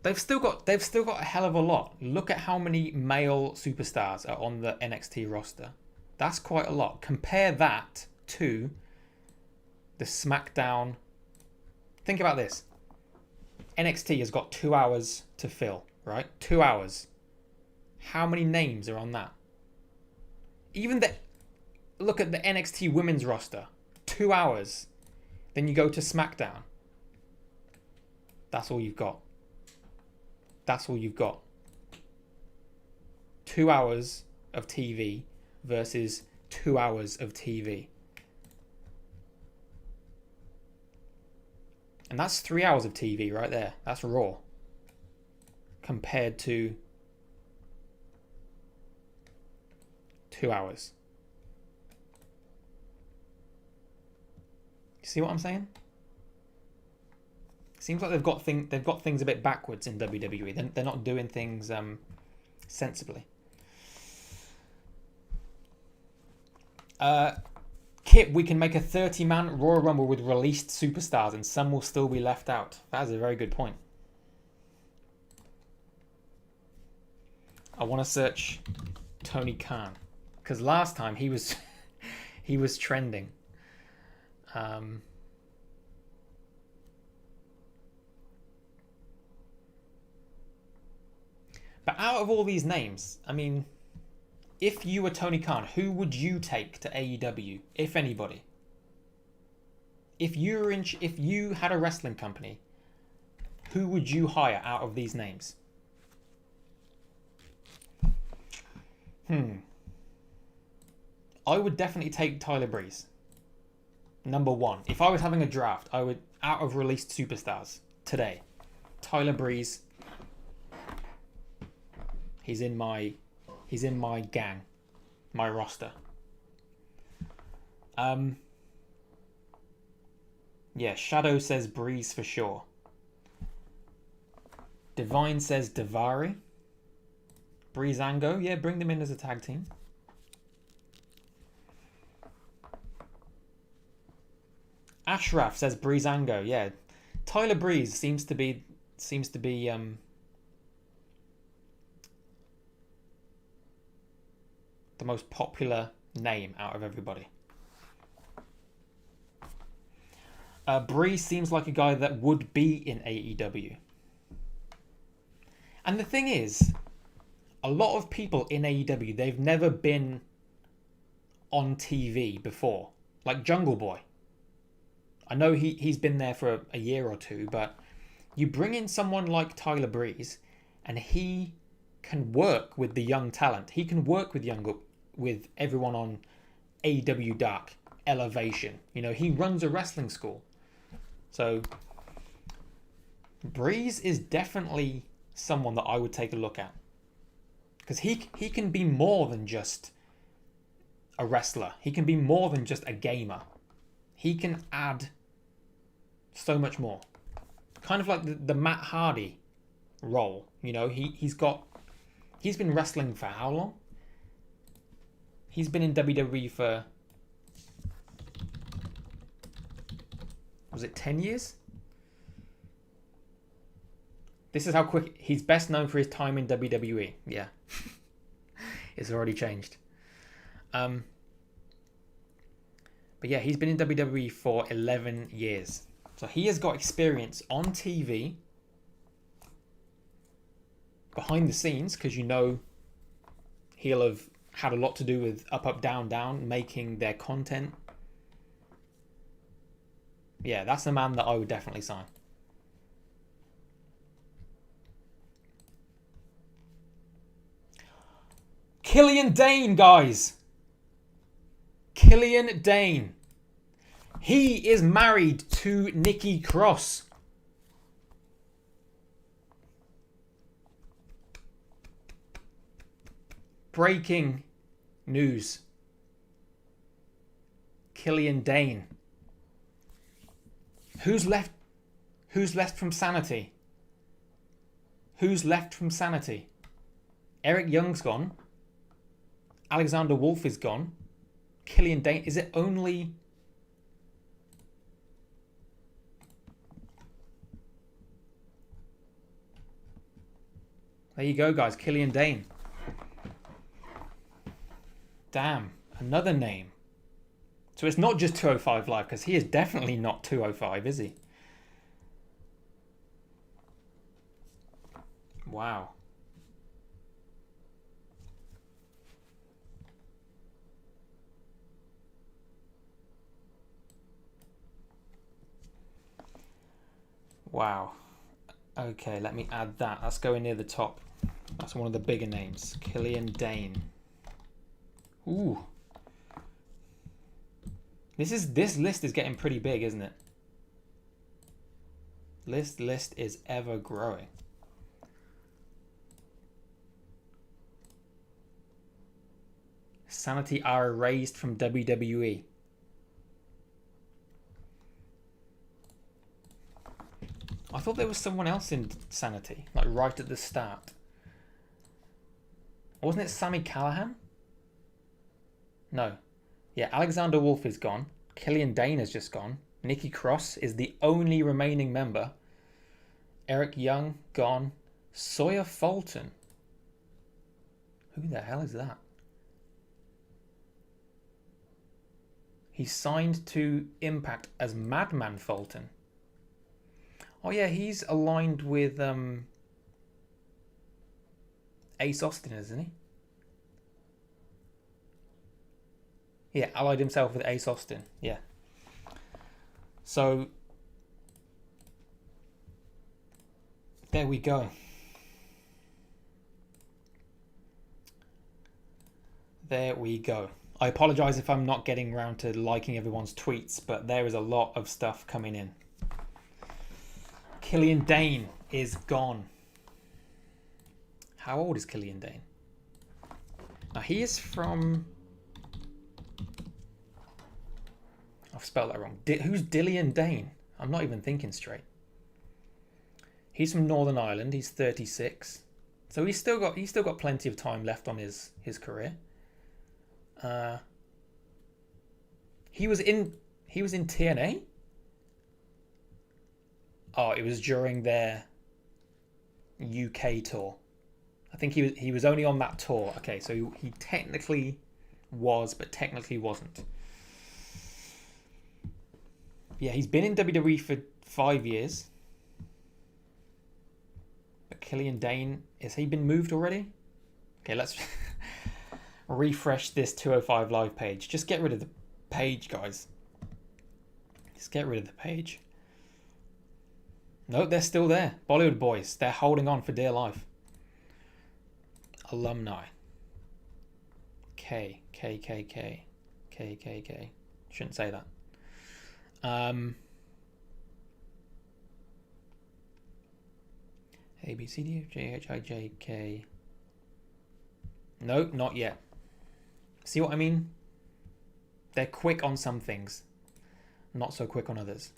They've still got a hell of a lot. Look at how many male superstars are on the NXT roster. That's quite a lot. Compare that to the SmackDown. Think about this. NXT has got 2 hours to fill, right? 2 hours. How many names are on that? Even look at the NXT women's roster. 2 hours. Then you go to SmackDown. That's all you've got. That's all you've got. 2 hours of TV versus 2 hours of TV. And that's 3 hours of TV right there. That's Raw. Compared to 2 hours. You see what I'm saying? Seems like they've got things a bit backwards in WWE. They're not doing things sensibly. Kip, we can make a 30-man Royal Rumble with released superstars and some will still be left out. That is a very good point. I want to search Tony Khan because last time he was he was trending. But out of all these names, I mean, if you were Tony Khan, who would you take to AEW, if anybody? If you had a wrestling company, who would you hire out of these names? I would definitely take Tyler Breeze. Number one. If I was having a draft, I would, out of released superstars today, Tyler Breeze. He's in my gang, my roster. Yeah, Shadow says Breeze for sure. Divine says Daivari. Breezango, yeah, bring them in as a tag team. Ashraf says Breezango. Yeah, Tyler Breeze seems to be the most popular name out of everybody. Breeze seems like a guy that would be in AEW. And the thing is, a lot of people in AEW, they've never been on TV before. Like Jungle Boy. I know he's been there for a year or two, but you bring in someone like Tyler Breeze, and he can work with the young talent. He can work with everyone on AEW Dark, Elevation. You know, he runs a wrestling school. So Breeze is definitely someone that I would take a look at. Because he can be more than just a wrestler. He can be more than just a gamer. He can add so much more. Kind of like the Matt Hardy role. You know, he's been wrestling for how long? He's been in WWE for, was it 10 years? This is how quick. He's best known for his time in WWE. Yeah. It's already changed. But yeah, he's been in WWE for 11 years. So he has got experience on TV, behind the scenes, because you know he'll have had a lot to do with Up, Up, Down, Down, making their content. Yeah, that's the man that I would definitely sign. Killian Dane, guys. Killian Dane. He is married to Nikki Cross. Breaking news. Killian Dane. Who's left from Sanity? Who's left from Sanity? Eric Young's gone. Alexander Wolf is gone. Killian Dane. Is it only... There you go, guys. Killian Dane. Damn. Another name. So it's not just 205 Live, because he is definitely not 205, is he? Wow. Wow. Okay, let me add that. That's going near the top. That's one of the bigger names. Killian Dane. Ooh. This list is getting pretty big, isn't it? This list is ever growing. Sanity are erased from WWE. I thought there was someone else in Sanity, like right at the start. Wasn't it Sami Callihan? No. Yeah, Alexander Wolf is gone. Killian Dane has just gone. Nikki Cross is the only remaining member. Eric Young, gone. Sawyer Fulton. Who the hell is that? He signed to Impact as Madman Fulton. Oh yeah, he's aligned with Ace Austin, isn't he? Yeah, allied himself with Ace Austin. Yeah. So there we go. There we go. I apologise if I'm not getting around to liking everyone's tweets, but there is a lot of stuff coming in. Killian Dane is gone. How old is Killian Dane? Now he is from... I've spelled that wrong. Who's Dillian Dane? I'm not even thinking straight. He's from Northern Ireland. He's 36. So he's still got plenty of time left on his career. He was in TNA? Oh, it was during their UK tour. I think he was only on that tour. Okay, so he technically was, but technically wasn't. Yeah, he's been in WWE for 5 years. But Killian Dane, has he been moved already? Okay, let's refresh this 205 Live page. Just get rid of the page, guys. Just get rid of the page. No, they're still there. Bollywood boys. They're holding on for dear life. Alumni. K. Shouldn't say that. A, B, C, D, F, G, H, I, J, K. No, not yet. See what I mean? They're quick on some things. Not so quick on others.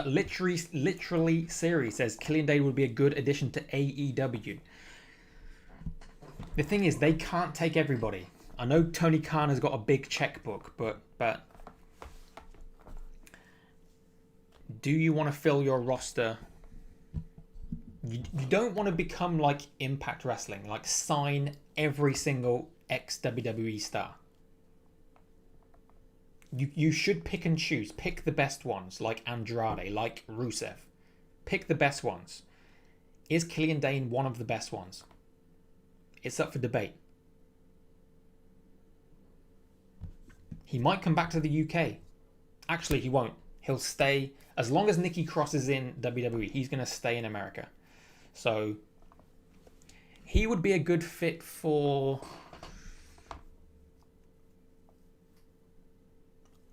Literally Siri says Killian Dane would be a good addition to AEW. The thing is, they can't take everybody. I know Tony Khan has got a big checkbook, but do you want to fill your roster? You don't want to become like Impact Wrestling, like sign every single ex-WWE star. You should pick and choose. Pick the best ones, like Andrade, like Rusev. Pick the best ones. Is Killian Dane one of the best ones? It's up for debate. He might come back to the UK. Actually, he won't. He'll stay. As long as Nikki Cross is in WWE, he's going to stay in America. So, he would be a good fit for...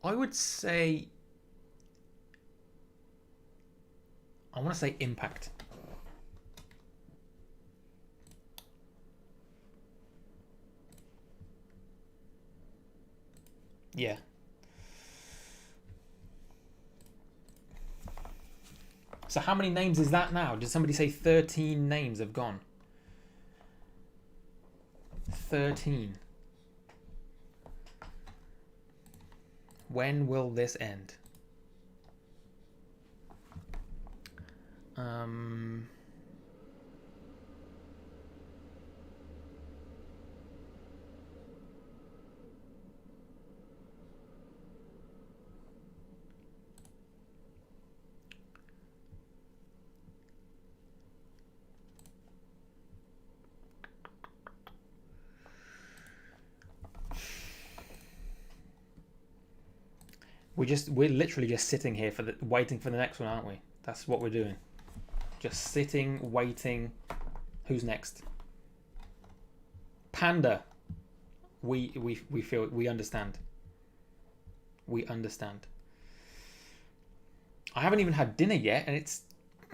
I would say... I want to say Impact. Yeah. So how many names is that now? Did somebody say 13 names have gone? 13. When will this end? We're literally just sitting here waiting for the next one, aren't we? That's what we're doing. Just sitting, waiting. Who's next? Panda. We feel we understand. We understand. I haven't even had dinner yet, and it's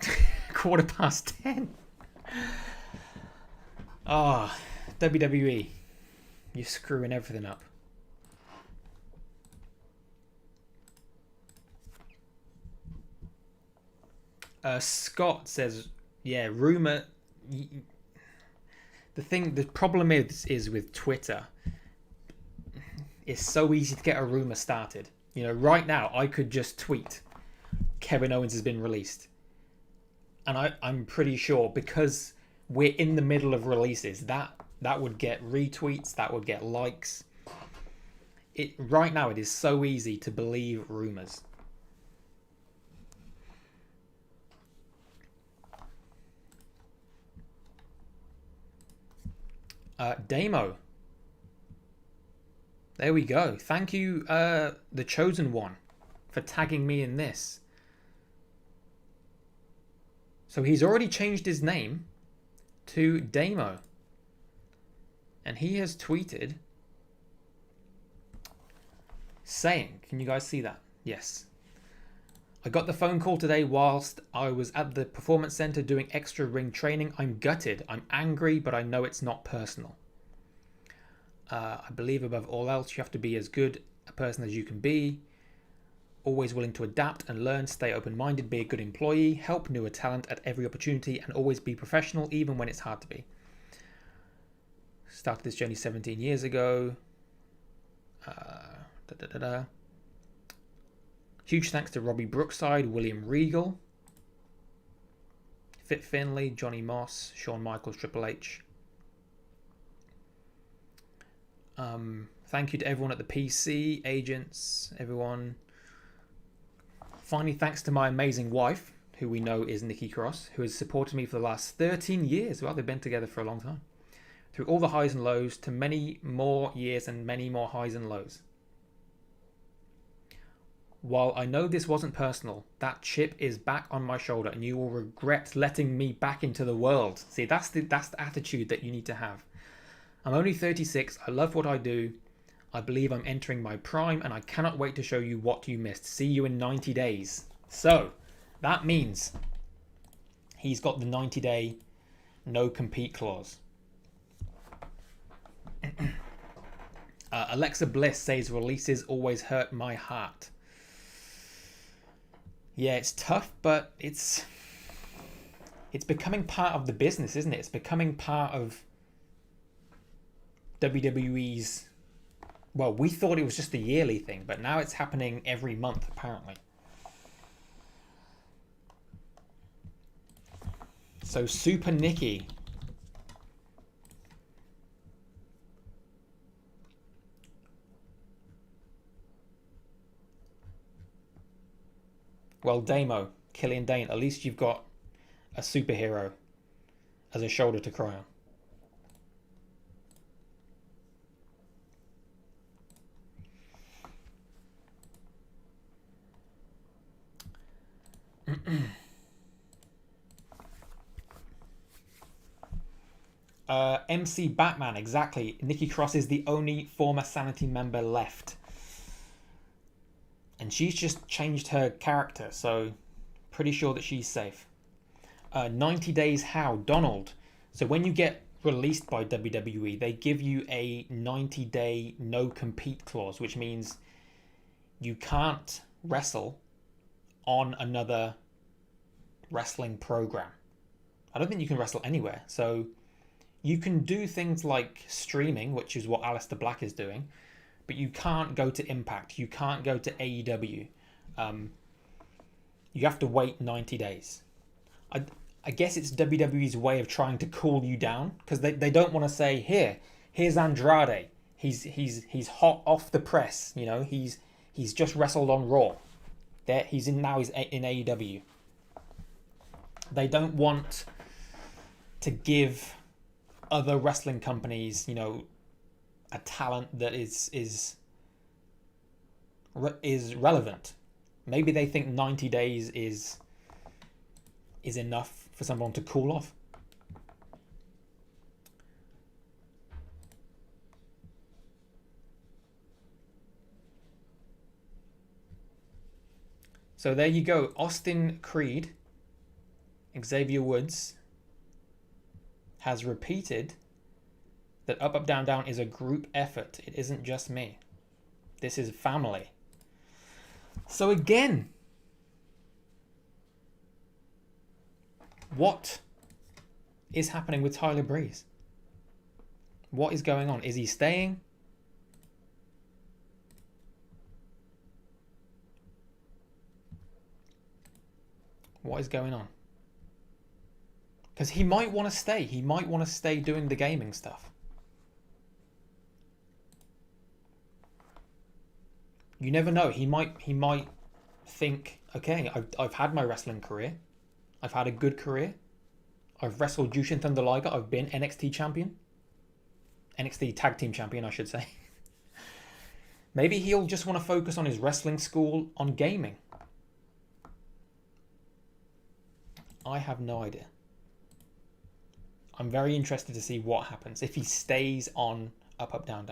10:15. Ah, WWE. You're screwing everything up. Scott says, yeah, rumor. The problem is with Twitter. It's so easy to get a rumor started. You know, right now I could just tweet, Kevin Owens has been released, and I'm pretty sure because we're in the middle of releases that would get retweets, that would get likes. Right now it is so easy to believe rumors. Damo. There we go. Thank you, the Chosen One, for tagging me in this. So he's already changed his name to Damo. And he has tweeted saying, can you guys see that? Yes. I got the phone call today whilst I was at the Performance Center doing extra ring training. I'm gutted. I'm angry, but I know it's not personal. I believe above all else, you have to be as good a person as you can be. Always willing to adapt and learn. Stay open-minded. Be a good employee. Help newer talent at every opportunity. And always be professional, even when it's hard to be. Started this journey 17 years ago. Huge thanks to Robbie Brookside, William Regal, Fit Finley, Johnny Moss, Shawn Michaels, Triple H. Thank you to everyone at the PC, agents, everyone. Finally, thanks to my amazing wife, who we know is Nikki Cross, who has supported me for the last 13 years. Well, they've been together for a long time. Through all the highs and lows, to many more years and many more highs and lows. While I know this wasn't personal, that chip is back on my shoulder and you will regret letting me back into the world. See, that's the attitude that you need to have. I'm only 36, I love what I do. I believe I'm entering my prime and I cannot wait to show you what you missed. See you in 90 days. So, that means he's got the 90-day no compete clause. Alexa Bliss says releases always hurt my heart. Yeah, it's tough, but it's becoming part of the business, isn't it? It's becoming part of WWE's... Well, we thought it was just a yearly thing, but now it's happening every month, apparently. So, Super Nikki. Well, Damo, Killian Dane, at least you've got a superhero as a shoulder to cry on. MC Batman, exactly. Nikki Cross is the only former Sanity member left. And she's just changed her character, so pretty sure that she's safe. 90 Days How, Donald. So when you get released by WWE, they give you a 90-day no-compete clause, which means you can't wrestle on another wrestling program. I don't think you can wrestle anywhere. So you can do things like streaming, which is what Aleister Black is doing, but you can't go to Impact. You can't go to AEW. You have to wait 90 days. I guess it's WWE's way of trying to cool you down, because they don't want to say, here's Andrade. He's hot off the press. You know, he's just wrestled on Raw. He's in AEW. They don't want to give other wrestling companies, you know, a talent that is relevant. Maybe they think 90 days is enough for someone to cool off. So there you go. Austin Creed, Xavier Woods, has repeated that Up, Up, Down, Down is a group effort. It isn't just me. This is family. So again, what is happening with Tyler Breeze? What is going on? Is he staying? What is going on? Because he might want to stay. He might want to stay doing the gaming stuff. You never know. He might think, okay, I've had my wrestling career. I've had a good career. I've wrestled Jushin Thunder Liger. I've been NXT champion. NXT tag team champion, I should say. Maybe he'll just want to focus on his wrestling school, on gaming. I have no idea. I'm very interested to see what happens if he stays on Up, Up, Down,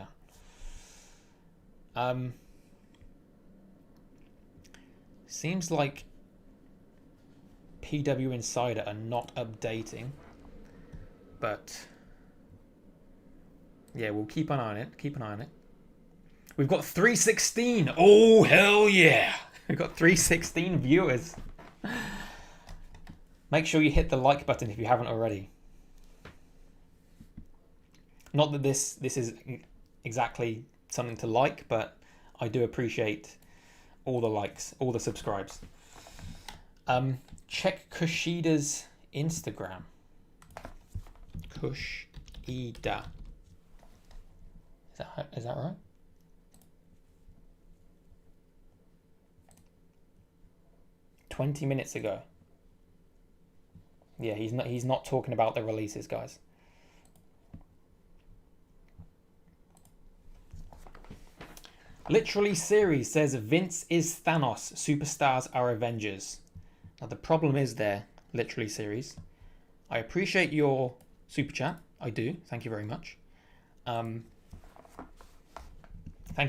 Down. Seems like PW Insider are not updating, but yeah, we'll keep an eye on it. Keep an eye on it. We've got 316. Oh, hell yeah. We've got 316 viewers. Make sure you hit the like button if you haven't already. Not that this is exactly something to like, but I do appreciate all the likes, all the subscribes. Check Kushida's Instagram. Kushida. Is that right? "20 minutes ago." Yeah, he's not talking about the releases, guys. Literally Series says Vince is Thanos, superstars are Avengers. Now the problem is there, Literally Series. I appreciate your super chat. I do. Thank you very much. Thank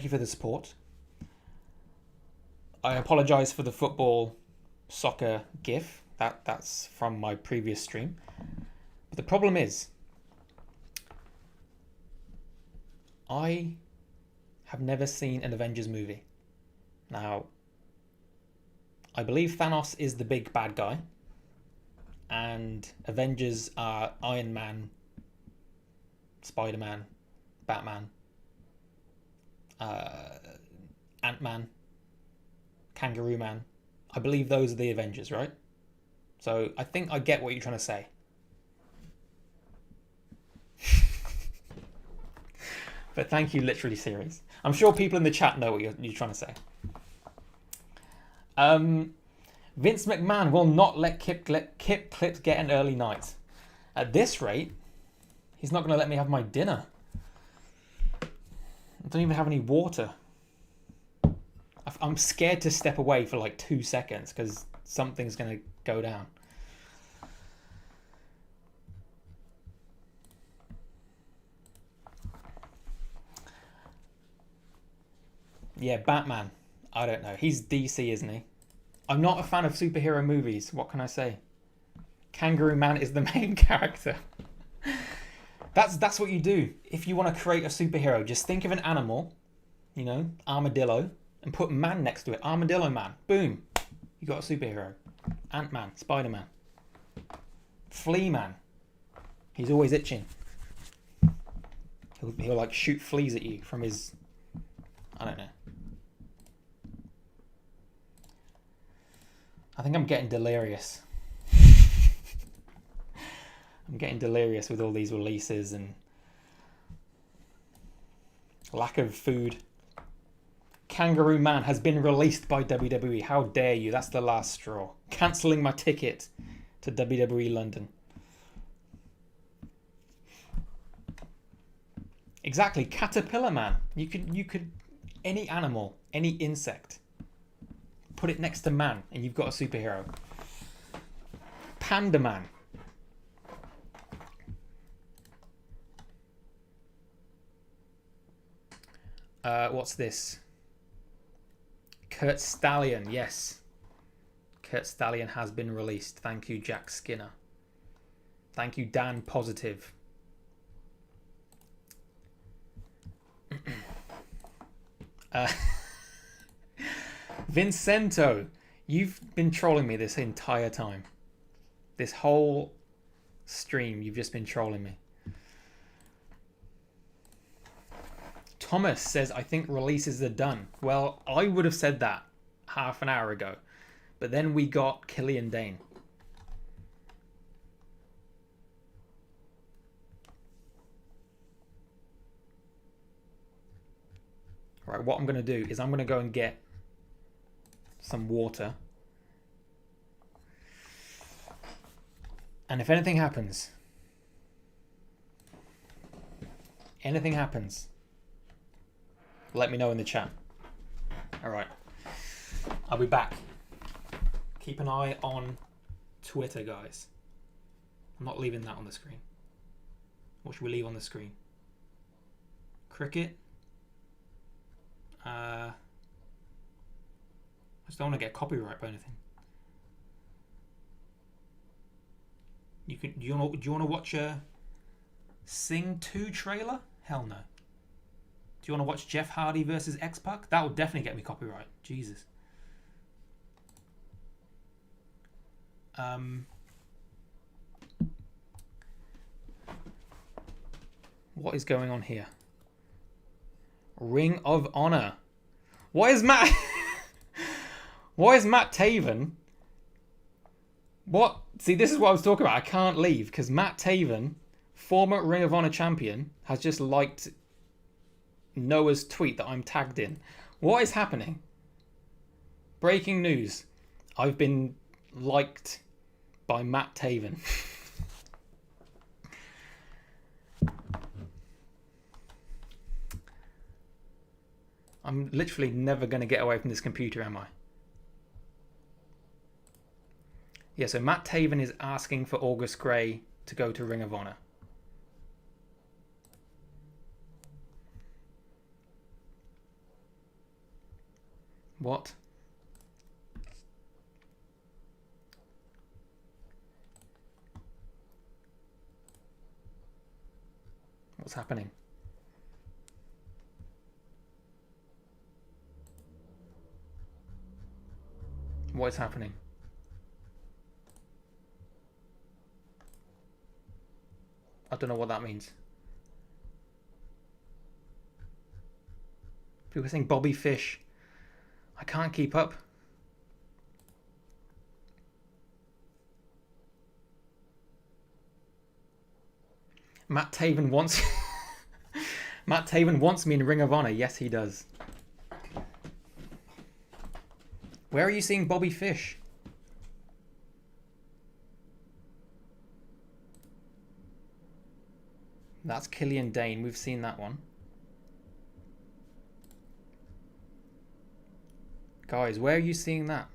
you for the support. I apologize for the football soccer gif. That's from my previous stream. But the problem is, I have never seen an Avengers movie. Now, I believe Thanos is the big bad guy, and Avengers are Iron Man, Spider-Man, Batman, Ant-Man, Kangaroo Man. I believe those are the Avengers, right? So I think I get what you're trying to say. But thank you, Literally Series. I'm sure people in the chat know what you're trying to say. Vince McMahon will not let Kip Clips get an early night. At this rate, he's not going to let me have my dinner. I don't even have any water. I'm scared to step away for like 2 seconds because something's going to go down. Yeah, Batman. I don't know. He's DC, isn't he? I'm not a fan of superhero movies. What can I say? Kangaroo Man is the main character. That's what you do. If you want to create a superhero, just think of an animal, you know, armadillo, and put man next to it. Armadillo Man. Boom. You got a superhero. Ant-Man. Spider-Man. Flea Man. He's always itching. He'll like shoot fleas at you from his... I don't know. I think I'm getting delirious. I'm getting delirious with all these releases and lack of food. Kangaroo Man has been released by WWE. How dare you? That's the last straw. Cancelling my ticket to WWE London. Exactly. Caterpillar Man. You could any animal, any insect. Put it next to man and you've got a superhero. Panda Man. What's this? Kurt Stallion, yes. Kurt Stallion has been released. Thank you, Jack Skinner. Thank you, Dan Positive. Vincento, you've been trolling me this entire time. This whole stream, you've just been trolling me. Thomas says, I think releases are done. Well, I would have said that half an hour ago. But then we got Killian Dane. Right, what I'm going to do is I'm going to go and get some water. And if anything happens, let me know in the chat. All right. I'll be back. Keep an eye on Twitter, guys. I'm not leaving that on the screen. What should we leave on the screen? Cricket. I just don't want to get copyright or anything. Do you want to watch a Sing 2 trailer? Hell no. Do you want to watch Jeff Hardy versus X-Pac? That would definitely get me copyright. Jesus. What is going on here? Ring of Honor. Why is Matt... Why is Matt Taven... What? See, this is what I was talking about. I can't leave because Matt Taven, former Ring of Honor champion, has just liked Noah's tweet that I'm tagged in. What is happening? Breaking news. I've been liked by Matt Taven. I'm literally never going to get away from this computer, am I? Yeah, so Matt Taven is asking for August Grey to go to Ring of Honor. What? What's happening? What is happening? I don't know what that means. People are saying Bobby Fish. I can't keep up. Matt Taven wants... Matt Taven wants me in Ring of Honor. Yes, he does. Where are you seeing Bobby Fish? That's Killian Dane. We've seen that one. Guys, where are you seeing that?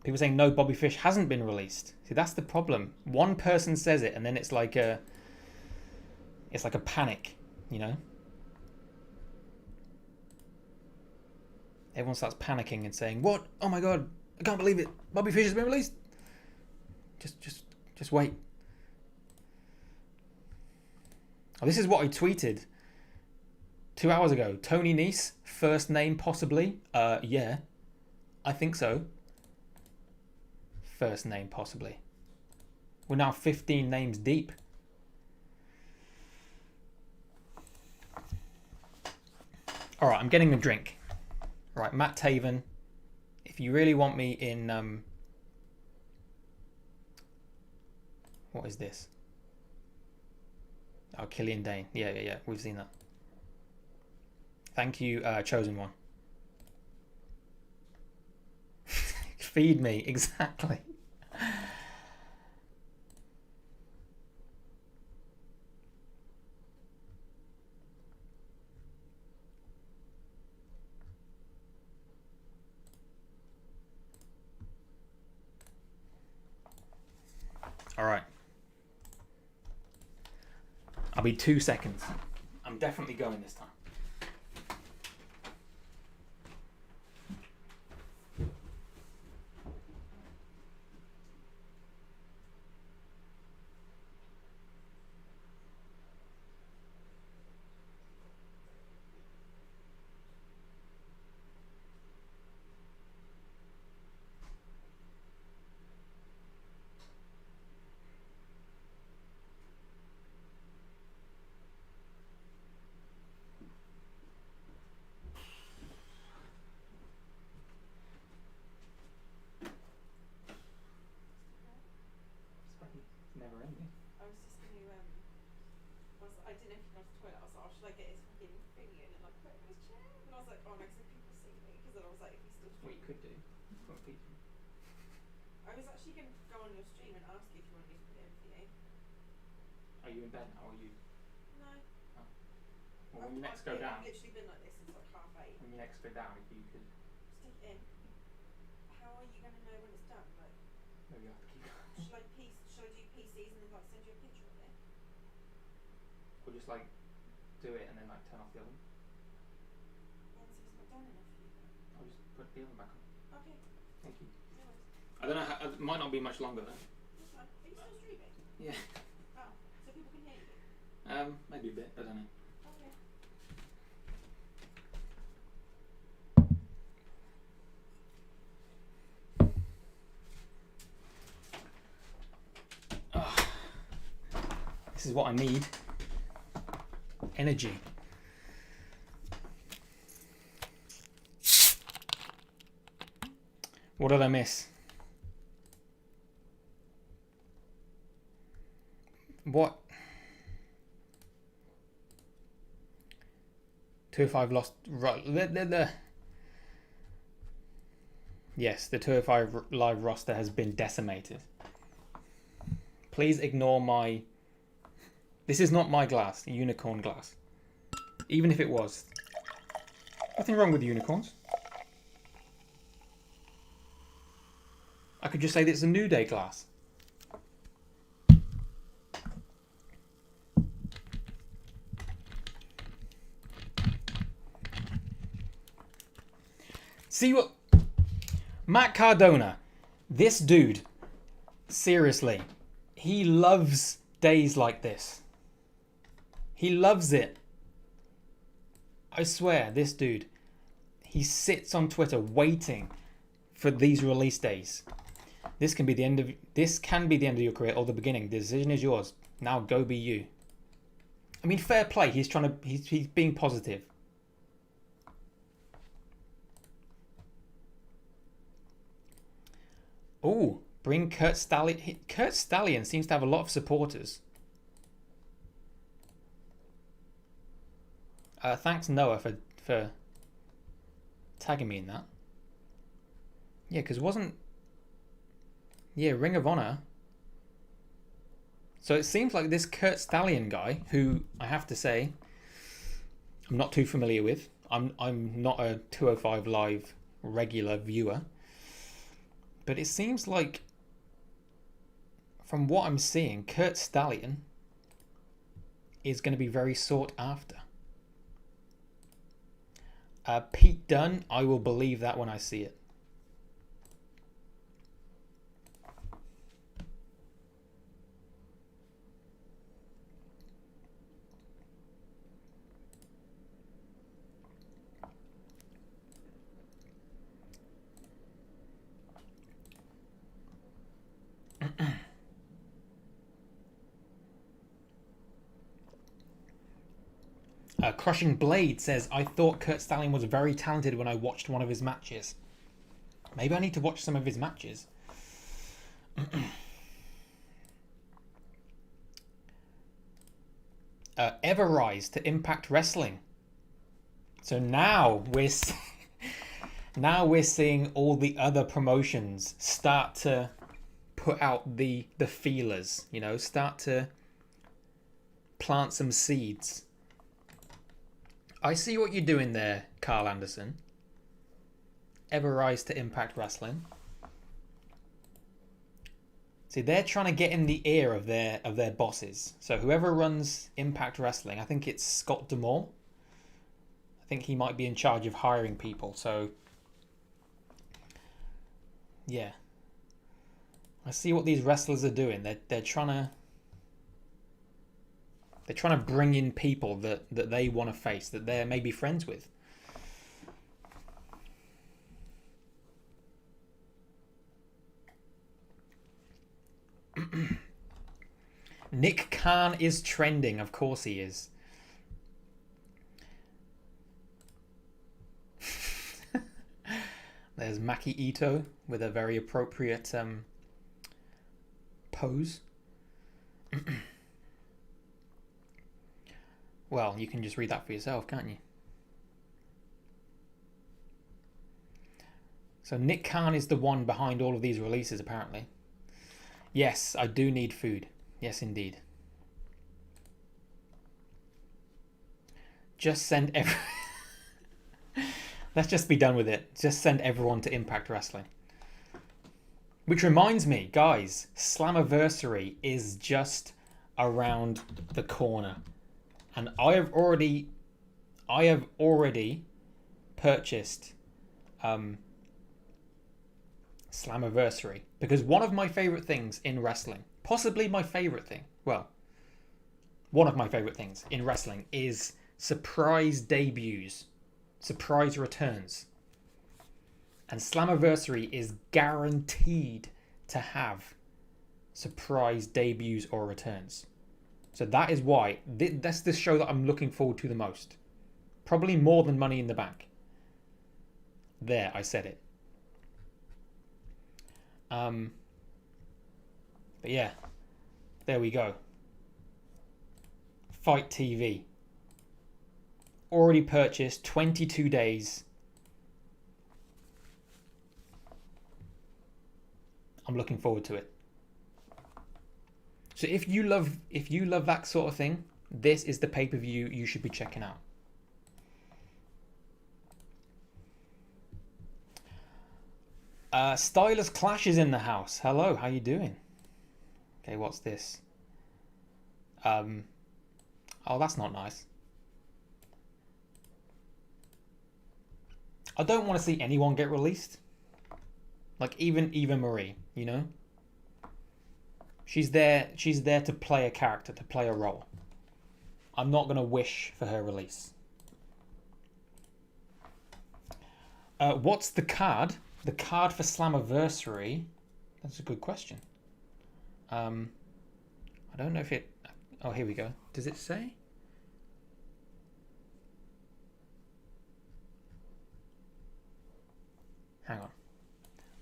People saying no, Bobby Fish hasn't been released. See, that's the problem. One person says it and then it's like a panic, you know? Everyone starts panicking and saying, "What? Oh my god, I can't believe it. Bobby Fish has been released." Just wait. Oh, this is what I tweeted 2 hours ago. Tony Nese, first name possibly. Yeah, I think so. First name possibly. We're now 15 names deep. All right, I'm getting a drink. Right, Matt Taven, if you really want me in... what is this? Oh, Killian Dane. Yeah. We've seen that. Thank you, Chosen One. Feed me, exactly. All right. I'll be 2 seconds. I'm definitely going this time. Are you in bed now, or are you? No. Oh. Well, when you next go down... I've literally been like this since like 8:30. When you next go down, if you could... stick it in. How are you going to know when it's done? Like... No, you have to keep going. Should I do PCs and then like send you a picture of it? Or just like do it and then like turn off the oven? Yeah, so it's not done enough for you then. I'll just put the oven back on. Okay. Thank you. No worries. I don't know, it might not be much longer though. That's fine. Are you still streaming? Yeah. Oh, so people can hear you? Maybe a bit, I don't know. Okay. This is what I need. energy. What did I miss? What? 205 lost. Right. Yes, the 205 live roster has been decimated. Please ignore my... This is not my glass, unicorn glass. Even if it was. Nothing wrong with unicorns. I could just say that it's a New Day glass. See what... Matt Cardona. This dude. Seriously. He loves days like this. He loves it. I swear, this dude. He sits on Twitter waiting for these release days. This can be the end of your career or the beginning. The decision is yours. Now go be you. I mean, fair play. He's being positive. Oh, bring Kurt Stallion. Kurt Stallion seems to have a lot of supporters. Thanks Noah for tagging me in that. Yeah, because wasn't... Yeah, Ring of Honor. So it seems like this Kurt Stallion guy, who I have to say, I'm not too familiar with. I'm not a 205 Live regular viewer. But it seems like, from what I'm seeing, Kurt Stallion is going to be very sought after. Pete Dunne, I will believe that when I see it. Crushing Blade says, I thought Kurt Stallion was very talented when I watched one of his matches. Maybe I need to watch some of his matches. Everrise to Impact Wrestling. So now we're seeing all the other promotions start to put out the feelers, you know, start to plant some seeds. I see what you're doing there, Carl Anderson. Everrise to Impact Wrestling. See, they're trying to get in the ear of their bosses. So whoever runs Impact Wrestling, I think it's Scott D'Amore. I think he might be in charge of hiring people. So yeah, I see what these wrestlers are doing. They're trying to bring in people that they want to face, that they're maybe friends with. Nick Khan is trending. Of course he is. There's Maki Ito with a very appropriate pose. Well, you can just read that for yourself, can't you? So Nick Khan is the one behind all of these releases, apparently. Yes, I do need food. Yes, indeed. Just send Let's just be done with it. Just send everyone to Impact Wrestling. Which reminds me, guys, Slammiversary is just around the corner. And I have already purchased Slammiversary, because one of my favorite things in wrestling, possibly my favorite thing, well, one of my favorite things in wrestling is surprise debuts, surprise returns. And Slammiversary is guaranteed to have surprise debuts or returns. So that is why. That's the show that I'm looking forward to the most. Probably more than Money in the Bank. There, I said it. But yeah, there we go. Fight TV. Already purchased, 22 days. I'm looking forward to it. So if you love that sort of thing, this is the pay-per-view you should be checking out. Stylus Clash is in the house. Hello, how you doing? Okay, what's this? Oh, that's not nice. I don't want to see anyone get released. Like even Eva Marie, you know? She's there to play a character, to play a role. I'm not going to wish for her release. What's the card? The card for Slammiversary? That's a good question. I don't know if it... Oh, here we go. Does it say? Hang on.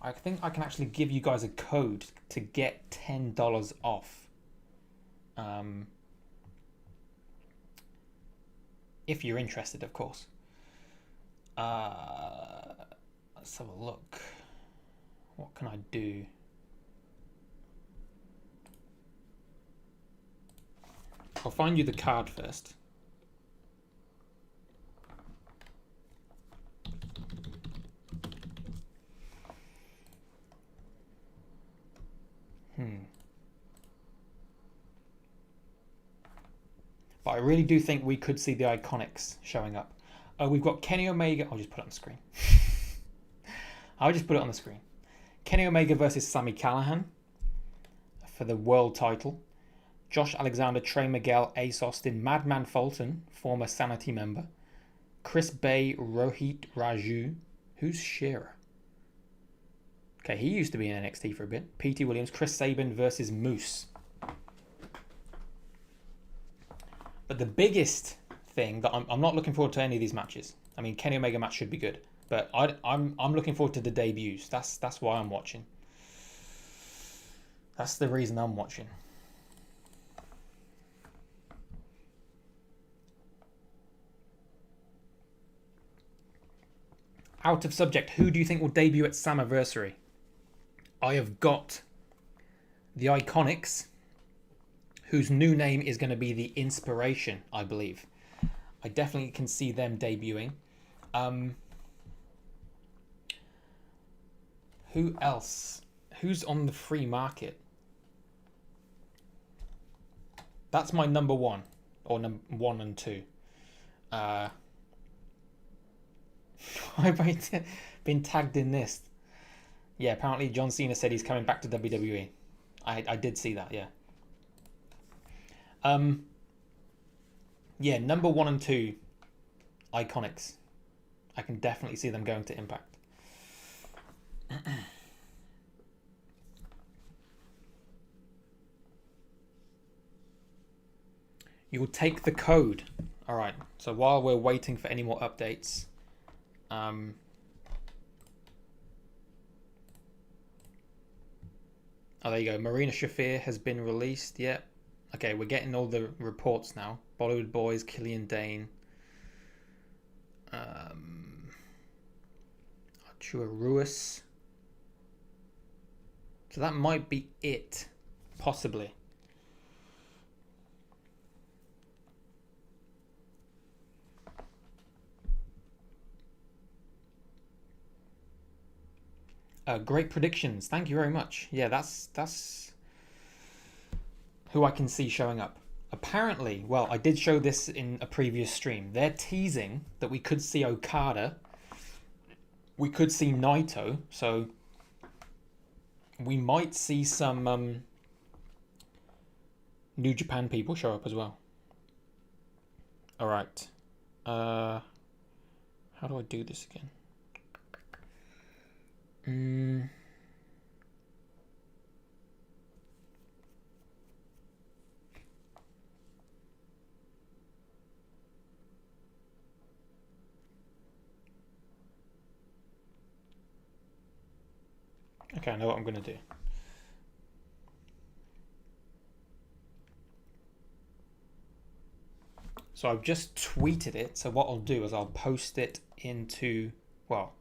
I think I can actually give you guys a code to get $10 off. If you're interested, of course. Let's have a look. What can I do? I'll find you the card first. But I really do think we could see the Iconics showing up. We've got Kenny Omega. I'll just put it on the screen. I'll just put it on the screen. Kenny Omega versus Sami Callihan for the world title. Josh Alexander, Trey Miguel, Ace Austin, Madman Fulton, former Sanity member. Chris Bay, Rohit Raju. Who's Shearer? Okay, he used to be in NXT for a bit. P.T. Williams, Chris Sabin versus Moose. But the biggest thing that I'm not looking forward to any of these matches. I mean, Kenny Omega match should be good, but I'm looking forward to the debuts. That's why I'm watching. That's the reason I'm watching. Out of subject, who do you think will debut at Slammiversary? I have got the Iconics, whose new name is going to be the Inspiration, I believe. I definitely can see them debuting. Who else? Who's on the free market? That's my number one, or number 1 and 2. I've been tagged in this. Yeah, apparently John Cena said he's coming back to WWE. I did see that, yeah. Yeah, number 1 and 2, Iconics. I can definitely see them going to Impact. You will take the code. All right. So while we're waiting for any more updates, oh, there you go. Marina Shafir has been released. Yep. Okay, we're getting all the reports now. Bollywood Boys, Killian Dane, Archua Ruiz. So that might be it, possibly. Great predictions. Thank you very much. Yeah, that's who I can see showing up. Apparently, well, I did show this in a previous stream. They're teasing that we could see Okada. We could see Naito. So we might see some New Japan people show up as well. All right. How do I do this again? Okay, I know what I'm going to do. So I've just tweeted it. So what I'll do is I'll post it into, well,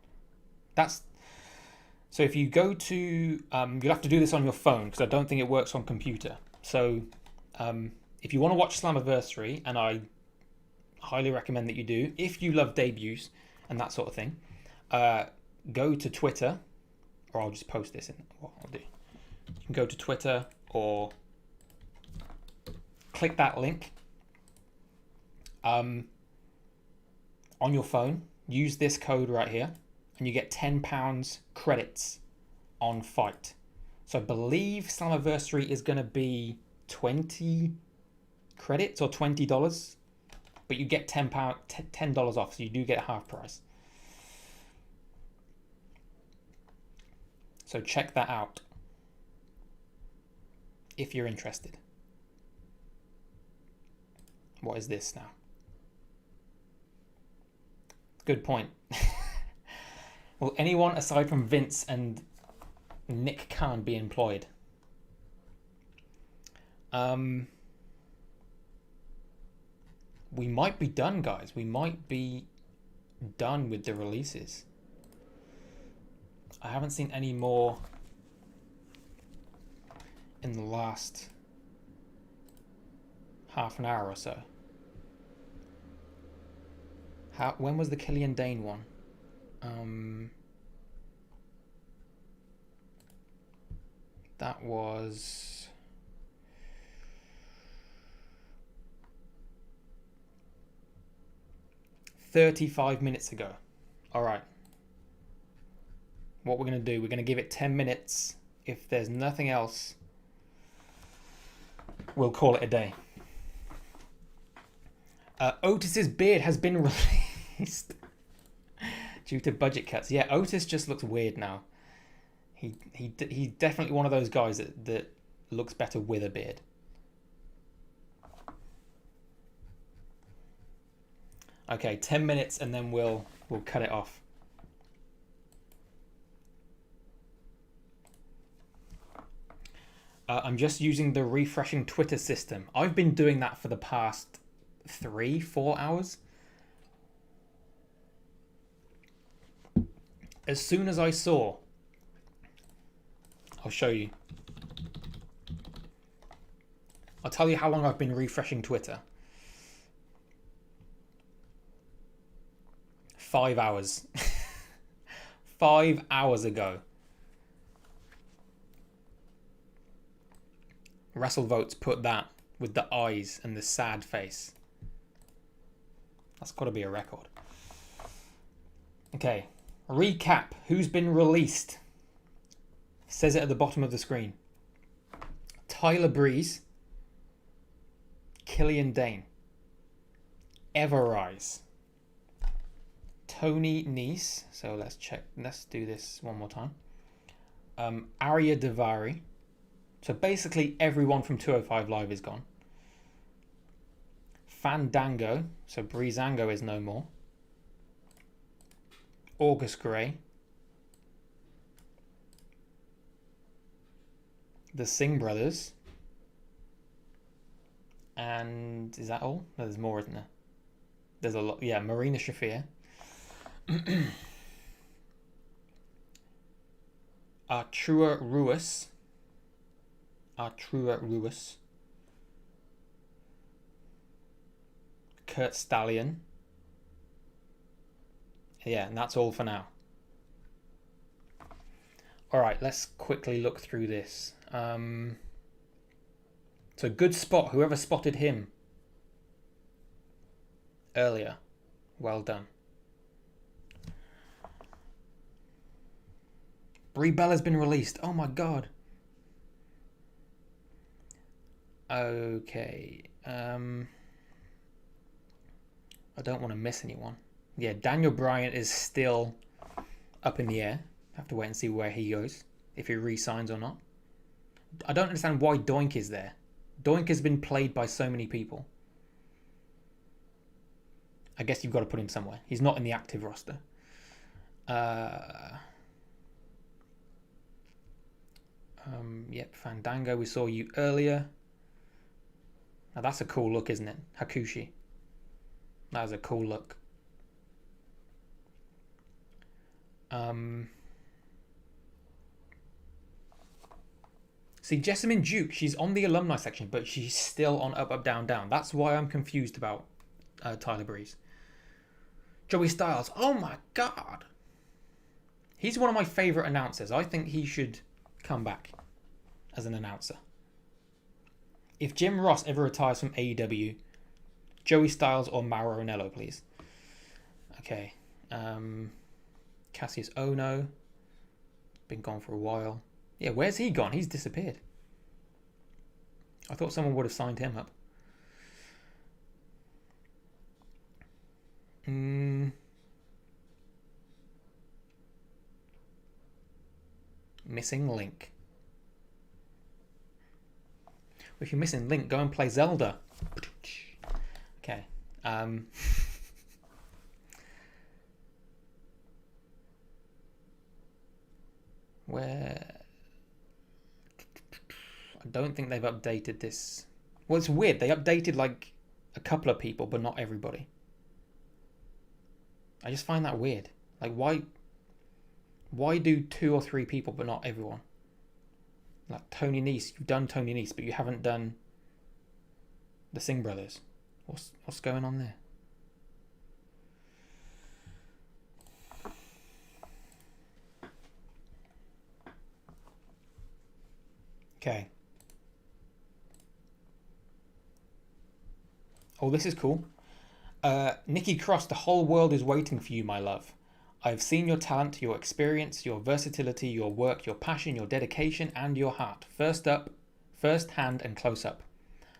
that's, so if you go to, you'll have to do this on your phone because I don't think it works on computer. So if you want to watch Slammiversary, and I highly recommend that you do, if you love debuts and that sort of thing, go to Twitter, or I'll just post this in what I'll do. You can go to Twitter or click that link on your phone, use this code right here, and you get £10 credits on Fight. So I believe Slammiversary is going to be 20 credits or $20, but you get $10 off, so you do get half price. So check that out if you're interested. What is this now? Good point. Will anyone aside from Vince and Nick Khan be employed? We might be done, guys. We might be done with the releases. I haven't seen any more in the last half an hour or so. When was the Killian Dane one? That was 35 minutes ago. All right. What we're going to do, we're going to give it 10 minutes. If there's nothing else, we'll call it a day. Otis's beard has been released due to budget cuts. Yeah, Otis just looks weird now. He's definitely one of those guys that looks better with a beard. Okay, 10 minutes and then we'll cut it off. I'm just using the refreshing Twitter system. I've been doing that for the past 3-4 hours. As soon as I saw, I'll show you. I'll tell you how long I've been refreshing Twitter. 5 hours. 5 hours ago. WrestleVotes put that with the eyes and the sad face. That's got to be a record. Okay. Recap. Who's been released? Says it at the bottom of the screen. Tyler Breeze. Killian Dane. Everrise. Tony Nese. So let's check. Let's do this one more time. Ariya Daivari. So basically everyone from 205 Live is gone. Fandango. So Breezango is no more. August Gray. The Singh Brothers. And is that all? No, there's more, isn't there? There's a lot. Yeah, Marina Shafir. Artura Ruiz. Kurt Stallion. Yeah, and that's all for now. Alright, let's quickly look through this. So good spot, whoever spotted him earlier. Well done. Brie Bella's been released. Oh my god. Okay. I don't want to miss anyone. Yeah, Daniel Bryan is still up in the air. Have to wait and see where he goes. If he re-signs or not. I don't understand why Doink is there. Doink has been played by so many people. I guess you've got to put him somewhere. He's not in the active roster. Yep, Fandango, we saw you earlier. Now that's a cool look, isn't it? Hakushi. That is a cool look. See, Jessamine Duke, she's on the alumni section, but she's still on up, up, down, down. That's why I'm confused about Tyler Breeze. Joey Styles, oh my god. He's one of my favourite announcers. I think he should come back as an announcer. If Jim Ross ever retires from AEW, Joey Styles or Mauro Ranallo, please. Okay. Cassius Ohno. Been gone for a while. Yeah, where's he gone? He's disappeared. I thought someone would have signed him up. Missing Link. If you're missing Link, go and play Zelda. Okay. Where? I don't think they've updated this. Well, it's weird. They updated like a couple of people, but not everybody. I just find that weird. Like, why do 2 or 3 people, but not everyone? Like Tony Nese, you've done Tony Nese, but you haven't done the Singh brothers. What's going on there? Okay. Oh, this is cool. Nikki Cross, the whole world is waiting for you, my love. I've seen your talent, your experience, your versatility, your work, your passion, your dedication, and your heart. First up, first hand, and close up.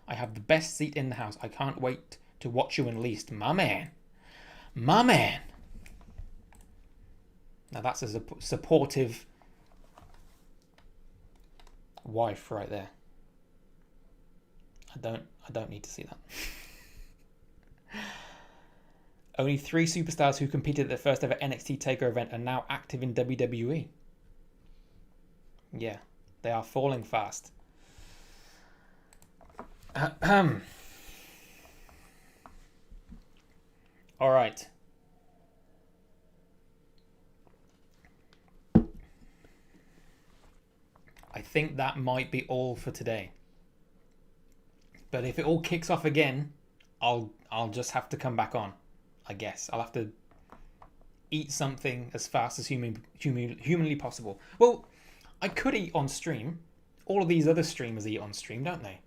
I have the best seat in the house. I can't wait to watch you unleashed. My man. My man. Now that's a supportive wife right there. I don't need to see that. Only 3 superstars who competed at the first ever NXT TakeOver event are now active in WWE. Yeah, they are falling fast. All right. I think that might be all for today. But if it all kicks off again, I'll just have to come back on. I guess I'll have to eat something as fast as humanly possible. Well, I could eat on stream. All of these other streamers eat on stream, don't they?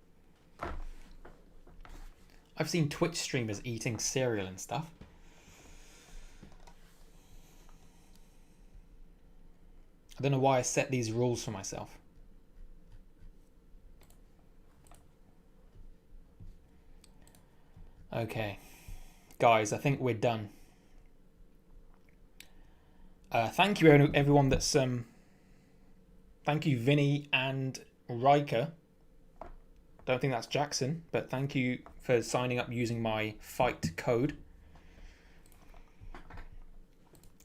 I've seen Twitch streamers eating cereal and stuff. I don't know why I set these rules for myself. Okay. Guys, I think we're done. Thank you everyone that's thank you Vinny and Riker. Don't think that's Jackson, but thank you for signing up using my fight code.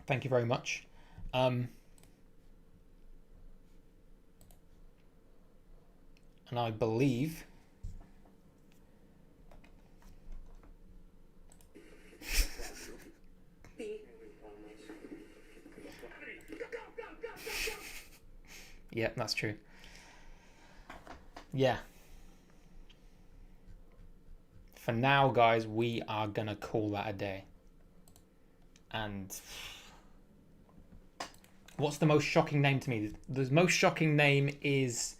Thank you very much. And I believe yeah, that's true. Yeah. For now, guys, we are going to call that a day. And what's the most shocking name to me? The most shocking name is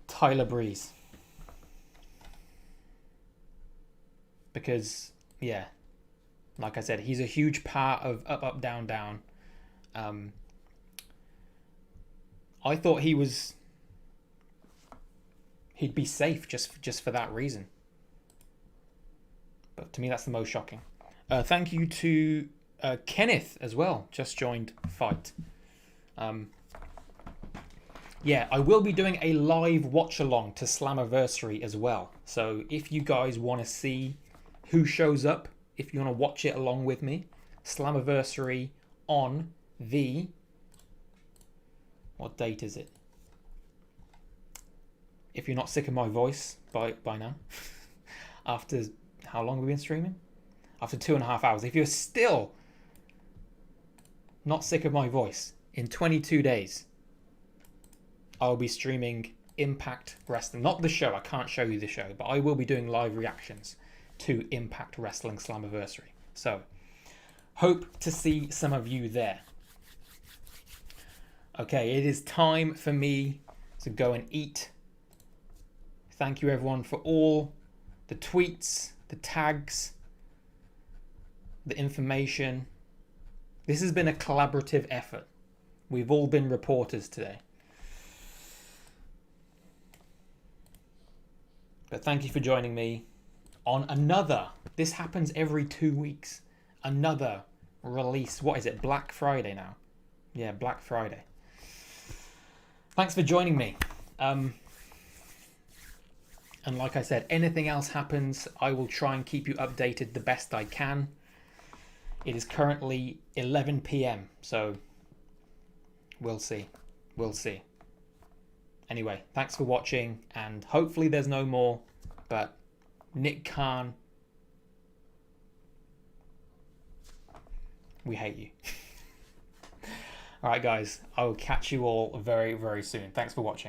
Tyler Breeze. Because, yeah, like I said, he's a huge part of Up, Up, Down, Down. I thought he'd be safe just for that reason. But to me, that's the most shocking. Thank you to Kenneth as well, just joined Fight. Yeah, I will be doing a live watch-along to Slammiversary as well. So if you guys want to see who shows up, if you want to watch it along with me, Slammiversary on the... What date is it? if you're not sick of my voice by now, after how long have we been streaming? After 2.5 hours. If you're still not sick of my voice, in 22 days, I'll be streaming Impact Wrestling. Not the show, I can't show you the show, but I will be doing live reactions to Impact Wrestling Slammiversary. So, hope to see some of you there. Okay, it is time for me to go and eat. Thank you everyone for all the tweets, the tags, the information. This has been a collaborative effort. We've all been reporters today. But thank you for joining me on another, this happens every 2 weeks, another release. What is it, Black Friday now? Yeah, Black Friday. Thanks for joining me. And like I said, anything else happens, I will try and keep you updated the best I can. It is currently 11 p.m, so we'll see. We'll see. Anyway, thanks for watching, and hopefully there's no more, but Nick Khan, we hate you. Alright guys, I will catch you all very, very soon. Thanks for watching.